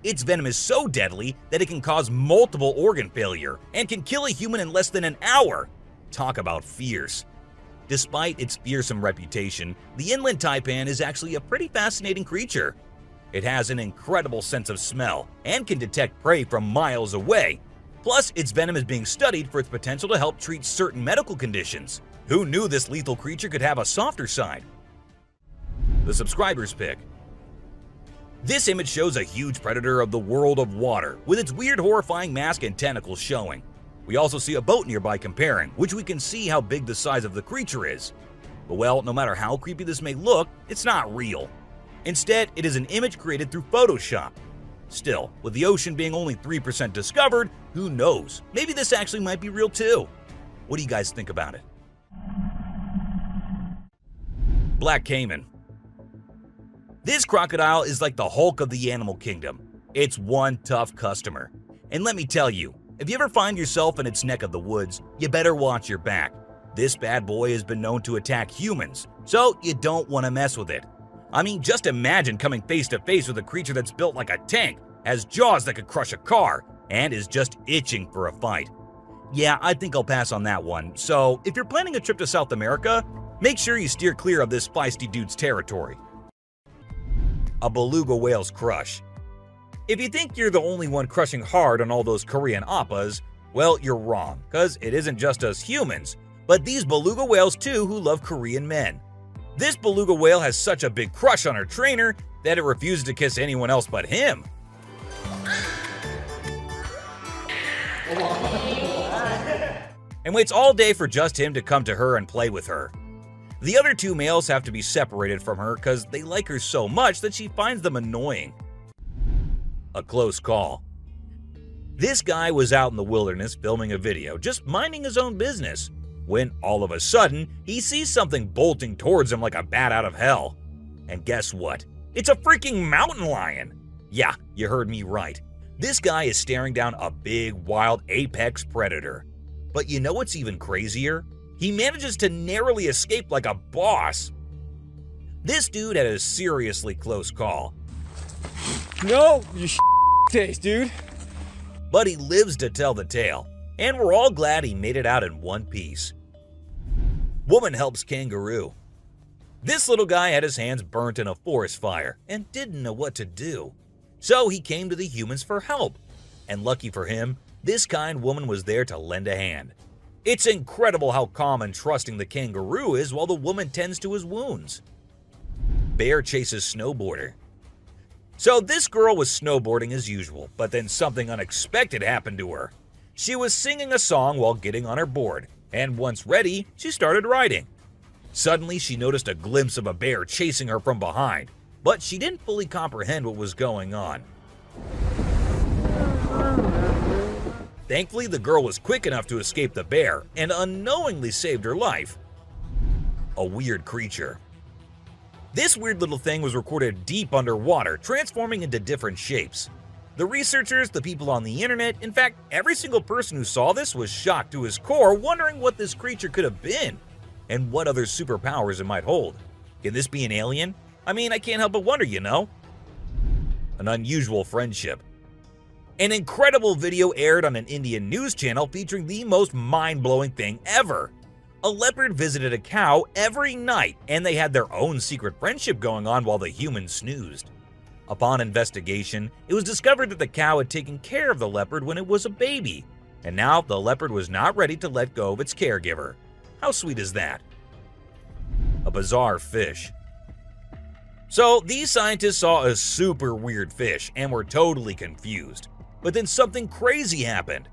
Its venom is so deadly that it can cause multiple organ failure and can kill a human in less than an hour. Talk about fierce. Despite its fearsome reputation, the inland taipan is actually a pretty fascinating creature. It has an incredible sense of smell and can detect prey from miles away. Plus, its venom is being studied for its potential to help treat certain medical conditions. Who knew this lethal creature could have a softer side? The subscriber's pick. This image shows a huge predator of the world of water, with its weird horrifying mask and tentacles showing. We also see a boat nearby comparing, which we can see how big the size of the creature is. But well, no matter how creepy this may look, it's not real. Instead, it is an image created through Photoshop. Still, with the ocean being only 3% discovered, who knows? Maybe this actually might be real too. What do you guys think about it? Black caiman. This crocodile is like the Hulk of the animal kingdom. It's one tough customer. And let me tell you, if you ever find yourself in its neck of the woods, you better watch your back. This bad boy has been known to attack humans, so you don't want to mess with it. I mean, just imagine coming face to face with a creature that's built like a tank, has jaws that could crush a car, and is just itching for a fight. Yeah, I think I'll pass on that one. So if you're planning a trip to South America, make sure you steer clear of this feisty dude's territory. A beluga whale's crush. If you think you're the only one crushing hard on all those Korean oppas, well, you're wrong, because it isn't just us humans, but these beluga whales too who love Korean men. This beluga whale has such a big crush on her trainer that it refuses to kiss anyone else but him. And waits all day for just him to come to her and play with her. The other two males have to be separated from her because they like her so much that she finds them annoying. A close call. This guy was out in the wilderness filming a video, just minding his own business, when all of a sudden, he sees something bolting towards him like a bat out of hell. And guess what? It's a freaking mountain lion! Yeah, you heard me right. This guy is staring down a big, wild apex predator. But you know what's even crazier? He manages to narrowly escape like a boss. This dude had a seriously close call. No, you taste, dude. But he lives to tell the tale, and we're all glad he made it out in one piece. Woman helps kangaroo. This little guy had his hands burnt in a forest fire and didn't know what to do. So he came to the humans for help. And lucky for him, this kind woman was there to lend a hand. It's incredible how calm and trusting the kangaroo is while the woman tends to his wounds. Bear chases snowboarder. So this girl was snowboarding as usual, but then something unexpected happened to her. She was singing a song while getting on her board, and once ready, she started riding. Suddenly, she noticed a glimpse of a bear chasing her from behind, but she didn't fully comprehend what was going on. Thankfully, the girl was quick enough to escape the bear and unknowingly saved her life. A weird creature. This weird little thing was recorded deep underwater, transforming into different shapes. The researchers, the people on the internet, in fact, every single person who saw this was shocked to his core, wondering what this creature could have been and what other superpowers it might hold. Can this be an alien? I mean, I can't help but wonder, you know? An unusual friendship. An incredible video aired on an Indian news channel featuring the most mind-blowing thing ever. A leopard visited a cow every night, and they had their own secret friendship going on while the humans snoozed. Upon investigation, it was discovered that the cow had taken care of the leopard when it was a baby, and now the leopard was not ready to let go of its caregiver. How sweet is that? A bizarre fish. So these scientists saw a super weird fish and were totally confused. But then something crazy happened.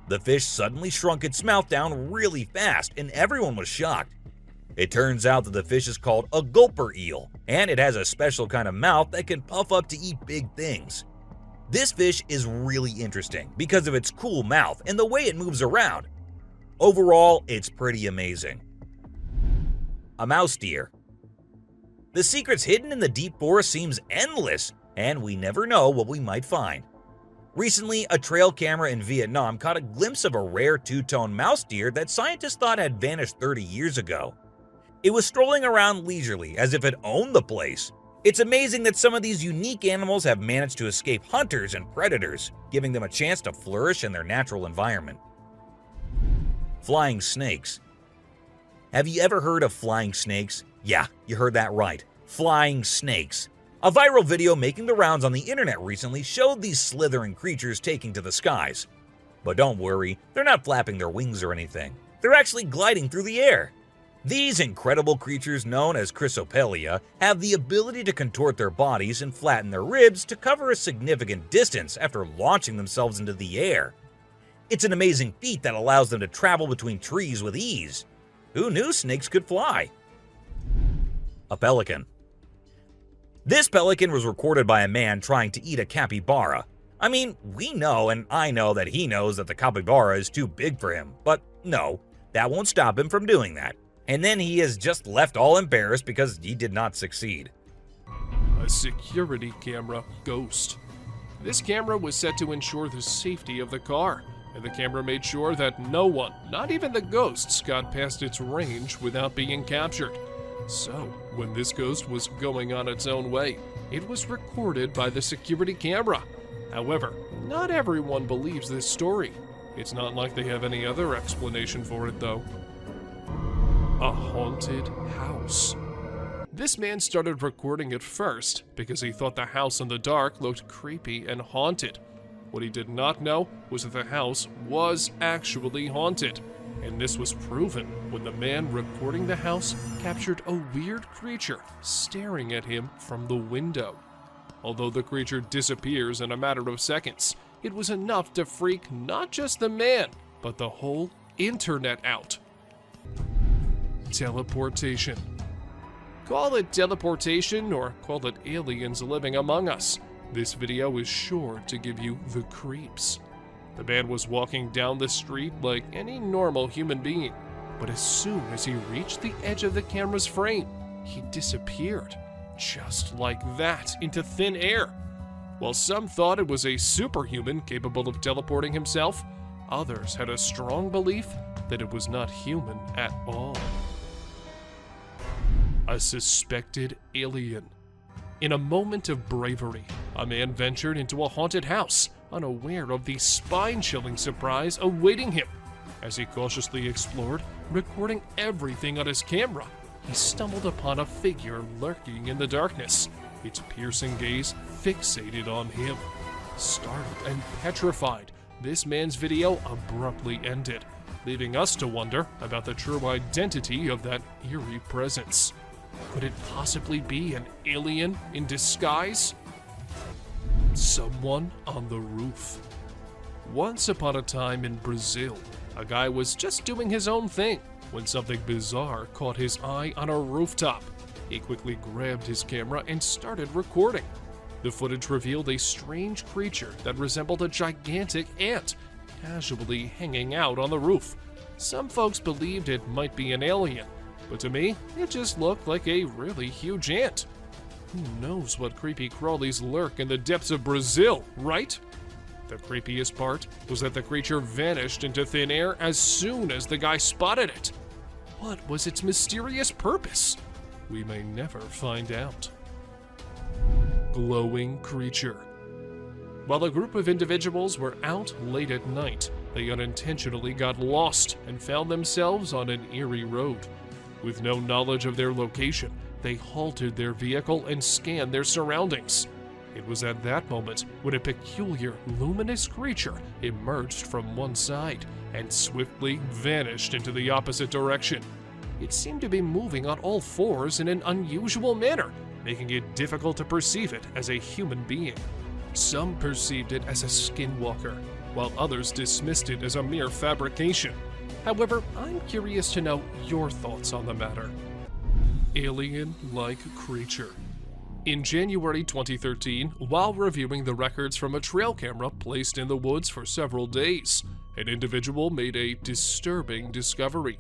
The fish suddenly shrunk its mouth down really fast, and everyone was shocked. It turns out that the fish is called a gulper eel, and it has a special kind of mouth that can puff up to eat big things. This fish is really interesting because of its cool mouth and the way it moves around. Overall, it's pretty amazing. A mouse deer. The secrets hidden in the deep forest seems endless, and we never know what we might find. Recently, a trail camera in Vietnam caught a glimpse of a rare two-tone mouse deer that scientists thought had vanished 30 years ago. It was strolling around leisurely as if it owned the place. It's amazing that some of these unique animals have managed to escape hunters and predators, giving them a chance to flourish in their natural environment. Flying snakes. Have you ever heard of flying snakes? Yeah, you heard that right. Flying snakes. A viral video making the rounds on the internet recently showed these slithering creatures taking to the skies. But don't worry, they're not flapping their wings or anything. They're actually gliding through the air. These incredible creatures known as Chrysopelia have the ability to contort their bodies and flatten their ribs to cover a significant distance after launching themselves into the air. It's an amazing feat that allows them to travel between trees with ease. Who knew snakes could fly? A pelican. This pelican was recorded by a man trying to eat a capybara. I mean, we know and I know that he knows that the capybara is too big for him, but no, that won't stop him from doing that. And then he is just left all embarrassed because he did not succeed. A security camera ghost. This camera was set to ensure the safety of the car, and the camera made sure that no one, not even the ghosts, got past its range without being captured. So, when this ghost was going on its own way, it was recorded by the security camera. However, not everyone believes this story. It's not like they have any other explanation for it, though. A haunted house. This man started recording it first because he thought the house in the dark looked creepy and haunted. What he did not know was that the house was actually haunted. And this was proven when the man recording the house captured a weird creature staring at him from the window. Although the creature disappears in a matter of seconds, it was enough to freak not just the man, but the whole internet out. Teleportation. Call it teleportation or call it aliens living among us. This video is sure to give you the creeps. The man was walking down the street like any normal human being, but as soon as he reached the edge of the camera's frame, he disappeared, just like that, into thin air. While some thought it was a superhuman capable of teleporting himself, others had a strong belief that it was not human at all. A suspected alien. In a moment of bravery, a man ventured into a haunted house, unaware of the spine-chilling surprise awaiting him. As he cautiously explored, recording everything on his camera, he stumbled upon a figure lurking in the darkness, its piercing gaze fixated on him. Startled and petrified, this man's video abruptly ended, leaving us to wonder about the true identity of that eerie presence. Could it possibly be an alien in disguise? Someone on the roof. Once upon a time in Brazil, a guy was just doing his own thing when something bizarre caught his eye on a rooftop. He quickly grabbed his camera and started recording. The footage revealed a strange creature that resembled a gigantic ant, casually hanging out on the roof. Some folks believed it might be an alien, but to me, it just looked like a really huge ant. Who knows what creepy crawlies lurk in the depths of Brazil, right? The creepiest part was that the creature vanished into thin air as soon as the guy spotted it. What was its mysterious purpose? We may never find out. Glowing creature. While a group of individuals were out late at night, they unintentionally got lost and found themselves on an eerie road. With no knowledge of their location, they halted their vehicle and scanned their surroundings. It was at that moment when a peculiar, luminous creature emerged from one side and swiftly vanished into the opposite direction. It seemed to be moving on all fours in an unusual manner, making it difficult to perceive it as a human being. Some perceived it as a skinwalker, while others dismissed it as a mere fabrication. However, I'm curious to know your thoughts on the matter. Alien-like creature. In January 2013, while reviewing the records from a trail camera placed in the woods for several days, an individual made a disturbing discovery.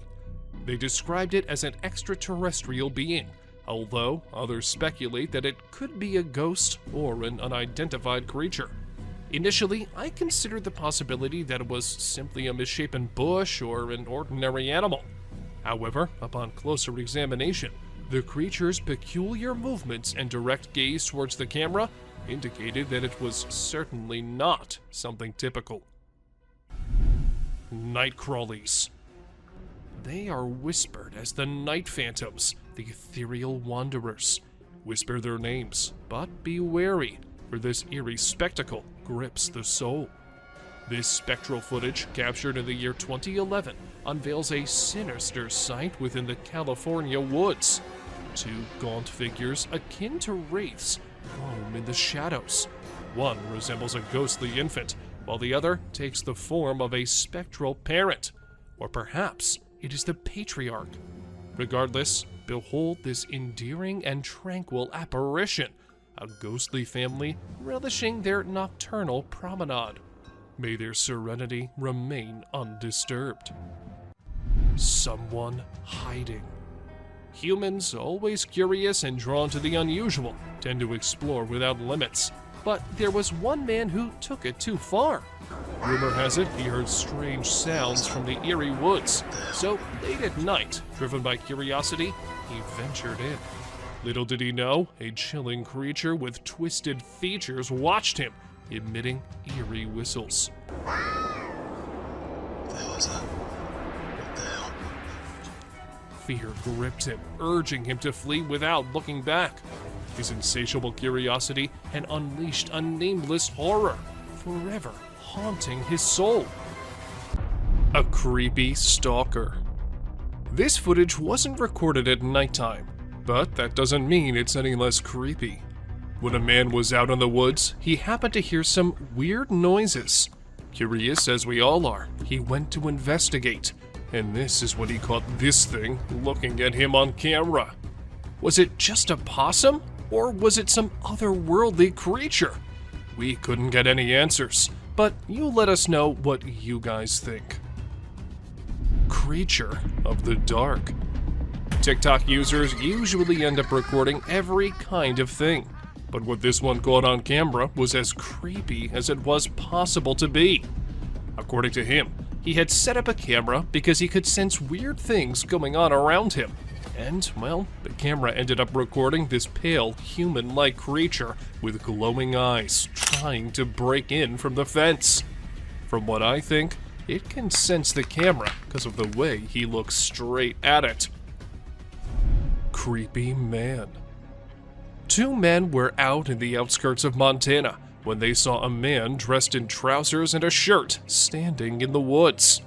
They described it as an extraterrestrial being, although others speculate that it could be a ghost or an unidentified creature. Initially, I considered the possibility that it was simply a misshapen bush or an ordinary animal. However, upon closer examination, the creature's peculiar movements and direct gaze towards the camera indicated that it was certainly not something typical. Night crawlies. They are whispered as the night phantoms, the ethereal wanderers. Whisper their names, but be wary, for this eerie spectacle grips the soul. This spectral footage, captured in the year 2011, unveils a sinister sight within the California woods. Two gaunt figures akin to wraiths roam in the shadows. One resembles a ghostly infant, while the other takes the form of a spectral parent. Or perhaps it is the patriarch. Regardless, behold this endearing and tranquil apparition, a ghostly family relishing their nocturnal promenade. May their serenity remain undisturbed. Someone hiding. Humans, always curious and drawn to the unusual, tend to explore without limits. But there was one man who took it too far. Rumor has it he heard strange sounds from the eerie woods, so late at night, driven by curiosity, he ventured in. Little did he know, a chilling creature with twisted features watched him, emitting eerie whistles. What the hell is that? What the hell? Fear gripped him, urging him to flee without looking back. His insatiable curiosity had unleashed a nameless horror, forever haunting his soul. A creepy stalker. This footage wasn't recorded at nighttime, but that doesn't mean it's any less creepy. When a man was out in the woods, he happened to hear some weird noises. Curious as we all are, he went to investigate, and this is when he caught this thing looking at him on camera. Was it just a possum, or was it some otherworldly creature? We couldn't get any answers, but you let us know what you guys think. Creature of the dark. TikTok users usually end up recording every kind of thing, but what this one caught on camera was as creepy as it was possible to be. According to him, he had set up a camera because he could sense weird things going on around him. And, well, the camera ended up recording this pale, human-like creature with glowing eyes trying to break in from the fence. From what I think, it can sense the camera because of the way he looks straight at it. Creepy man. Two men were out in the outskirts of Montana when they saw a man dressed in trousers and a shirt standing in the woods.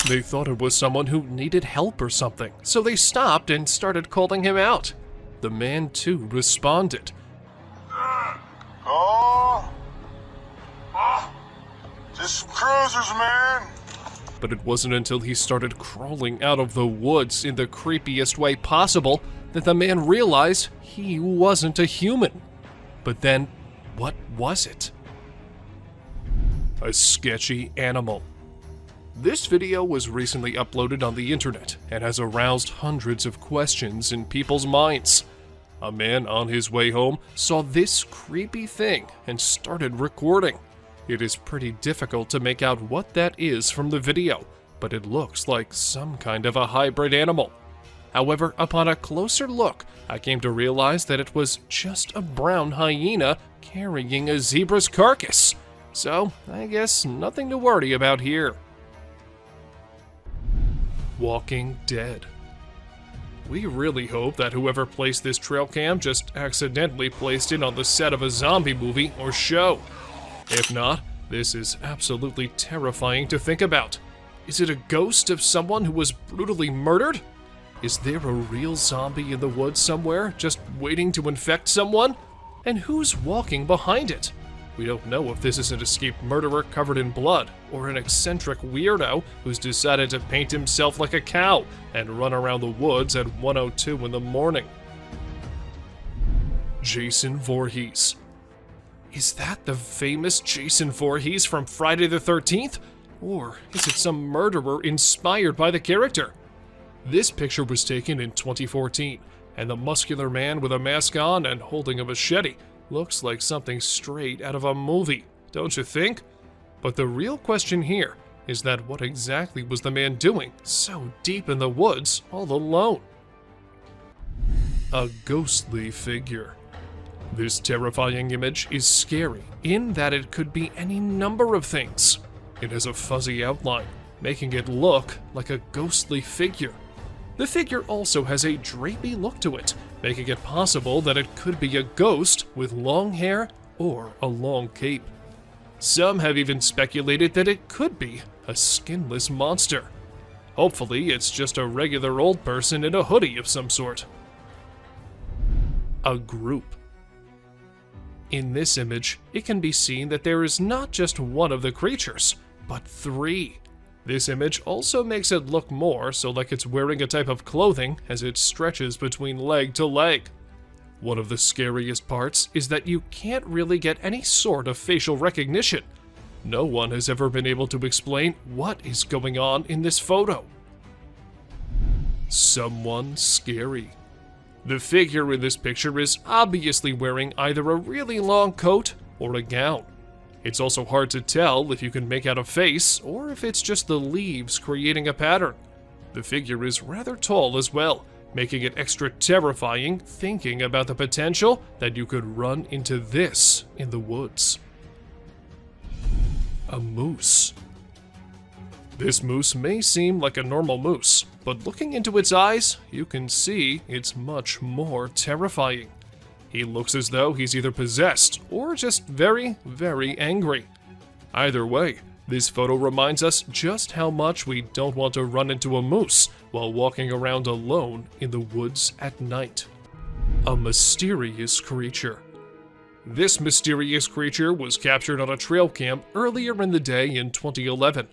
They thought it was someone who needed help or something, so they stopped and started calling him out. The man too responded. Just some cruisers, man. But it wasn't until he started crawling out of the woods in the creepiest way possible that the man realized he wasn't a human. But then, what was it? A sketchy animal. This video was recently uploaded on the internet and has aroused hundreds of questions in people's minds. A man on his way home saw this creepy thing and started recording. It is pretty difficult to make out what that is from the video, but it looks like some kind of a hybrid animal. However, upon a closer look, I came to realize that it was just a brown hyena carrying a zebra's carcass. So, I guess nothing to worry about here. Walking Dead. We really hope that whoever placed this trail cam just accidentally placed it on the set of a zombie movie or show. If not, this is absolutely terrifying to think about. Is it a ghost of someone who was brutally murdered? Is there a real zombie in the woods somewhere, just waiting to infect someone? And who's walking behind it? We don't know if this is an escaped murderer covered in blood, or an eccentric weirdo who's decided to paint himself like a cow and run around the woods at 1:02 in the morning. Jason Voorhees. Is that the famous Jason Voorhees from Friday the 13th? Or is it some murderer inspired by the character? This picture was taken in 2014, and the muscular man with a mask on and holding a machete looks like something straight out of a movie, don't you think? But the real question here is that what exactly was the man doing so deep in the woods all alone? A ghostly figure. This terrifying image is scary in that it could be any number of things. It has a fuzzy outline, making it look like a ghostly figure. The figure also has a drapey look to it, making it possible that it could be a ghost with long hair or a long cape. Some have even speculated that it could be a skinless monster. Hopefully, it's just a regular old person in a hoodie of some sort. A group. In this image, it can be seen that there is not just one of the creatures, but three. This image also makes it look more so like it's wearing a type of clothing as it stretches between leg to leg. One of the scariest parts is that you can't really get any sort of facial recognition. No one has ever been able to explain what is going on in this photo. Someone scary. The figure in this picture is obviously wearing either a really long coat or a gown. It's also hard to tell if you can make out a face or if it's just the leaves creating a pattern. The figure is rather tall as well, making it extra terrifying thinking about the potential that you could run into this in the woods. A moose. This moose may seem like a normal moose, but looking into its eyes, you can see it's much more terrifying. He looks as though he's either possessed or just very, very angry. Either way, this photo reminds us just how much we don't want to run into a moose while walking around alone in the woods at night. A mysterious creature. This mysterious creature was captured on a trail cam earlier in the day in 2011.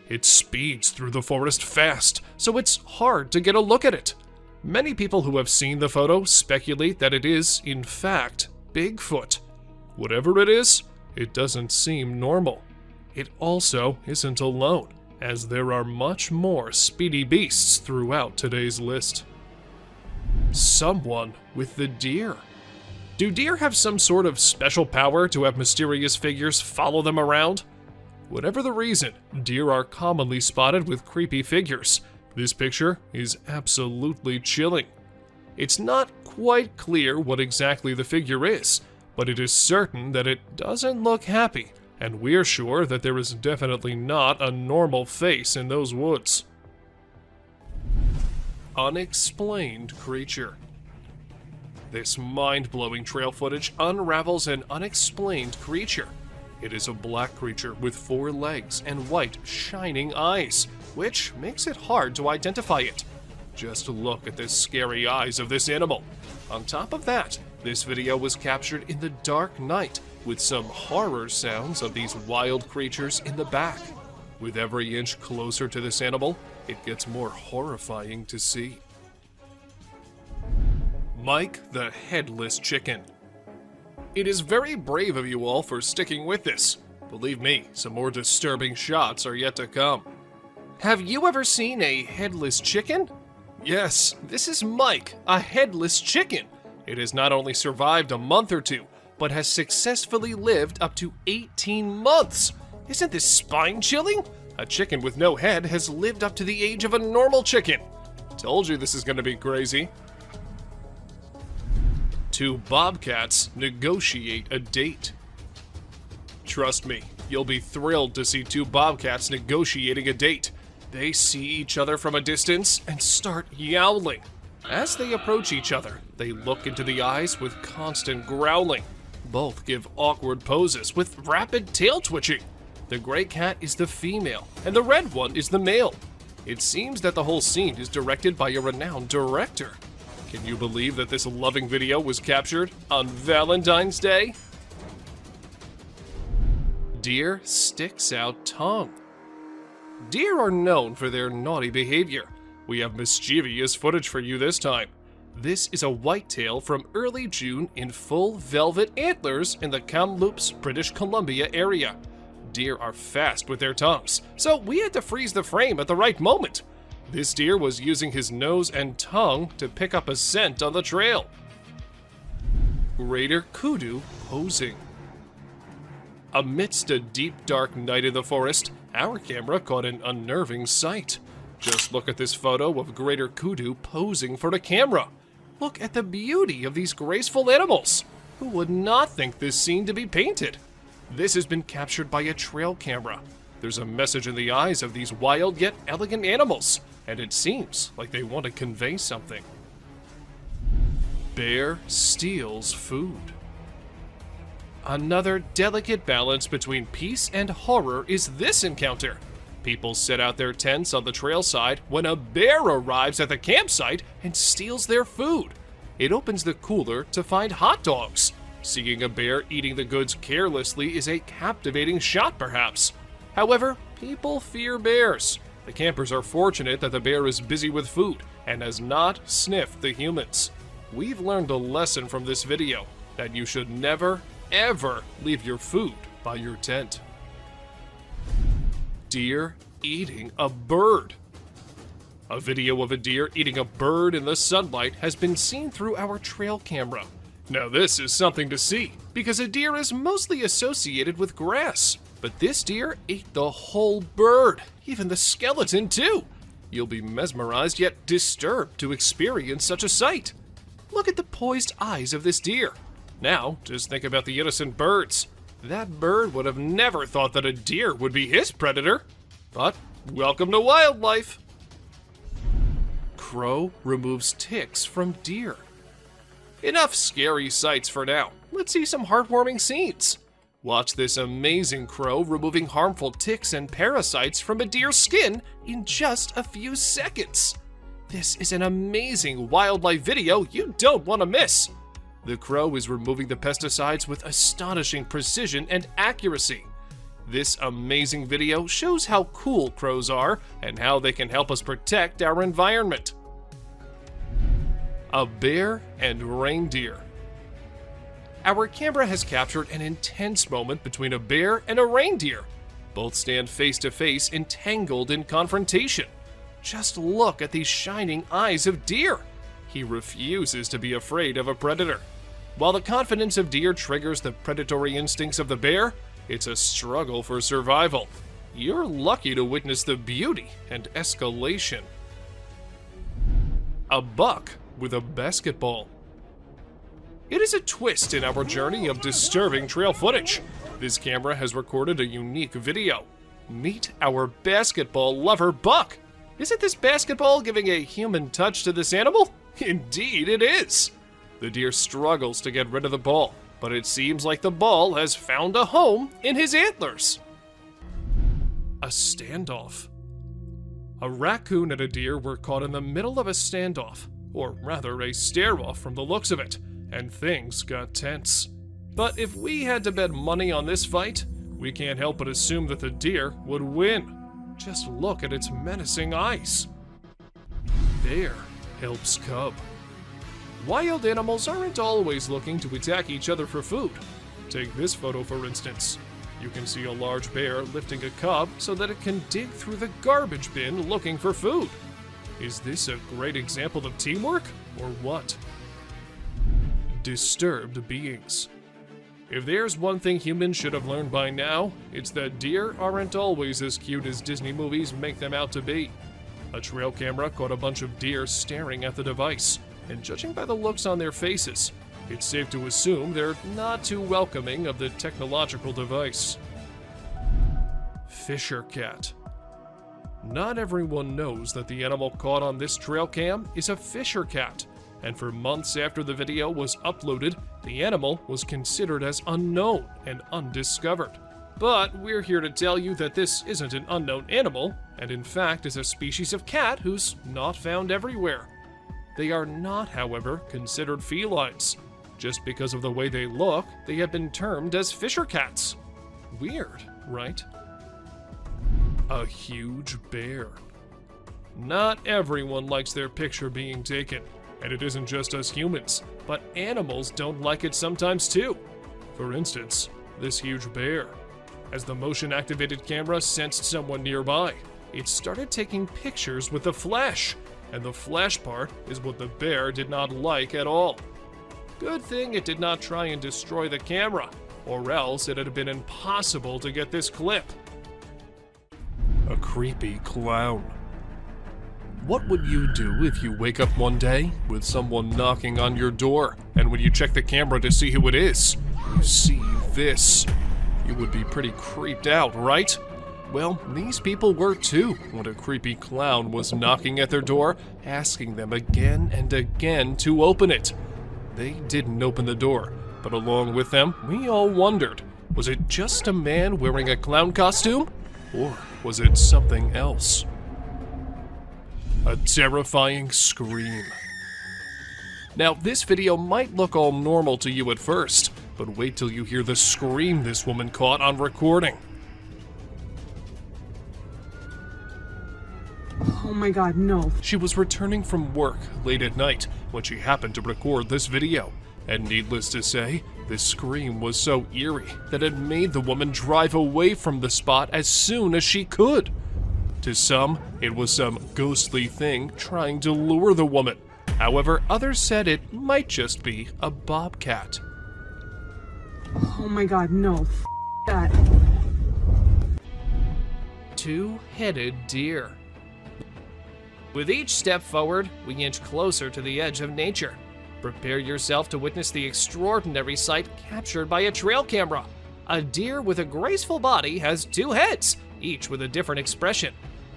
It speeds through the forest fast, so it's hard to get a look at it. Many people who have seen the photo speculate that it is, in fact, Bigfoot. Whatever it is, it doesn't seem normal. It also isn't alone, as there are much more speedy beasts throughout today's list. Someone with the deer. Do deer have some sort of special power to have mysterious figures follow them around? Whatever the reason, deer are commonly spotted with creepy figures. This picture is absolutely chilling. It's not quite clear what exactly the figure is, but it is certain that it doesn't look happy, And we're sure that there is definitely not a normal face in those woods. Unexplained creature. This mind-blowing trail footage unravels an unexplained creature. It is a black creature with 4 legs and white, shining eyes, which makes it hard to identify it. Just look at the scary eyes of this animal. On top of that, this video was captured in the dark night with some horror sounds of these wild creatures in the back. With every inch closer to this animal, it gets more horrifying to see. Mike the Headless Chicken. It is very brave of you all for sticking with this. Believe me, some more disturbing shots are yet to come. Have you ever seen a headless chicken? Yes, this is Mike, a headless chicken. It has not only survived a month or two, but has successfully lived up to 18 months. Isn't this spine-chilling? A chicken with no head has lived up to the age of a normal chicken. Told you this is going to be crazy. 2 bobcats negotiate a date. Trust me, you'll be thrilled to see 2 bobcats negotiating a date. They see each other from a distance and start yowling. As they approach each other, they look into the eyes with constant growling. Both give awkward poses with rapid tail twitching. The gray cat is the female, and the red one is the male. It seems that the whole scene is directed by a renowned director. Can you believe that this loving video was captured on Valentine's Day? Deer sticks out tongue. Deer are known for their naughty behavior. We have mischievous footage for you this time. This is a whitetail from early June in full velvet antlers in the Kamloops, British Columbia area. Deer are fast with their tongues, so we had to freeze the frame at the right moment. This deer was using his nose and tongue to pick up a scent on the trail. Greater kudu posing. Amidst a deep dark night in the forest, our camera caught an unnerving sight. Just look at this photo of greater kudu posing for the camera. Look at the beauty of these graceful animals. Who would not think this scene to be painted? This has been captured by a trail camera. There's a message in the eyes of these wild yet elegant animals, and it seems like they want to convey something. Bear steals food. Another delicate balance between peace and horror is this encounter. People set out their tents on the trail side when a bear arrives at the campsite and steals their food. It opens the cooler to find hot dogs. Seeing a bear eating the goods carelessly is a captivating shot, perhaps. However, people fear bears. The campers are fortunate that the bear is busy with food and has not sniffed the humans. We've learned a lesson from this video that you should never, ever leave your food by your tent. Deer eating a bird. A video of a deer eating a bird in the sunlight has been seen through our trail camera. Now this is something to see, because a deer is mostly associated with grass. But this deer ate the whole bird, even the skeleton too. You'll be mesmerized yet disturbed to experience such a sight. Look at the poised eyes of this deer. Now, just think about the innocent birds. That bird would have never thought that a deer would be his predator. But welcome to wildlife. Crow removes ticks from deer. Enough scary sights for now. Let's see some heartwarming scenes. Watch this amazing crow removing harmful ticks and parasites from a deer's skin in just a few seconds. This is an amazing wildlife video you don't want to miss. The crow is removing the pesticides with astonishing precision and accuracy. This amazing video shows how cool crows are and how they can help us protect our environment. A bear and reindeer. Our camera has captured an intense moment between a bear and a reindeer. Both stand face to face, entangled in confrontation. Just look at these shining eyes of deer. He refuses to be afraid of a predator. While the confidence of deer triggers the predatory instincts of the bear, it's a struggle for survival. You're lucky to witness the beauty and escalation. A buck with a basketball. It is a twist in our journey of disturbing trail footage. This camera has recorded a unique video. Meet our basketball lover, Buck. Isn't this basketball giving a human touch to this animal? Indeed it is. The deer struggles to get rid of the ball, but it seems like the ball has found a home in his antlers. A standoff. A raccoon and a deer were caught in the middle of a standoff, or rather a stare-off from the looks of it, and things got tense. But if we had to bet money on this fight, we can't help but assume that the deer would win. Just look at its menacing eyes. Bear helps cub. Wild animals aren't always looking to attack each other for food. Take this photo for instance. You can see a large bear lifting a cub so that it can dig through the garbage bin looking for food. Is this a great example of teamwork, or what? Disturbed beings. If there's one thing humans should have learned by now, it's that deer aren't always as cute as Disney movies make them out to be. A trail camera caught a bunch of deer staring at the device, and judging by the looks on their faces, it's safe to assume they're not too welcoming of the technological device. Fisher cat. Not everyone knows that the animal caught on this trail cam is a fisher cat, and for months after the video was uploaded, the animal was considered as unknown and undiscovered. But we're here to tell you that this isn't an unknown animal, and in fact is a species of cat who's not found everywhere. They are not, however, considered felines. Just because of the way they look, they have been termed as fisher cats. Weird, right? A huge bear. Not everyone likes their picture being taken, and it isn't just us humans, but animals don't like it sometimes too. For instance, this huge bear. As the motion-activated camera sensed someone nearby, it started taking pictures with the flash, and the flash part is what the bear did not like at all. Good thing it did not try and destroy the camera, or else it had been impossible to get this clip. A creepy clown. What would you do if you wake up one day with someone knocking on your door, and when you check the camera to see who it is, you see this? You would be pretty creeped out, right? Well, these people were too when a creepy clown was knocking at their door, asking them again and again to open it. They didn't open the door, but along with them, we all wondered, was it just a man wearing a clown costume? Or was it something else? A terrifying scream. Now, this video might look all normal to you at first, but wait till you hear the scream this woman caught on recording. Oh my god, no. She was returning from work late at night when she happened to record this video, and needless to say, the scream was so eerie that it made the woman drive away from the spot as soon as she could. To some, it was some ghostly thing trying to lure the woman. However, others said it might just be a bobcat. Oh my god, no. That. Two-headed deer. With each step forward, we inch closer to the edge of nature. Prepare yourself to witness the extraordinary sight captured by a trail camera. A deer with a graceful body has two heads, each with a different expression.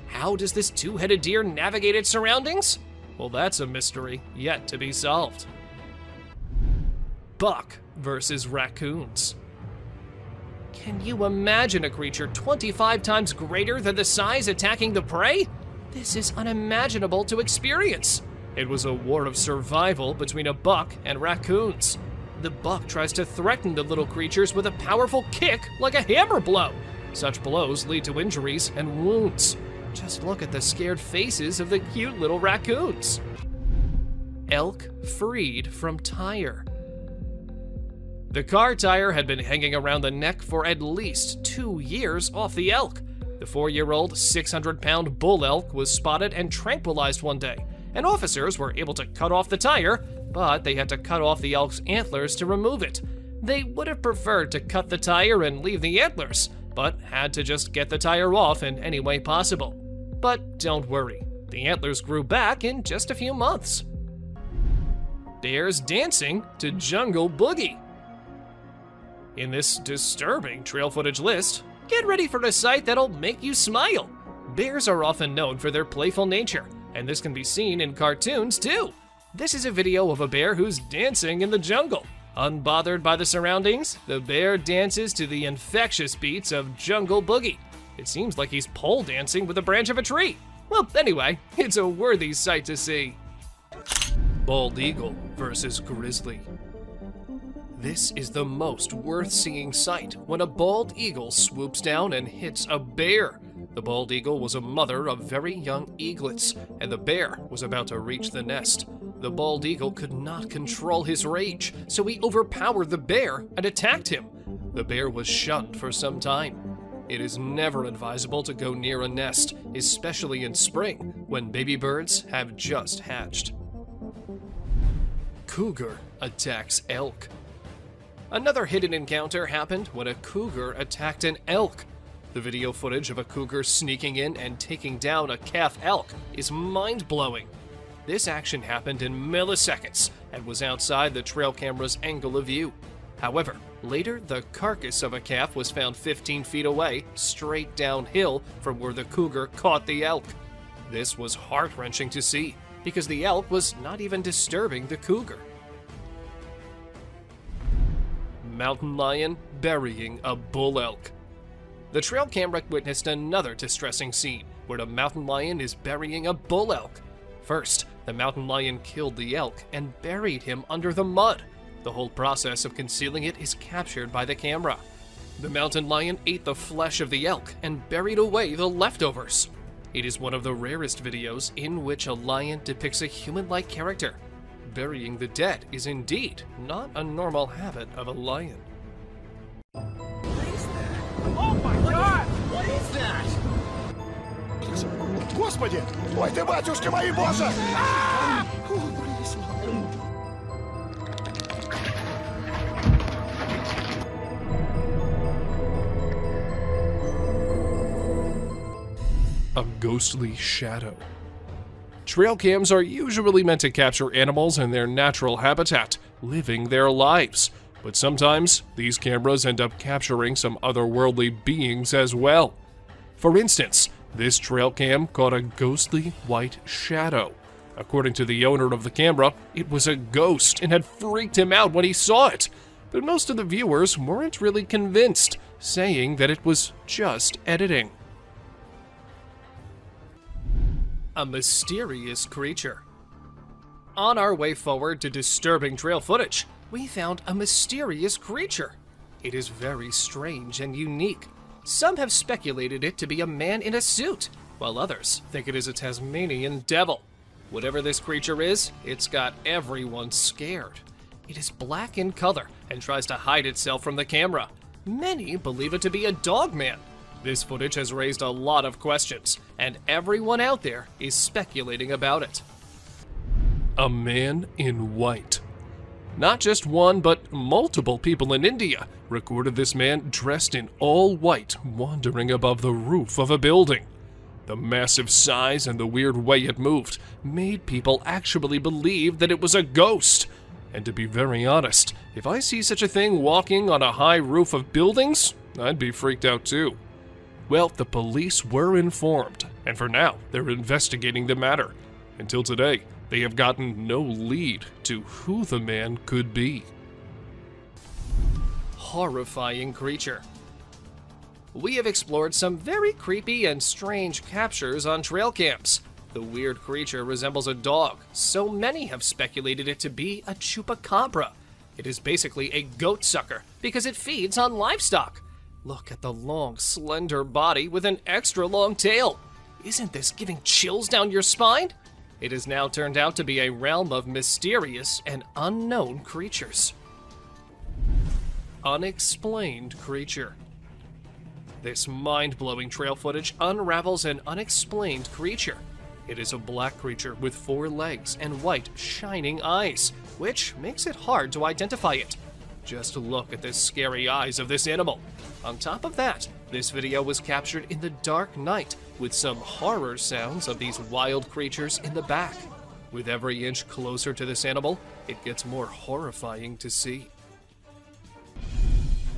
How does this two-headed deer navigate its surroundings? Well, that's a mystery yet to be solved. Buck versus raccoons. Can you imagine a creature 25 times greater than the size attacking the prey? This is unimaginable to experience. It was a war of survival between a buck and raccoons. The buck tries to threaten the little creatures with a powerful kick like a hammer blow. Such blows lead to injuries and wounds. Just look at the scared faces of the cute little raccoons. Elk freed from tire. The car tire had been hanging around the neck for at least 2 years off the elk. The 4-year-old, 600-pound bull elk was spotted and tranquilized one day, and officers were able to cut off the tire, but they had to cut off the elk's antlers to remove it. They would have preferred to cut the tire and leave the antlers, but had to just get the tire off in any way possible. But don't worry, the antlers grew back in just a few months. bears dancing to Jungle Boogie. In this disturbing trail footage list, get ready for a sight that'll make you smile. Bears are often known for their playful nature, and this can be seen in cartoons too. This is a video of a bear who's dancing in the jungle. Unbothered by the surroundings, the bear dances to the infectious beats of Jungle Boogie. It seems like he's pole dancing with a branch of a tree. Well, anyway, it's a worthy sight to see. Bald eagle versus grizzly. This is the most worth-seeing sight when a bald eagle swoops down and hits a bear. The bald eagle was a mother of very young eaglets, and the bear was about to reach the nest. The bald eagle could not control his rage, so he overpowered the bear and attacked him. The bear was shunned for some time. It is never advisable to go near a nest, especially in spring, when baby birds have just hatched. Cougar attacks elk. Another hidden encounter happened when a cougar attacked an elk. The video footage of a cougar sneaking in and taking down a calf elk is mind-blowing. This action happened in milliseconds and was outside the trail camera's angle of view. However, later the carcass of a calf was found 15 feet away, straight downhill from where the cougar caught the elk. This was heart-wrenching to see, because the elk was not even disturbing the cougar. Mountain lion burying a bull elk. The trail camera witnessed another distressing scene where the mountain lion is burying a bull elk. First, the mountain lion killed the elk and buried him under the mud. The whole process of concealing it is captured by the camera. The mountain lion ate the flesh of the elk and buried away the leftovers. It is one of the rarest videos in which a lion depicts a human-like character. Burying the dead is indeed not a normal habit of a lion. Oh my God! What is that? Господи! Ой ты, батюшки мои, боже! A ghostly shadow. Trail cams are usually meant to capture animals in their natural habitat, living their lives. But sometimes, these cameras end up capturing some otherworldly beings as well. For instance, this trail cam caught a ghostly white shadow. According to the owner of the camera, it was a ghost and had freaked him out when he saw it. But most of the viewers weren't really convinced, saying that it was just editing. A mysterious creature. On our way forward to disturbing trail footage, we found a mysterious creature. It is very strange and unique. Some have speculated it to be a man in a suit, while others think it is a Tasmanian devil. Whatever this creature is, it's got everyone scared. It is black in color and tries to hide itself from the camera. Many believe it to be a dog man. This footage has raised a lot of questions, and everyone out there is speculating about it. A man in white. Not just one, but multiple people in India recorded this man dressed in all white wandering above the roof of a building. The massive size and the weird way it moved made people actually believe that it was a ghost. And to be very honest, if I see such a thing walking on a high roof of buildings, I'd be freaked out too. Well, the police were informed, and for now, they're investigating the matter. Until today, they have gotten no lead to who the man could be. Horrifying creature. We have explored some very creepy and strange captures on trail cams. The weird creature resembles a dog, so many have speculated it to be a chupacabra. It is basically a goat sucker because it feeds on livestock. Look at the long, slender body with an extra long tail. Isn't this giving chills down your spine? It has now turned out to be a realm of mysterious and unknown creatures. Unexplained creature. This mind-blowing trail footage unravels an unexplained creature. It is a black creature with 4 legs and white, shining eyes, which makes it hard to identify it. Just look at the scary eyes of this animal. On top of that, this video was captured in the dark night with some horror sounds of these wild creatures in the back. With every inch closer to this animal, it gets more horrifying to see.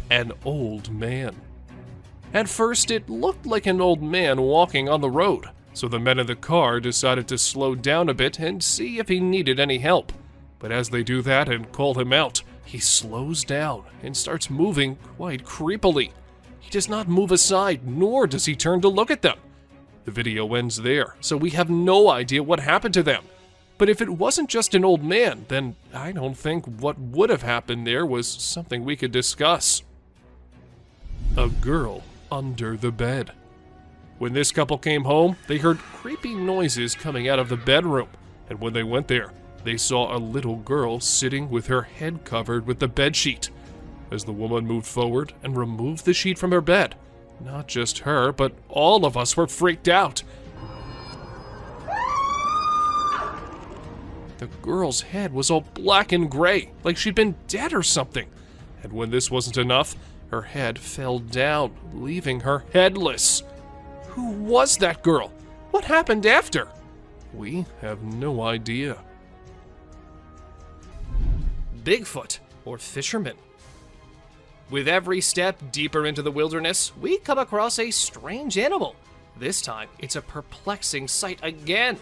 An old man. At first, it looked like an old man walking on the road, so the men in the car decided to slow down a bit and see if he needed any help. But as they do that and call him out, he slows down and starts moving quite creepily. He does not move aside, nor does he turn to look at them. The video ends there, so we have no idea what happened to them. But if it wasn't just an old man, then I don't think what would have happened there was something we could discuss. A girl under the bed. When this couple came home, they heard creepy noises coming out of the bedroom, and when they went there, they saw a little girl sitting with her head covered with the bedsheet. As the woman moved forward and removed the sheet from her bed, not just her, but all of us were freaked out. The girl's head was all black and gray, like she'd been dead or something. And when this wasn't enough, her head fell down, leaving her headless. Who was that girl? What happened after? We have no idea. Bigfoot, or fisherman. With every step deeper into the wilderness, we come across a strange animal. This time, it's a perplexing sight again.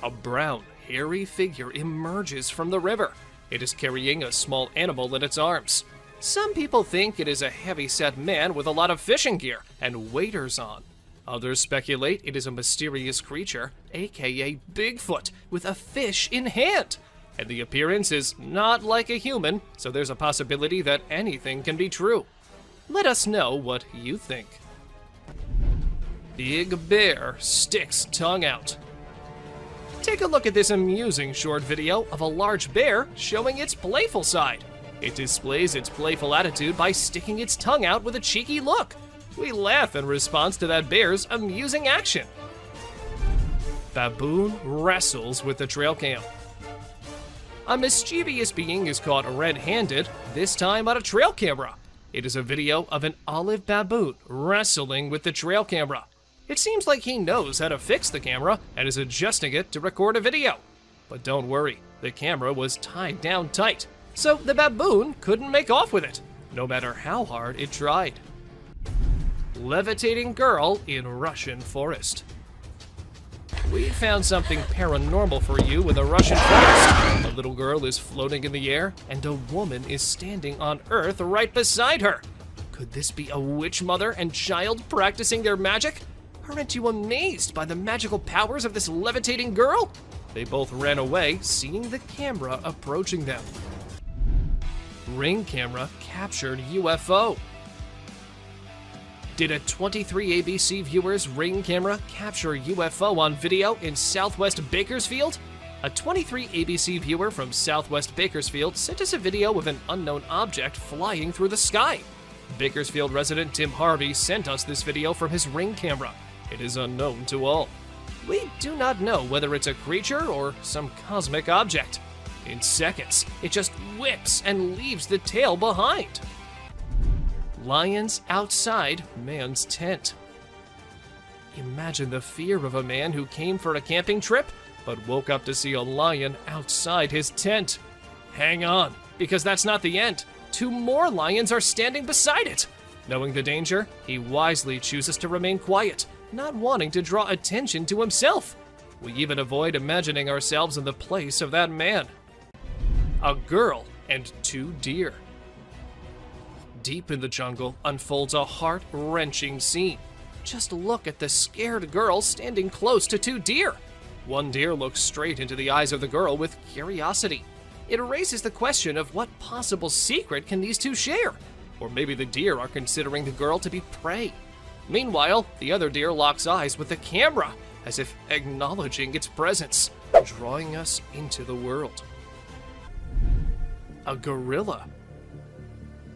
A brown, hairy figure emerges from the river. It is carrying a small animal in its arms. Some people think it is a heavy-set man with a lot of fishing gear and waders on. Others speculate it is a mysterious creature, aka Bigfoot, with a fish in hand. And the appearance is not like a human, so there's a possibility that anything can be true. Let us know what you think. Big bear sticks tongue out. Take a look at this amusing short video of a large bear showing its playful side. It displays its playful attitude by sticking its tongue out with a cheeky look. We laugh in response to that bear's amusing action. Baboon wrestles with the trail cam. A mischievous being is caught red-handed, this time on a trail camera. It is a video of an olive baboon wrestling with the trail camera. It seems like he knows how to fix the camera and is adjusting it to record a video. But don't worry, the camera was tied down tight, so the baboon couldn't make off with it, no matter how hard it tried. Levitating girl in Russian forest. We found something paranormal for you in the Russian forest. A little girl is floating in the air, and a woman is standing on Earth right beside her. Could this be a witch mother and child practicing their magic? Aren't you amazed by the magical powers of this levitating girl? They both ran away, seeing the camera approaching them. Ring camera captured UFO. Did a 23 ABC viewer's Ring camera capture UFO on video in Southwest Bakersfield? A 23 ABC viewer from Southwest Bakersfield sent us a video of an unknown object flying through the sky. Bakersfield resident Tim Harvey sent us this video from his Ring camera. It is unknown to all. We do not know whether it's a creature or some cosmic object. In seconds, it just whips and leaves the tail behind. Lions outside man's tent. Imagine the fear of a man who came for a camping trip, but woke up to see a lion outside his tent. Hang on, because that's not the end. 2 more lions are standing beside it. Knowing the danger, he wisely chooses to remain quiet, not wanting to draw attention to himself. We even avoid imagining ourselves in the place of that man. A girl and 2 deer. Deep in the jungle unfolds a heart-wrenching scene. Just look at the scared girl standing close to 2 deer. One deer looks straight into the eyes of the girl with curiosity. It raises the question of what possible secret can these 2 share? Or maybe the deer are considering the girl to be prey. Meanwhile, the other deer locks eyes with the camera, as if acknowledging its presence, drawing us into the world. A gorilla.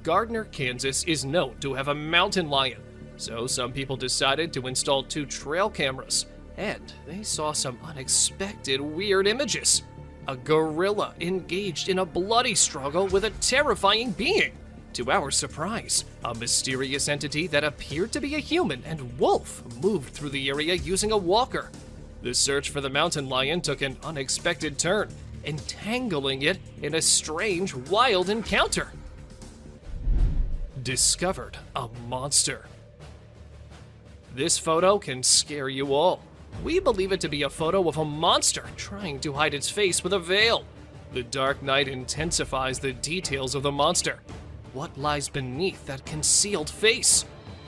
Gardner, Kansas is known to have a mountain lion, so some people decided to install 2 trail cameras, and they saw some unexpected weird images. A gorilla engaged in a bloody struggle with a terrifying being. To our surprise, a mysterious entity that appeared to be a human and wolf moved through the area using a walker. The search for the mountain lion took an unexpected turn, entangling it in a strange, wild encounter. Discovered a monster. This photo can scare you all. We believe it to be a photo of a monster trying to hide its face with a veil. The dark night intensifies the details of the monster. What lies beneath that concealed face?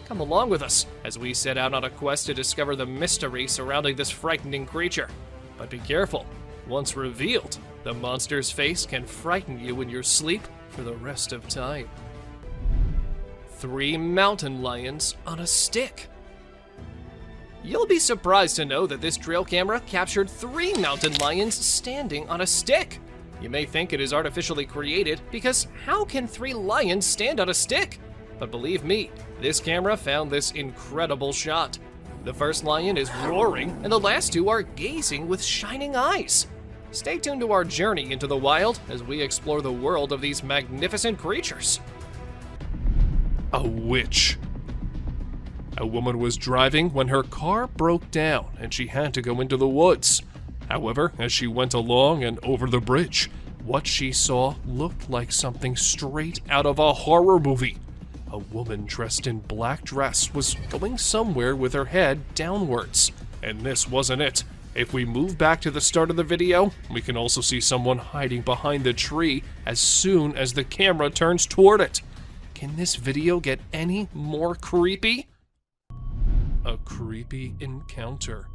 Come along with us as we set out on a quest to discover the mystery surrounding this frightening creature. But be careful. Once revealed, the monster's face can frighten you in your sleep for the rest of time. 3 mountain lions on a stick. You'll be surprised to know that this trail camera captured 3 mountain lions standing on a stick. You may think it is artificially created because how can 3 lions stand on a stick? But believe me, this camera found this incredible shot. The first lion is roaring and the last 2 are gazing with shining eyes. Stay tuned to our journey into the wild as we explore the world of these magnificent creatures. A witch. A woman was driving when her car broke down and she had to go into the woods. However, as she went along and over the bridge, what she saw looked like something straight out of a horror movie. A woman dressed in black dress was going somewhere with her head downwards. And this wasn't it. If we move back to the start of the video, we can also see someone hiding behind the tree as soon as the camera turns toward it. Can this video get any more creepy? A creepy encounter.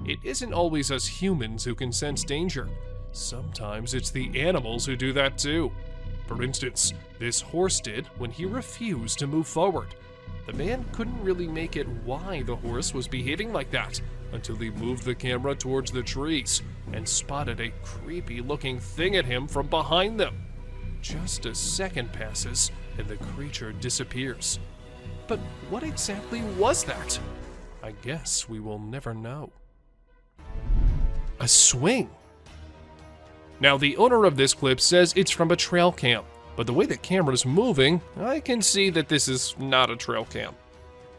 It isn't always us humans who can sense danger. Sometimes it's the animals who do that too. For instance, this horse did when he refused to move forward. The man couldn't really make it why the horse was behaving like that until he moved the camera towards the trees and spotted a creepy looking thing at him from behind them. Just a second passes and the creature disappears. But what exactly was that? I guess we will never know. A swing. Now, the owner of this clip says it's from a trail cam, but the way the camera's moving, I can see that this is not a trail cam.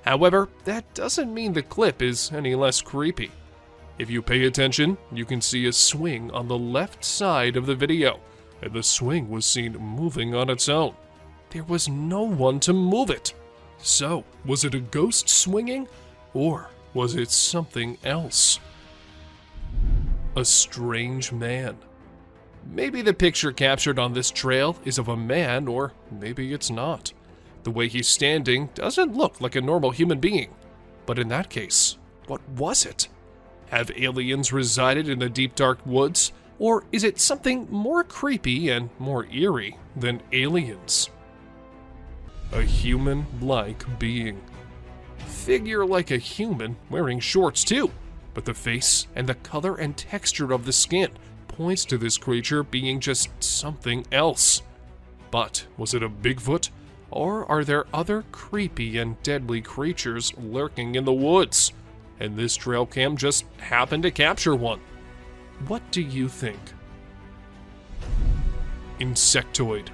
However, that doesn't mean the clip is any less creepy. If you pay attention, you can see a swing on the left side of the video, and the swing was seen moving on its own. There was no one to move it. So, was it a ghost swinging, or was it something else? A strange man. Maybe the picture captured on this trail is of a man, or maybe it's not. The way he's standing doesn't look like a normal human being. But in that case, what was it? Have aliens resided in the deep dark woods, or is it something more creepy and more eerie than aliens? A human-like being. Figure like a human wearing shorts too, but the face and the color and texture of the skin points to this creature being just something else. But was it a Bigfoot, or are there other creepy and deadly creatures lurking in the woods? And this trail cam just happened to capture one. What do you think? Insectoid.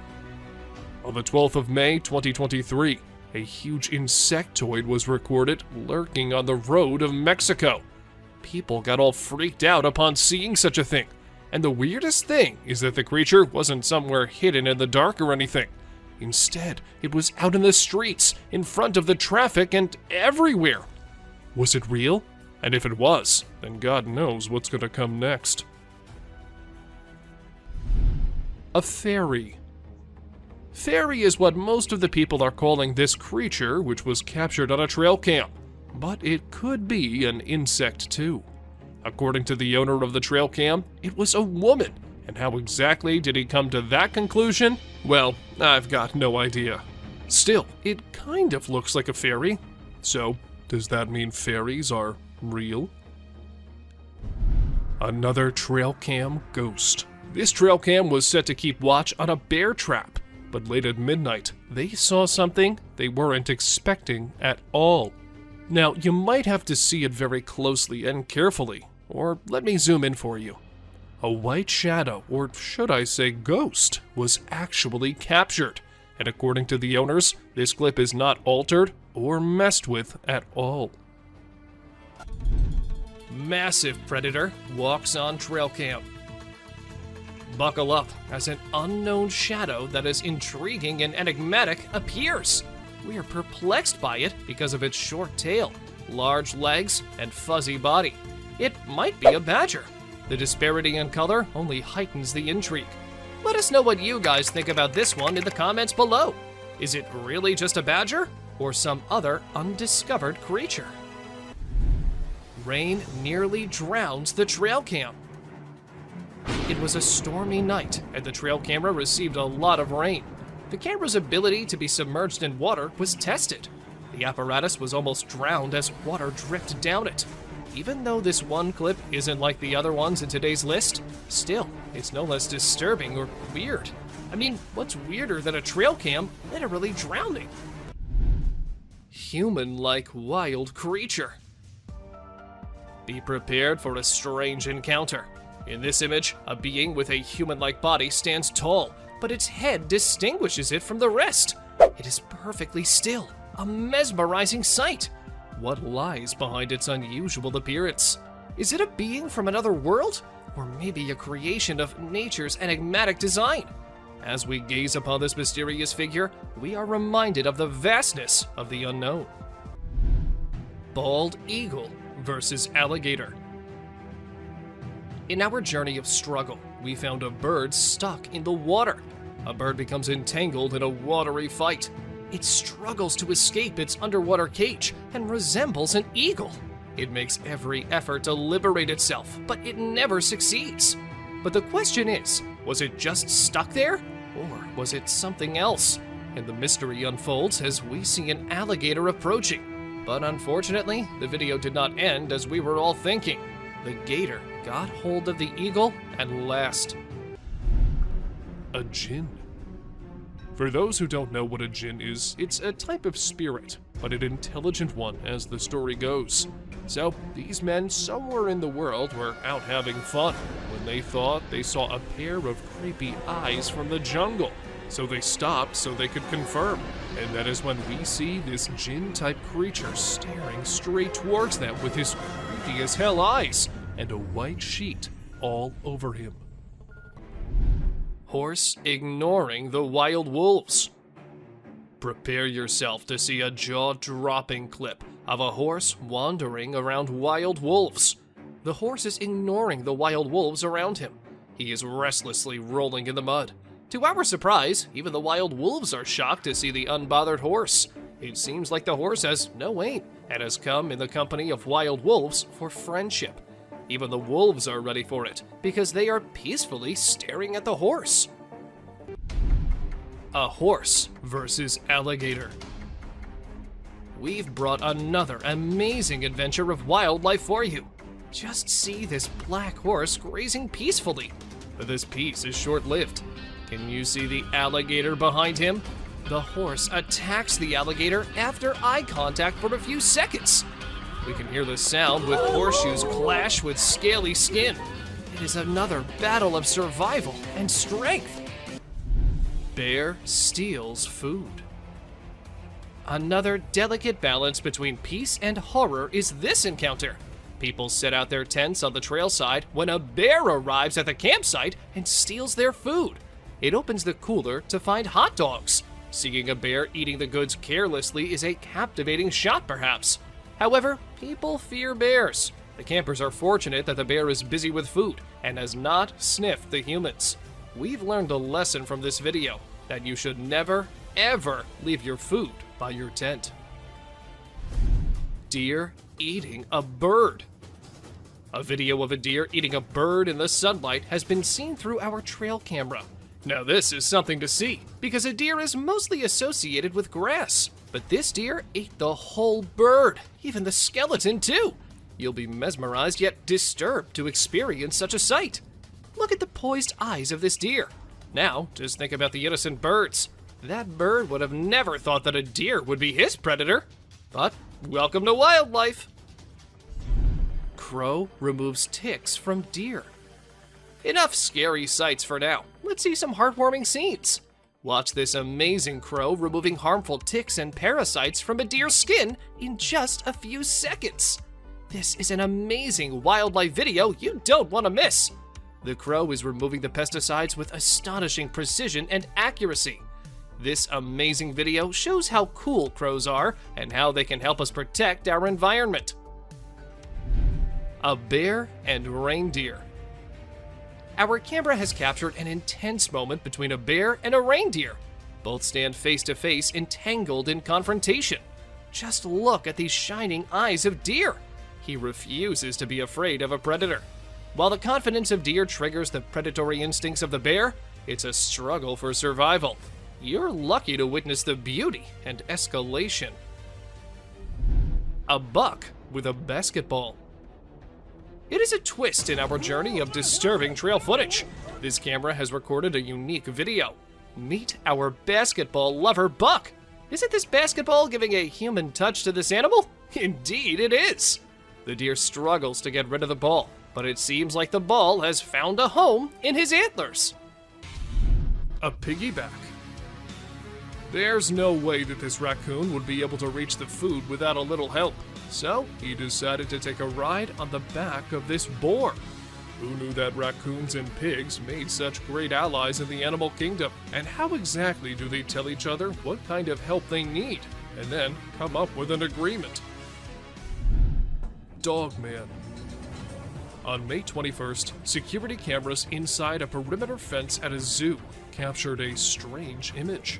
On the 12th of May, 2023, a huge insectoid was recorded lurking on the road of Mexico. People got all freaked out upon seeing such a thing. And the weirdest thing is that the creature wasn't somewhere hidden in the dark or anything. Instead, it was out in the streets, in front of the traffic, and everywhere. Was it real? And if it was, then God knows what's gonna come next. A fairy. Fairy is what most of the people are calling this creature, which was captured on a trail cam. But it could be an insect too. According to the owner of the trail cam, it was a woman. And how exactly did he come to that conclusion? Well, I've got no idea. Still, it kind of looks like a fairy. So, does that mean fairies are real? Another trail cam ghost. This trail cam was set to keep watch on a bear trap, but late at midnight, they saw something they weren't expecting at all. Now, you might have to see it very closely and carefully, or let me zoom in for you. A white shadow, or should I say ghost, was actually captured, and according to the owners, this clip is not altered or messed with at all. Massive predator walks on trail cam. Buckle up as an unknown shadow that is intriguing and enigmatic appears. We are perplexed by it because of its short tail, large legs, and fuzzy body. It might be a badger. The disparity in color only heightens the intrigue. Let us know what you guys think about this one in the comments below. Is it really just a badger or some other undiscovered creature? Rain nearly drowns the trail cam. It was a stormy night, and the trail camera received a lot of rain. The camera's ability to be submerged in water was tested. The apparatus was almost drowned as water dripped down it. Even though this one clip isn't like the other ones in today's list, still, it's no less disturbing or weird. I mean, what's weirder than a trail cam literally drowning? Human-like wild creature. Be prepared for a strange encounter. In this image, a being with a human-like body stands tall, but its head distinguishes it from the rest. It is perfectly still, a mesmerizing sight. What lies behind its unusual appearance? Is it a being from another world? Or maybe a creation of nature's enigmatic design? As we gaze upon this mysterious figure, we are reminded of the vastness of the unknown. Bald eagle versus alligator. In our journey of struggle, we found a bird stuck in the water. A bird becomes entangled in a watery fight. It struggles to escape its underwater cage and resembles an eagle. It makes every effort to liberate itself, but it never succeeds. But the question is, was it just stuck there? Or was it something else? And the mystery unfolds as we see an alligator approaching. But unfortunately, the video did not end as we were all thinking. The gator got hold of the eagle and last. A jinn. For those who don't know what a jinn is, it's a type of spirit, but an intelligent one as the story goes. So, these men somewhere in the world were out having fun when they thought they saw a pair of creepy eyes from the jungle. So they stopped so they could confirm. And that is when we see this jinn-type creature staring straight towards them with his creepy as hell eyes and a white sheet all over him. Horse ignoring the wild wolves. Prepare yourself to see a jaw-dropping clip of a horse wandering around wild wolves. The horse is ignoring the wild wolves around him. He is restlessly rolling in the mud. To our surprise, even the wild wolves are shocked to see the unbothered horse. It seems like the horse has no aim and has come in the company of wild wolves for friendship. Even the wolves are ready for it because they are peacefully staring at the horse. A horse versus alligator. We've brought another amazing adventure of wildlife for you. Just see this black horse grazing peacefully. But this peace is short-lived. Can you see the alligator behind him? The horse attacks the alligator after eye contact for a few seconds. We can hear the sound with horseshoes clash with scaly skin. It is another battle of survival and strength. Bear steals food. Another delicate balance between peace and horror is this encounter. People set out their tents on the trail side when a bear arrives at the campsite and steals their food. It opens the cooler to find hot dogs. Seeing a bear eating the goods carelessly is a captivating shot, perhaps. However, people fear bears. The campers are fortunate that the bear is busy with food and has not sniffed the humans. We've learned a lesson from this video, that you should never, ever leave your food by your tent. Deer eating a bird. A video of a deer eating a bird in the sunlight has been seen through our trail camera. Now this is something to see, because a deer is mostly associated with grass. But this deer ate the whole bird, even the skeleton too. You'll be mesmerized yet disturbed to experience such a sight. Look at the poised eyes of this deer. Now, just think about the innocent birds. That bird would have never thought that a deer would be his predator. But welcome to wildlife. Crow removes ticks from deer. Enough scary sights for now. Let's see some heartwarming scenes. Watch this amazing crow removing harmful ticks and parasites from a deer's skin in just a few seconds. This is an amazing wildlife video you don't want to miss. The crow is removing the pesticides with astonishing precision and accuracy. This amazing video shows how cool crows are and how they can help us protect our environment. A bear and reindeer. Our camera has captured an intense moment between a bear and a reindeer. Both stand face to face, entangled in confrontation. Just look at these shining eyes of deer. He refuses to be afraid of a predator. While the confidence of deer triggers the predatory instincts of the bear, it's a struggle for survival. You're lucky to witness the beauty and escalation. A buck with a basketball. It is a twist in our journey of disturbing trail footage. This camera has recorded a unique video. Meet our basketball lover buck. Isn't this basketball giving a human touch to this animal? Indeed it is. The deer struggles to get rid of the ball, but it seems like the ball has found a home in his antlers. A piggyback. There's no way that this raccoon would be able to reach the food without a little help, so he decided to take a ride on the back of this boar. Who knew that raccoons and pigs made such great allies in the animal kingdom? And how exactly do they tell each other what kind of help they need, and then come up with an agreement? Dogman. On May 21st, security cameras inside a perimeter fence at a zoo captured a strange image.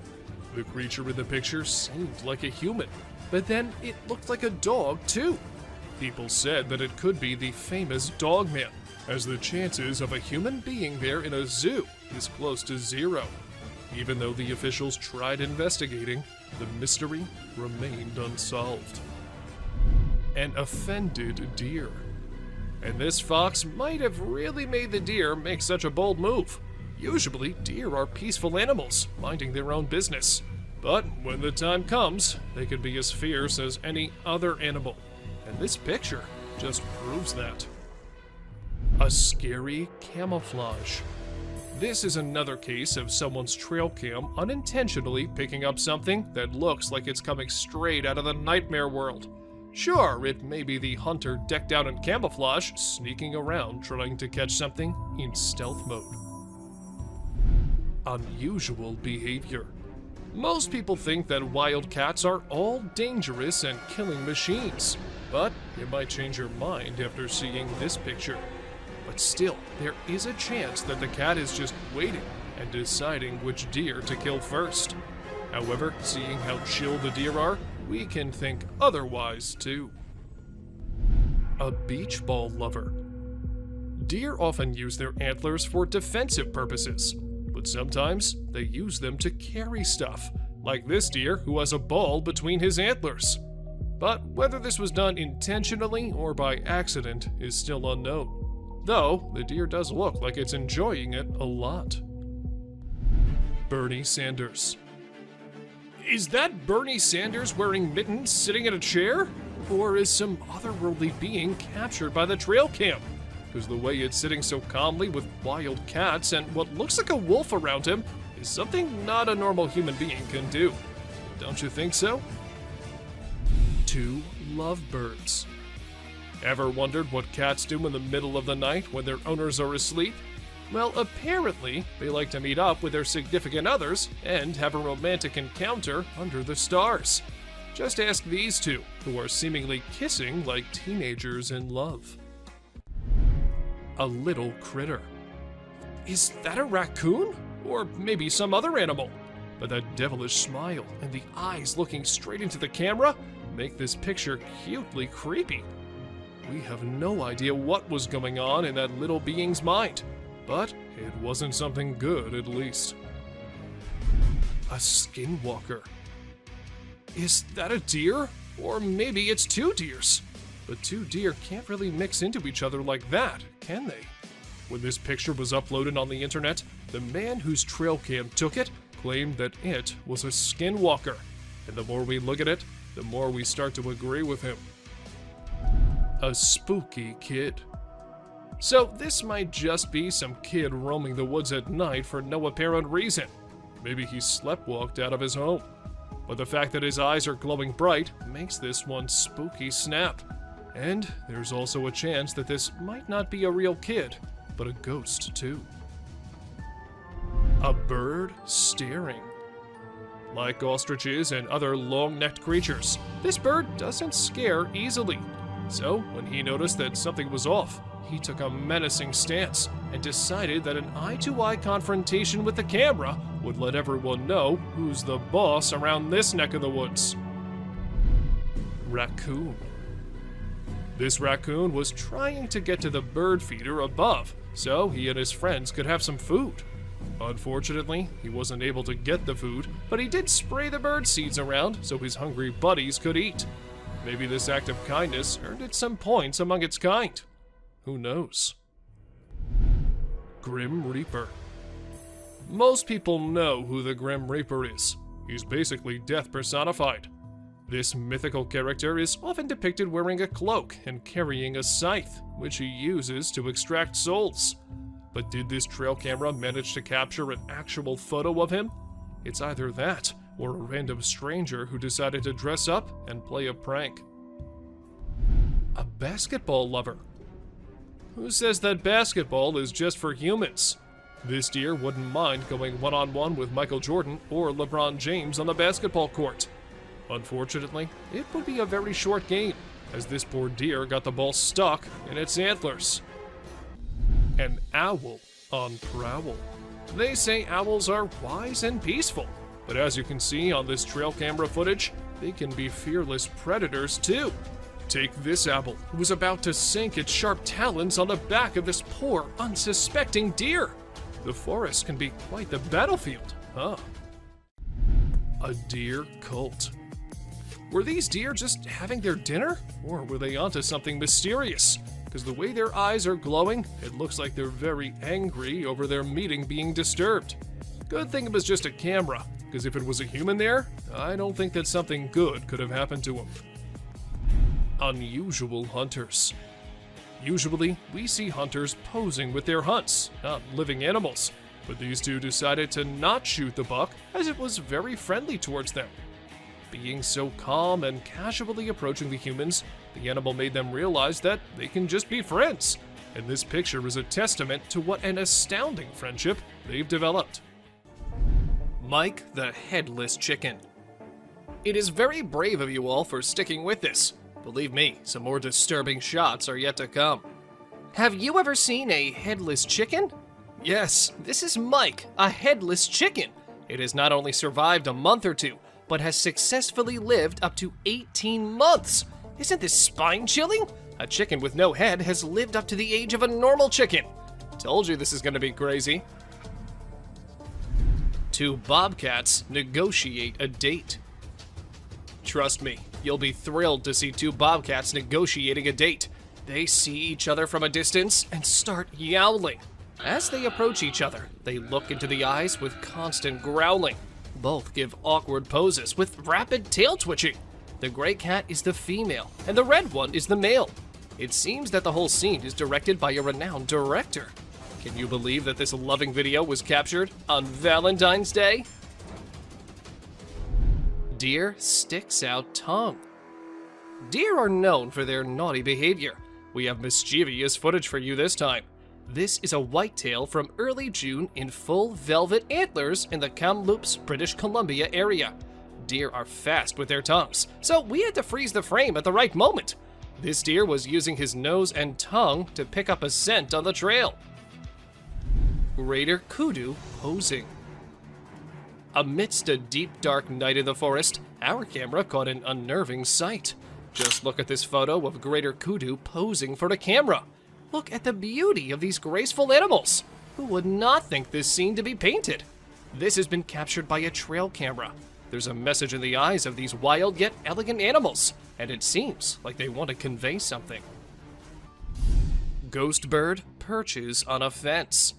The creature in the picture seemed like a human, but then it looked like a dog too. People said that it could be the famous Dogman, as the chances of a human being there in a zoo is close to zero. Even though the officials tried investigating, the mystery remained unsolved. An offended deer. And this fox might have really made the deer make such a bold move. Usually, deer are peaceful animals, minding their own business. But when the time comes, they can be as fierce as any other animal. And this picture just proves that. A scary camouflage. This is another case of someone's trail cam unintentionally picking up something that looks like it's coming straight out of the nightmare world. Sure, it may be the hunter decked out in camouflage, sneaking around trying to catch something in stealth mode. Unusual behavior. Most people think that wildcats are all dangerous and killing machines, but you might change your mind after seeing this picture. But still, there is a chance that the cat is just waiting and deciding which deer to kill first. However, seeing how chill the deer are, we can think otherwise too. A beach ball lover. Deer often use their antlers for defensive purposes, but sometimes they use them to carry stuff, like this deer who has a ball between his antlers. But whether this was done intentionally or by accident is still unknown, though the deer does look like it's enjoying it a lot. Bernie Sanders. Is that Bernie Sanders wearing mittens sitting in a chair? Or is some otherworldly being captured by the trail cam? Because the way it's sitting so calmly with wild cats and what looks like a wolf around him is something not a normal human being can do. Don't you think so? 2 lovebirds. Ever wondered what cats do in the middle of the night when their owners are asleep? Well, apparently, they like to meet up with their significant others and have a romantic encounter under the stars. Just ask these two, who are seemingly kissing like teenagers in love. A little critter. Is that a raccoon? Or maybe some other animal? But that devilish smile and the eyes looking straight into the camera make this picture cutely creepy. We have no idea what was going on in that little being's mind, but it wasn't something good at least. A skinwalker. Is that a deer? Or maybe it's 2 deers. But 2 deer can't really mix into each other like that, can they? When this picture was uploaded on the internet, the man whose trail cam took it claimed that it was a skinwalker. And the more we look at it, the more we start to agree with him. A spooky kid. So this might just be some kid roaming the woods at night for no apparent reason. Maybe he sleptwalked out of his home. But the fact that his eyes are glowing bright makes this one spooky snap. And there's also a chance that this might not be a real kid, but a ghost too. A bird staring. Like ostriches and other long-necked creatures, this bird doesn't scare easily. So when he noticed that something was off, he took a menacing stance and decided that an eye-to-eye confrontation with the camera would let everyone know who's the boss around this neck of the woods. Raccoon. This raccoon was trying to get to the bird feeder above so he and his friends could have some food. Unfortunately, he wasn't able to get the food, but he did spray the bird seeds around so his hungry buddies could eat. Maybe this act of kindness earned it some points among its kind. Who knows? Grim Reaper. Most people know who the Grim Reaper is. He's basically death personified. This mythical character is often depicted wearing a cloak and carrying a scythe, which he uses to extract souls. But did this trail camera manage to capture an actual photo of him? It's either that, or a random stranger who decided to dress up and play a prank. A basketball lover. Who says that basketball is just for humans? This deer wouldn't mind going one-on-one with Michael Jordan or LeBron James on the basketball court. Unfortunately, it would be a very short game, as this poor deer got the ball stuck in its antlers. An owl on prowl. They say owls are wise and peaceful, but as you can see on this trail camera footage, they can be fearless predators too. Take this owl, who was about to sink its sharp talons on the back of this poor, unsuspecting deer. The forest can be quite the battlefield, huh? A deer cult. Were these deer just having their dinner? Or were they onto something mysterious? Because the way their eyes are glowing, it looks like they're very angry over their meeting being disturbed. Good thing it was just a camera, because if it was a human there, I don't think that something good could have happened to him. Unusual hunters. Usually, we see hunters posing with their hunts, not living animals, but these two decided to not shoot the buck as it was very friendly towards them. Being so calm and casually approaching the humans, the animal made them realize that they can just be friends, and this picture is a testament to what an astounding friendship they've developed. Mike the Headless Chicken. It is very brave of you all for sticking with this. Believe me, some more disturbing shots are yet to come. Have you ever seen a headless chicken? Yes, this is Mike, a headless chicken. It has not only survived a month or two, but has successfully lived up to 18 months. Isn't this spine-chilling? A chicken with no head has lived up to the age of a normal chicken. Told you this is gonna be crazy. Two bobcats negotiate a date. Trust me, you'll be thrilled to see two bobcats negotiating a date. They see each other from a distance and start yowling. As they approach each other, they look into the eyes with constant growling. Both give awkward poses with rapid tail twitching. The gray cat is the female, and the red one is the male. It seems that the whole scene is directed by a renowned director. Can you believe that this loving video was captured on Valentine's Day? Deer sticks out tongue. Deer are known for their naughty behavior. We have mischievous footage for you this time. This is a whitetail from early June in full velvet antlers in the Kamloops, British Columbia area. Deer are fast with their tongues, so we had to freeze the frame at the right moment. This deer was using his nose and tongue to pick up a scent on the trail. Raider kudu posing. Amidst a deep dark night in the forest, our camera caught an unnerving sight. Just look at this photo of Greater Kudu posing for the camera. Look at the beauty of these graceful animals. Who would not think this scene to be painted? This has been captured by a trail camera. There's a message in the eyes of these wild yet elegant animals, and it seems like they want to convey something. Ghost bird perches on a fence.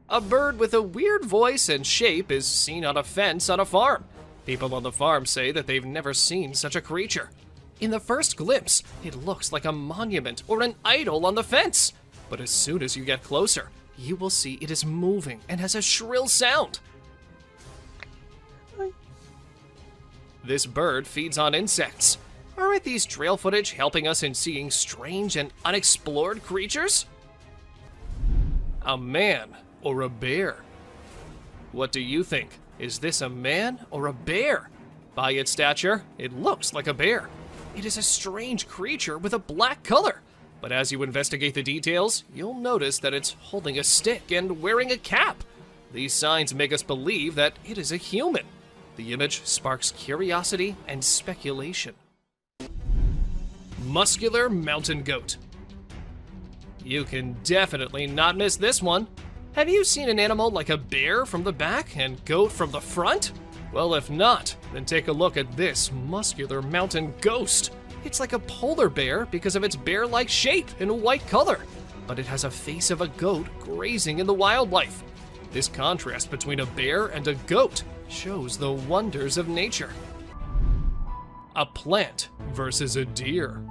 A bird with a weird voice and shape is seen on a fence on a farm. People on the farm say that they've never seen such a creature. In the first glimpse, it looks like a monument or an idol on the fence. But as soon as you get closer, you will see it is moving and has a shrill sound. This bird feeds on insects. Aren't these trail footage helping us in seeing strange and unexplored creatures? A man or a bear? What do you think? Is this a man or a bear? By its stature, it looks like a bear. It is a strange creature with a black color, but as you investigate the details, you'll notice that it's holding a stick and wearing a cap. These signs make us believe that it is a human. The image sparks curiosity and speculation. Muscular mountain goat. You can definitely not miss this one. Have you seen an animal like a bear from the back and goat from the front? Well, if not, then take a look at this muscular mountain ghost. It's like a polar bear because of its bear-like shape and white color, but it has a face of a goat grazing in the wildlife. This contrast between a bear and a goat shows the wonders of nature. A plant versus a deer.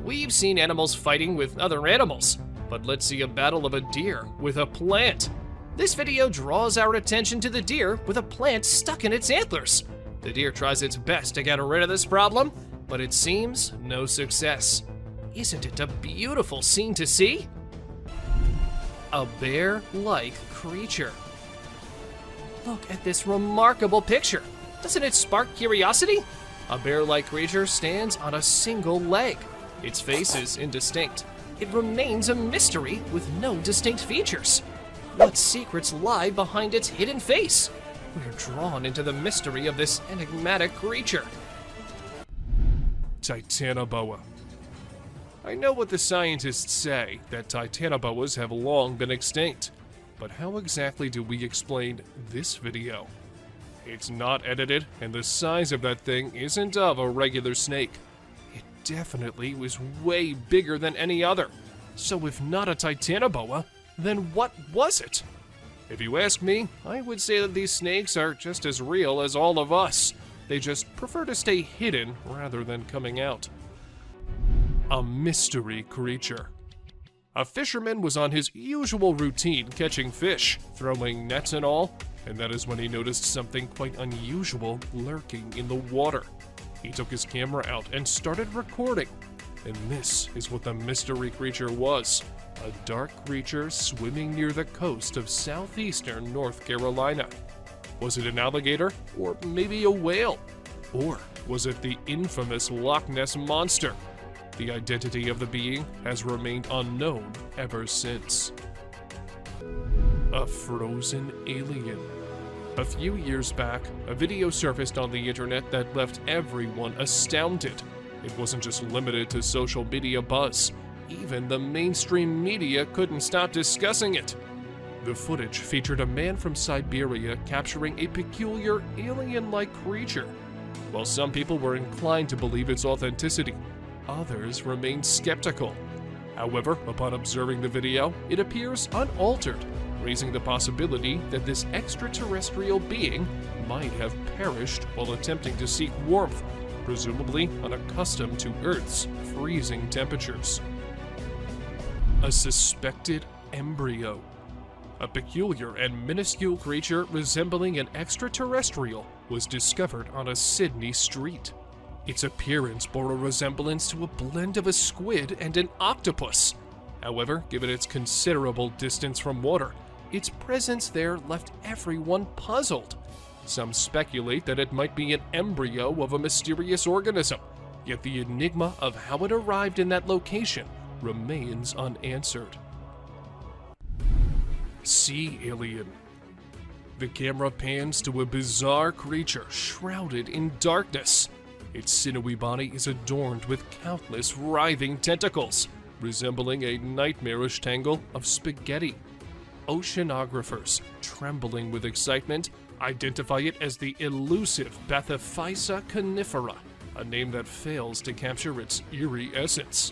We've seen animals fighting with other animals, but let's see a battle of a deer with a plant. This video draws our attention to the deer with a plant stuck in its antlers. The deer tries its best to get rid of this problem, but it seems no success. Isn't it a beautiful scene to see? A bear-like creature. Look at this remarkable picture. Doesn't it spark curiosity? A bear-like creature stands on a single leg. Its face is indistinct. It remains a mystery with no distinct features. What secrets lie behind its hidden face? We're drawn into the mystery of this enigmatic creature. Titanoboa. I know what the scientists say, that titanoboas have long been extinct. But how exactly do we explain this video? It's not edited, and the size of that thing isn't of a regular snake. It definitely was way bigger than any other. So if not a titanoboa, then what was it? If you ask me, I would say that these snakes are just as real as all of us. They just prefer to stay hidden rather than coming out. A mystery creature. A fisherman was on his usual routine catching fish, throwing nets and all, and that is when he noticed something quite unusual lurking in the water. He took his camera out and started recording, and this is what the mystery creature was. A dark creature swimming near the coast of southeastern North Carolina. Was it an alligator, or maybe a whale? Or was it the infamous Loch Ness Monster? The identity of the being has remained unknown ever since. A frozen alien. A few years back, a video surfaced on the internet that left everyone astounded. It wasn't just limited to social media buzz. Even the mainstream media couldn't stop discussing it. The footage featured a man from Siberia capturing a peculiar alien-like creature. While some people were inclined to believe its authenticity, others remained skeptical. However, upon observing the video, it appears unaltered, raising the possibility that this extraterrestrial being might have perished while attempting to seek warmth, presumably unaccustomed to Earth's freezing temperatures. A suspected embryo. A peculiar and minuscule creature resembling an extraterrestrial was discovered on a Sydney street. Its appearance bore a resemblance to a blend of a squid and an octopus. However, given its considerable distance from water, its presence there left everyone puzzled. Some speculate that it might be an embryo of a mysterious organism, yet the enigma of how it arrived in that location remains unanswered. Sea alien. The camera pans to a bizarre creature shrouded in darkness. Its sinewy body is adorned with countless writhing tentacles, resembling a nightmarish tangle of spaghetti. Oceanographers, trembling with excitement, identify it as the elusive Bathyphysa conifera, a name that fails to capture its eerie essence.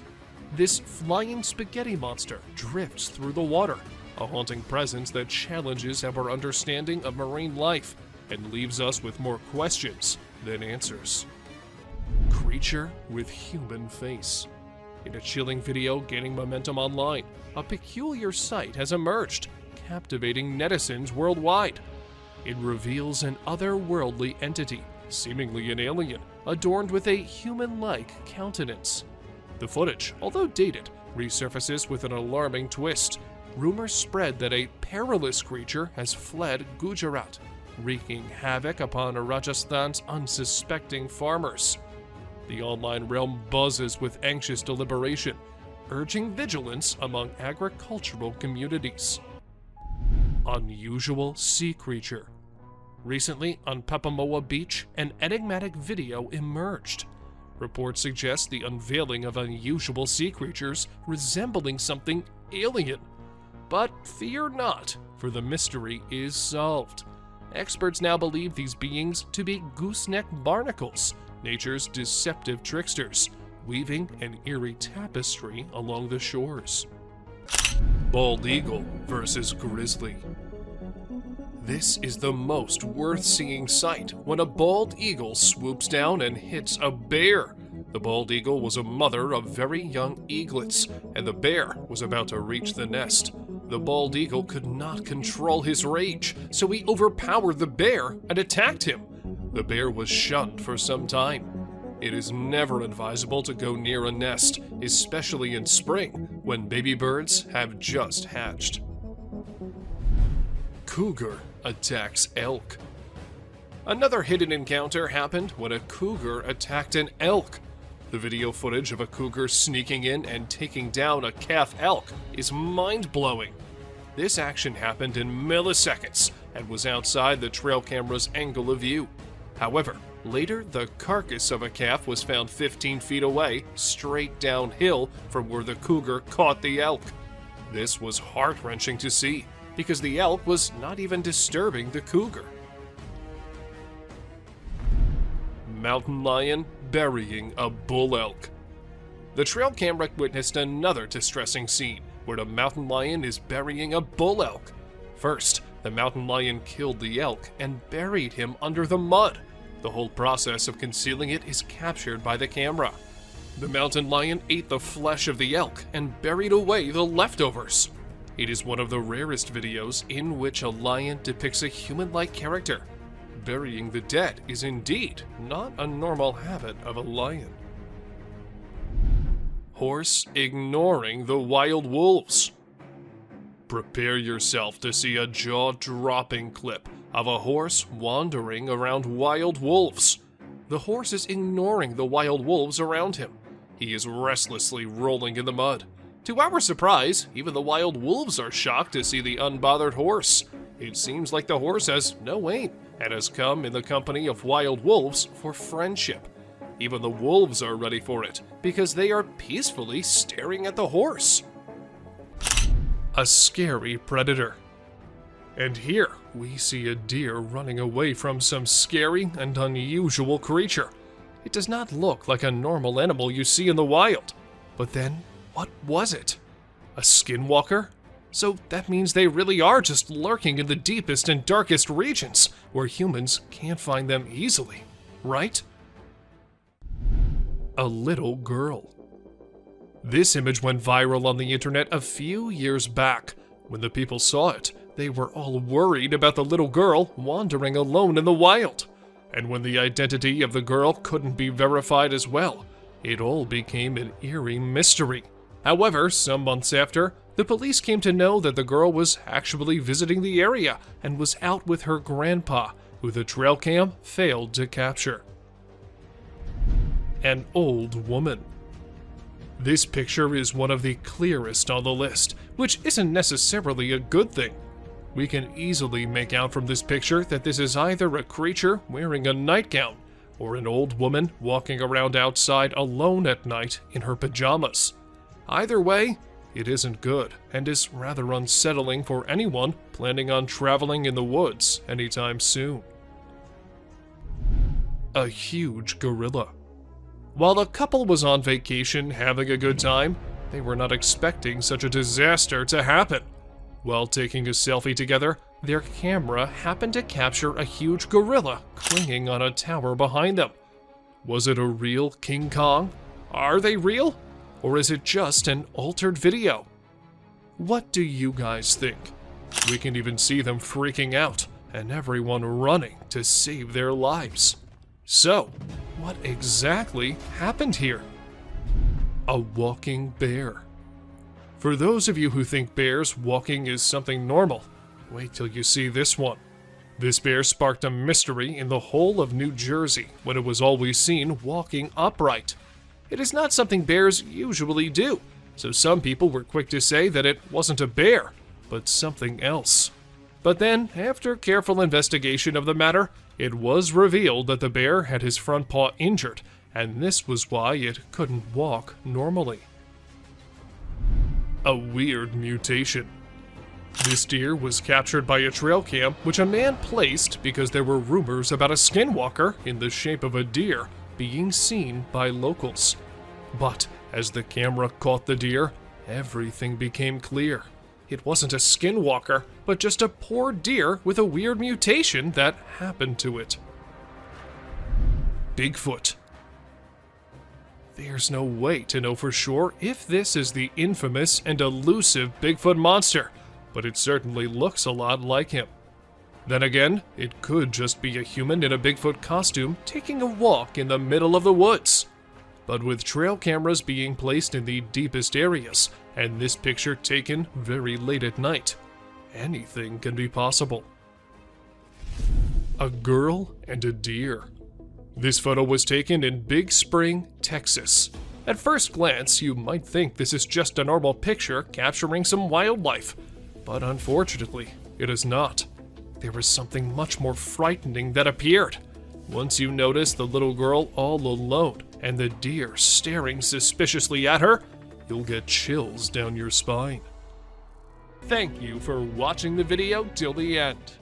This flying spaghetti monster drifts through the water, a haunting presence that challenges our understanding of marine life and leaves us with more questions than answers. Creature with human face. In a chilling video gaining momentum online, a peculiar sight has emerged, captivating netizens worldwide. It reveals an otherworldly entity, seemingly an alien, adorned with a human-like countenance. The footage, although dated, resurfaces with an alarming twist. Rumors spread that a perilous creature has fled Gujarat, wreaking havoc upon Rajasthan's unsuspecting farmers. The online realm buzzes with anxious deliberation, urging vigilance among agricultural communities. Unusual sea creature. Recently, on Papamoa Beach, an enigmatic video emerged. Reports suggest the unveiling of unusual sea creatures resembling something alien. But fear not, for the mystery is solved. Experts now believe these beings to be gooseneck barnacles, nature's deceptive tricksters, weaving an eerie tapestry along the shores. Bald eagle versus grizzly. This is the most worth-seeing sight when a bald eagle swoops down and hits a bear. The bald eagle was a mother of very young eaglets, and the bear was about to reach the nest. The bald eagle could not control his rage, so he overpowered the bear and attacked him. The bear was shunned for some time. It is never advisable to go near a nest, especially in spring, when baby birds have just hatched. Cougar attacks elk. Another hidden encounter happened when a cougar attacked an elk. The video footage of a cougar sneaking in and taking down a calf elk is mind-blowing. This action happened in milliseconds and was outside the trail camera's angle of view. However, later the carcass of a calf was found 15 feet away, straight downhill from where the cougar caught the elk. This was heart-wrenching to see, because the elk was not even disturbing the cougar. Mountain lion burying a bull elk. The trail camera witnessed another distressing scene where the mountain lion is burying a bull elk. First, the mountain lion killed the elk and buried him under the mud. The whole process of concealing it is captured by the camera. The mountain lion ate the flesh of the elk and buried away the leftovers. It is one of the rarest videos in which a lion depicts a human-like character. Burying the dead is indeed not a normal habit of a lion. Horse ignoring the wild wolves. Prepare yourself to see a jaw-dropping clip of a horse wandering around wild wolves. The horse is ignoring the wild wolves around him. He is restlessly rolling in the mud. To our surprise, even the wild wolves are shocked to see the unbothered horse. It seems like the horse has no aim and has come in the company of wild wolves for friendship. Even the wolves are ready for it because they are peacefully staring at the horse. A scary predator. And here we see a deer running away from some scary and unusual creature. It does not look like a normal animal you see in the wild. But then, what was it? A skinwalker? So that means they really are just lurking in the deepest and darkest regions, where humans can't find them easily, right? A little girl. This image went viral on the internet a few years back. When the people saw it, they were all worried about the little girl wandering alone in the wild. And when the identity of the girl couldn't be verified as well, it all became an eerie mystery. However, some months after, the police came to know that the girl was actually visiting the area and was out with her grandpa, who the trail cam failed to capture. An old woman. This picture is one of the clearest on the list, which isn't necessarily a good thing. We can easily make out from this picture that this is either a creature wearing a nightgown or an old woman walking around outside alone at night in her pajamas. Either way, it isn't good and is rather unsettling for anyone planning on traveling in the woods anytime soon. A huge gorilla. While the couple was on vacation having a good time, they were not expecting such a disaster to happen. While taking a selfie together, their camera happened to capture a huge gorilla clinging on a tower behind them. Was it a real King Kong? Are they real? Or is it just an altered video? What do you guys think? We can even see them freaking out and everyone running to save their lives. So, What exactly happened here? A walking bear. For those of you who think bears walking is something normal, wait till you see this one. This bear sparked a mystery in the whole of New Jersey when it was always seen walking upright. It is not something bears usually do, so some people were quick to say that it wasn't a bear, but something else. But then, after careful investigation of the matter, it was revealed that the bear had his front paw injured, and this was why it couldn't walk normally. A weird mutation. This deer was captured by a trail cam which a man placed because there were rumors about a skinwalker in the shape of a deer being seen by locals. But as the camera caught the deer, everything became clear. It wasn't a skinwalker, but just a poor deer with a weird mutation that happened to it. Bigfoot. There's no way to know for sure if this is the infamous and elusive Bigfoot monster, but it certainly looks a lot like him. Then again, it could just be a human in a Bigfoot costume taking a walk in the middle of the woods. But with trail cameras being placed in the deepest areas, and this picture taken very late at night, anything can be possible. A girl and a deer. This photo was taken in Big Spring, Texas. At first glance, you might think this is just a normal picture capturing some wildlife, but unfortunately, it is not. There was something much more frightening that appeared. Once you notice the little girl all alone and the deer staring suspiciously at her, you'll get chills down your spine. Thank you for watching the video till the end.